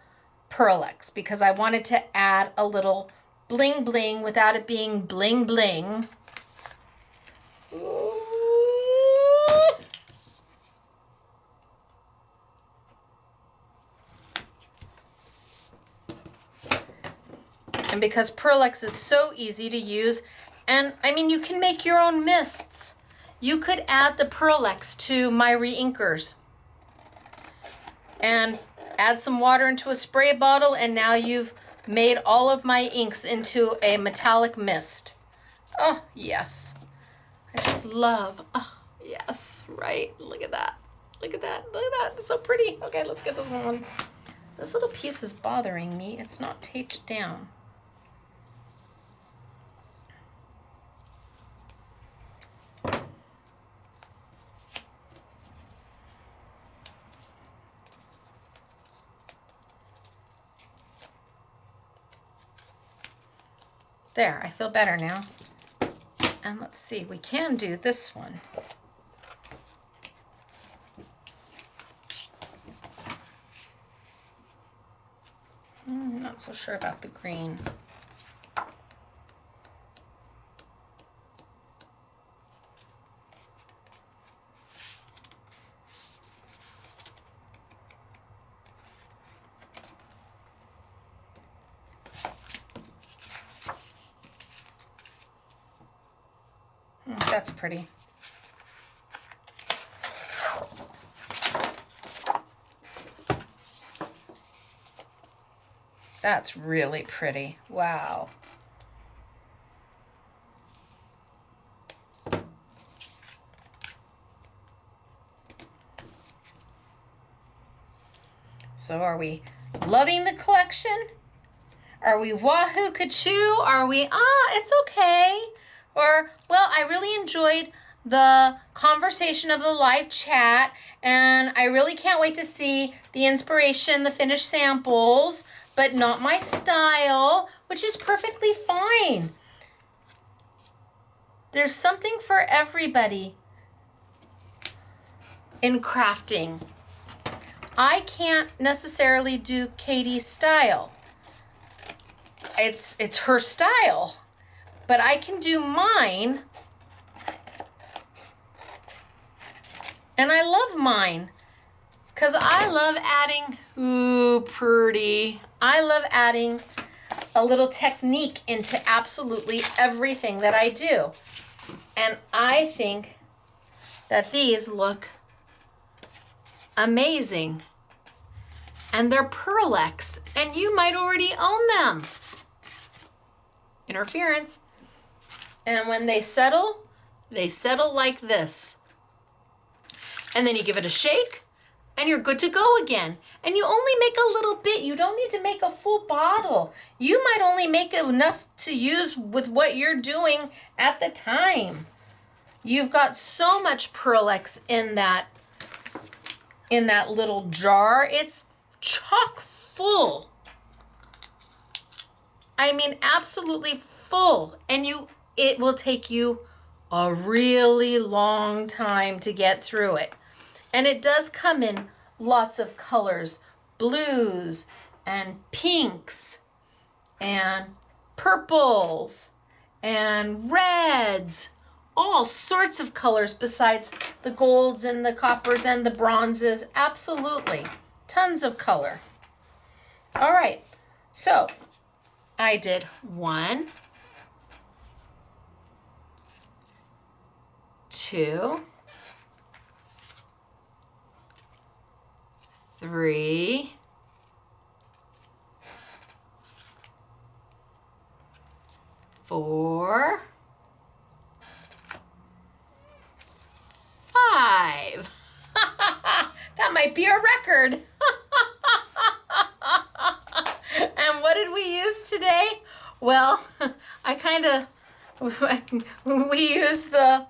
PearlEx because I wanted to add a little bling bling without it being bling bling. Ooh. And because PearlEx is so easy to use, and I mean, you can make your own mists. You could add the PearlEx to my reinkers and add some water into a spray bottle, and now you've made all of my inks into a metallic mist. Oh, yes. I just love, oh, Yes, right. Look at that. Look at that. Look at that. It's so pretty. Okay, let's get this one. This little piece is bothering me. It's not taped down. There, I feel better now. And let's see, we can do this one. I'm not so sure about the green. That's pretty. That's really pretty. Wow. So are we loving the collection? Are we wahoo kachoo? Are we, it's okay? Or, well, I really enjoyed the conversation of the live chat, and I really can't wait to see the inspiration, the finished samples, but not my style, which is perfectly fine. There's something for everybody in crafting. I can't necessarily do Katie's style. It's her style. But I can do mine, and I love mine, because I love adding, ooh, pretty. I love adding a little technique into absolutely everything that I do. And I think that these look amazing. And they're PearlEx, and you might already own them. Interference. And when they settle like this. And then you give it a shake, and you're good to go again. And you only make a little bit. You don't need to make a full bottle. You might only make enough to use with what you're doing at the time. You've got so much PearlEx in that little jar. It's chock full. I mean, absolutely full. And it will take you a really long time to get through it. And it does come in lots of colors, blues and pinks and purples and reds, all sorts of colors besides the golds and the coppers and the bronzes. Absolutely, tons of color. All right, so I did 1, 2, 3, 4, 5. That might be a record. And what did we use today? Well, we used the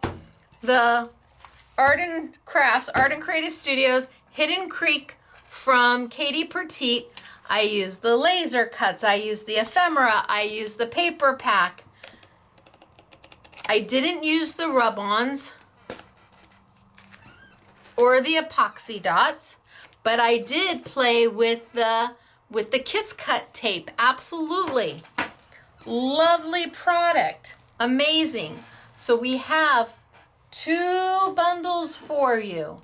Art and Creative Studios Hidden Creek from Katie Petite. I used the laser cuts, I used the ephemera, I used the paper pack. I didn't use the rub-ons or the epoxy dots, but I did play with the Kiss Cut tape. Absolutely. Lovely product. Amazing. So we have 2 bundles for you.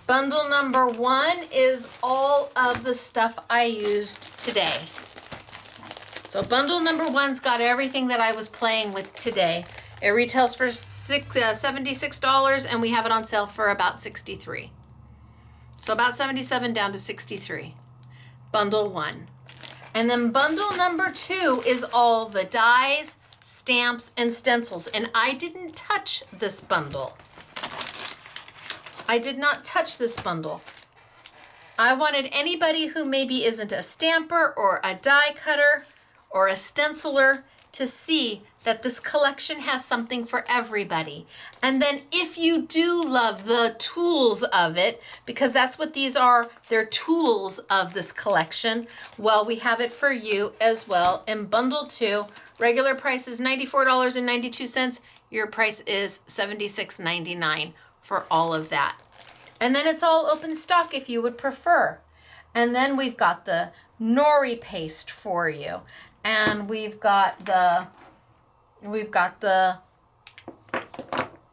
Bundle number 1 is all of the stuff I used today. So bundle number 1's got everything that I was playing with today. It retails for $76, and we have it on sale for about $63. So about $77 down to $63. Bundle 1. And then bundle number 2 is all the dies, stamps, and stencils. And I didn't touch this bundle. I did not touch this bundle. I wanted anybody who maybe isn't a stamper or a die cutter or a stenciler to see that this collection has something for everybody. And then if you do love the tools of it, because that's what these are, they're tools of this collection, well, we have it for you as well in bundle 2. Regular price is $94.92. Your price is $76.99 for all of that. And then it's all open stock if you would prefer. And then we've got the Nori paste for you. And we've got the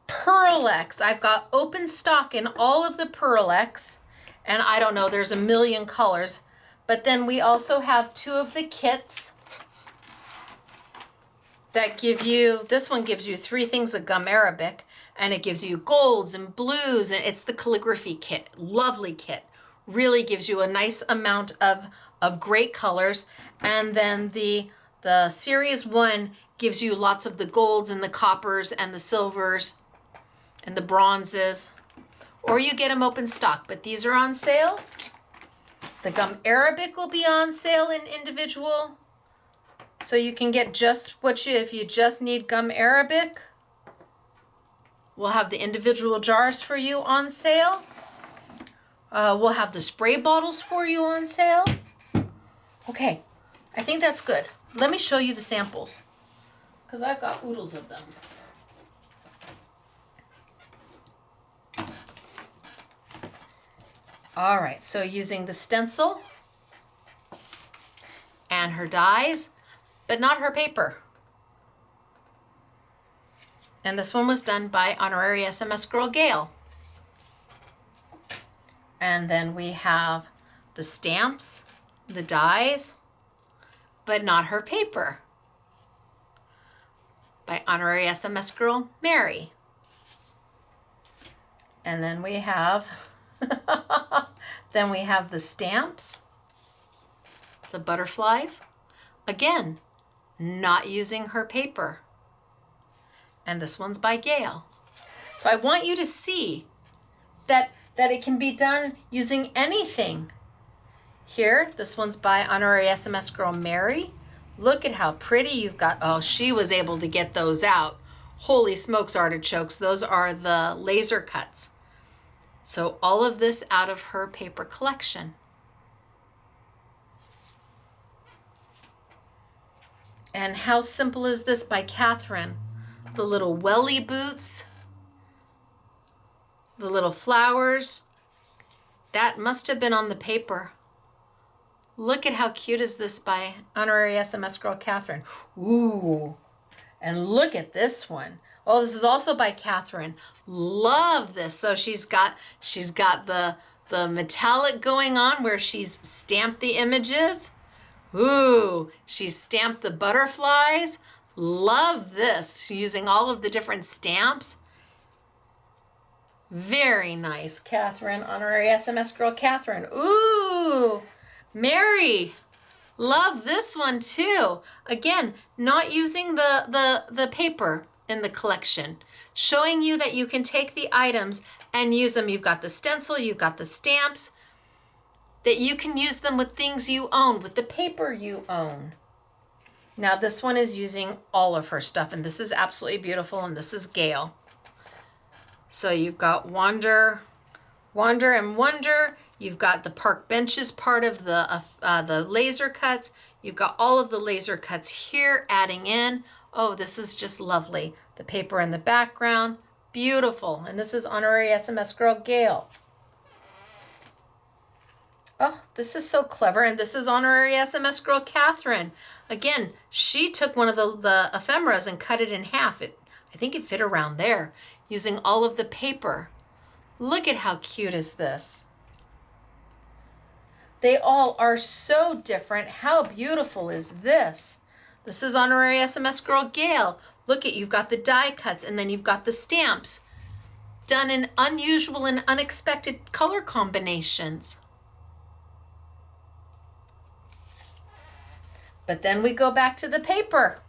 PearlEx. I've got open stock in all of the PearlEx. And I don't know, there's a million colors. But then we also have 2 of the kits that give you, this one gives you 3 things of gum Arabic. And it gives you golds and blues, and it's the calligraphy kit. Lovely kit. Really gives you a nice amount of great colors. And then the series 1 gives you lots of the golds and the coppers and the silvers and the bronzes. Or you get them open stock, but these are on sale. The gum Arabic will be on sale in individual. So you can get just what if you just need gum Arabic. We'll have the individual jars for you on sale. We'll have the spray bottles for you on sale. Okay, I think that's good. Let me show you the samples because I've got oodles of them. All right, so using the stencil and her dies, but not her paper. And this one was done by Honorary SMS Girl Gail. And then we have the stamps, the dies, but not her paper, by Honorary SMS Girl Mary. And then we have the stamps, the butterflies, again, not using her paper. And this one's by Gail. So I want you to see that it can be done using anything. Here, this one's by Honorary SMS Girl Mary. Look at how pretty you've got. Oh, she was able to get those out. Holy smokes, artichokes. Those are the laser cuts. So all of this out of her paper collection. And how simple is this by Catherine? The little welly boots, the little flowers, that must have been on the paper. Look at how cute is this by Honorary SMS Girl Catherine. Ooh, and look at this one. Oh, this is also by Catherine. Love this. So she's got the metallic going on where she's stamped the images. Ooh, she's stamped the butterflies. Love this, using all of the different stamps. Very nice, Catherine, Honorary SMS Girl Catherine. Ooh, Mary, love this one too. Again, not using the paper in the collection, showing you that you can take the items and use them. You've got the stencil, you've got the stamps, that you can use them with things you own, with the paper you own. Now this one is using all of her stuff, and this is absolutely beautiful, and this is Gail. So you've got Wander and Wonder. You've got the park benches part of the laser cuts. You've got all of the laser cuts here adding in. Oh, this is just lovely. The paper in the background, beautiful. And this is Honorary SMS Girl Gail. Oh, this is so clever. And this is Honorary SMS Girl Catherine. Again, she took one of the ephemeras and cut it in half. I think it fit around there, using all of the paper. Look at how cute is this. They all are so different. How beautiful is this? This is Honorary SMS Girl Gail. Look at, you've got the die cuts, and then you've got the stamps done in unusual and unexpected color combinations. But then we go back to the paper.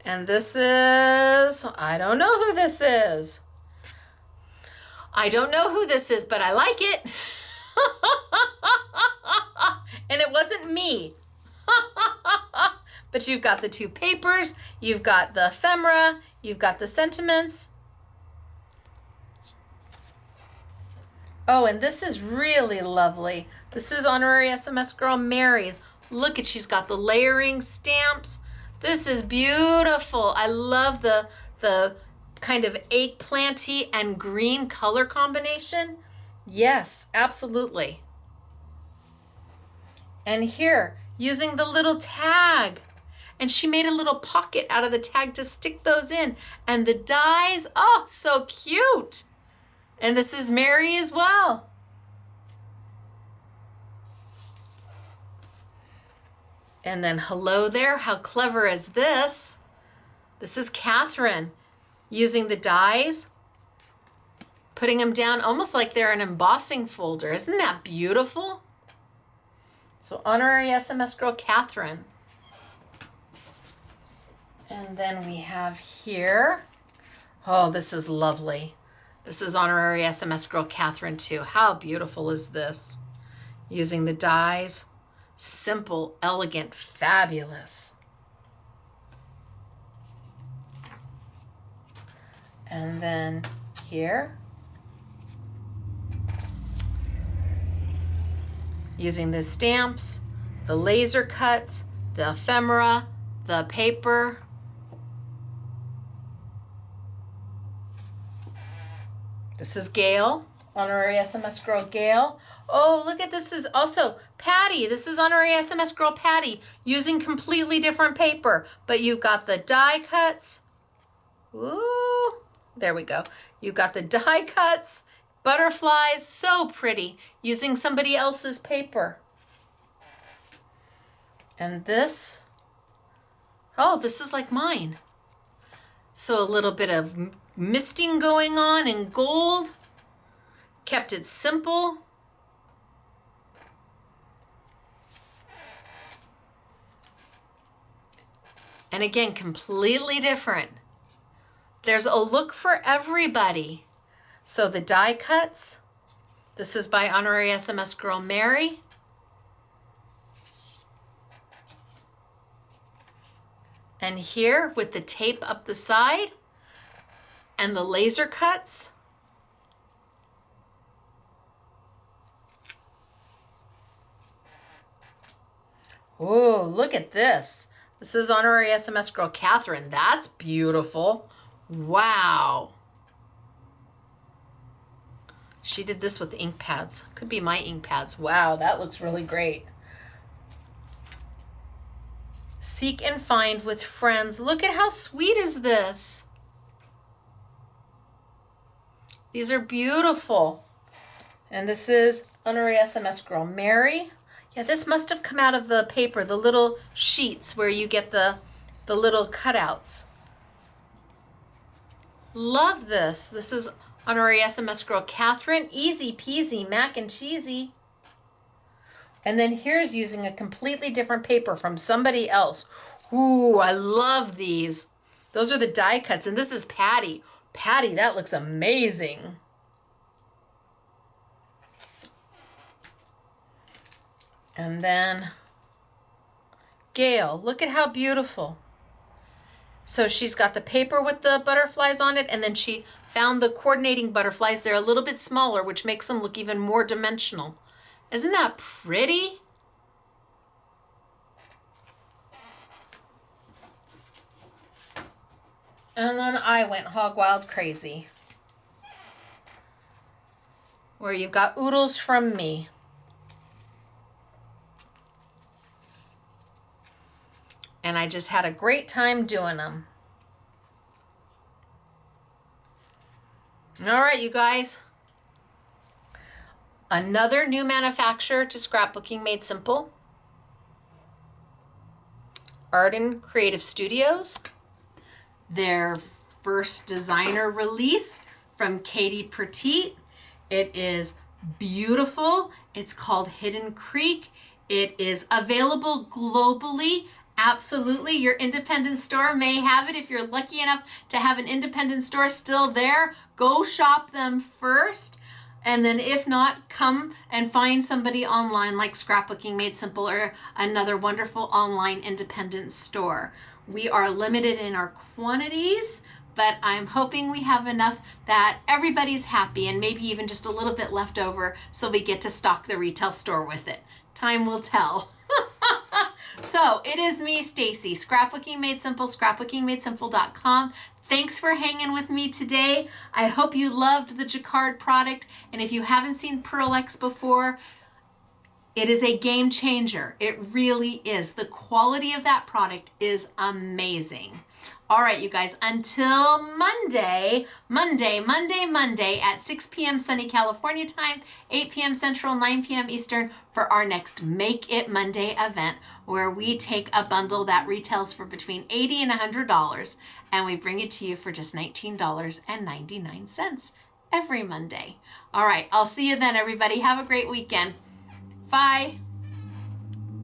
And this is, I don't know who this is. I don't know who this is, but I like it. And it wasn't me. But you've got the two papers, you've got the ephemera, you've got the sentiments. Oh, and this is really lovely. This is Honorary SMS Girl Mary. Look at, she's got the layering stamps. This is beautiful. I love the kind of eggplanty and green color combination. Yes, absolutely. And here, using the little tag. And she made a little pocket out of the tag to stick those in. And the dies, oh, so cute. And this is Mary as well. And then hello there, how clever is this? This is Catherine using the dies, putting them down almost like they're an embossing folder. Isn't that beautiful? So Honorary SMS Girl Catherine. And then we have here, oh, this is lovely. This is Honorary SMS Girl Catherine too. How beautiful is this? Using the dies. Simple, elegant, fabulous. And then here, using the stamps, the laser cuts, the ephemera, the paper. This is Gail, Honorary SMS Girl Gail. Oh, look at this is also Patty. This is Honorary SMS Girl Patty using completely different paper, but you've got the die cuts. Ooh, there we go. You've got the die cuts, butterflies, so pretty, using somebody else's paper. And this, oh, this is like mine. So a little bit of misting going on in gold. Kept it simple. And again, completely different. There's a look for everybody. So the die cuts, this is by Honorary SMS Girl Mary. And here with the tape up the side and the laser cuts. Oh, look at this. This is Honorary SMS Girl Catherine. That's beautiful. Wow. She did this with ink pads. Could be my ink pads. Wow, that looks really great. Seek and find with friends. Look at how sweet is this. These are beautiful. And this is Honorary SMS Girl Mary. Yeah, this must have come out of the paper, the little sheets where you get the little cutouts. Love this. This is Honorary SMS Girl Catherine. Easy peasy, mac and cheesy. And then here's using a completely different paper from somebody else. Ooh, I love these. Those are the die cuts, and this is Patty. Patty, that looks amazing. And then Gail, look at how beautiful. So she's got the paper with the butterflies on it, and then she found the coordinating butterflies. They're a little bit smaller, which makes them look even more dimensional. Isn't that pretty? And then I went hog wild crazy, where you've got oodles from me. And I just had a great time doing them. All right, you guys. Another new manufacturer to Scrapbooking Made Simple. Arden Creative Studios. Their first designer release from Katie Petit. It is beautiful. It's called Hidden Creek. It is available globally Absolutely. Your independent store may have it. If you're lucky enough to have an independent store still there, go shop them first. And then if not, come and find somebody online like Scrapbooking Made Simple or another wonderful online independent store. We are limited in our quantities, but I'm hoping we have enough that everybody's happy and maybe even just a little bit left over so we get to stock the retail store with it. Time will tell. So it is me, Stacey, Scrapbooking Made Simple, scrapbookingmadesimple.com. Thanks for hanging with me today. I hope you loved the Jacquard product. And if you haven't seen PearlEx before, it is a game changer. It really is. The quality of that product is amazing. All right, you guys, until Monday at 6 p.m. sunny California time, 8 p.m. Central, 9 p.m. Eastern for our next Make It Monday event, where we take a bundle that retails for between $80 and $100 and we bring it to you for just $19.99 every Monday. All right, I'll see you then, everybody. Have a great weekend. Bye.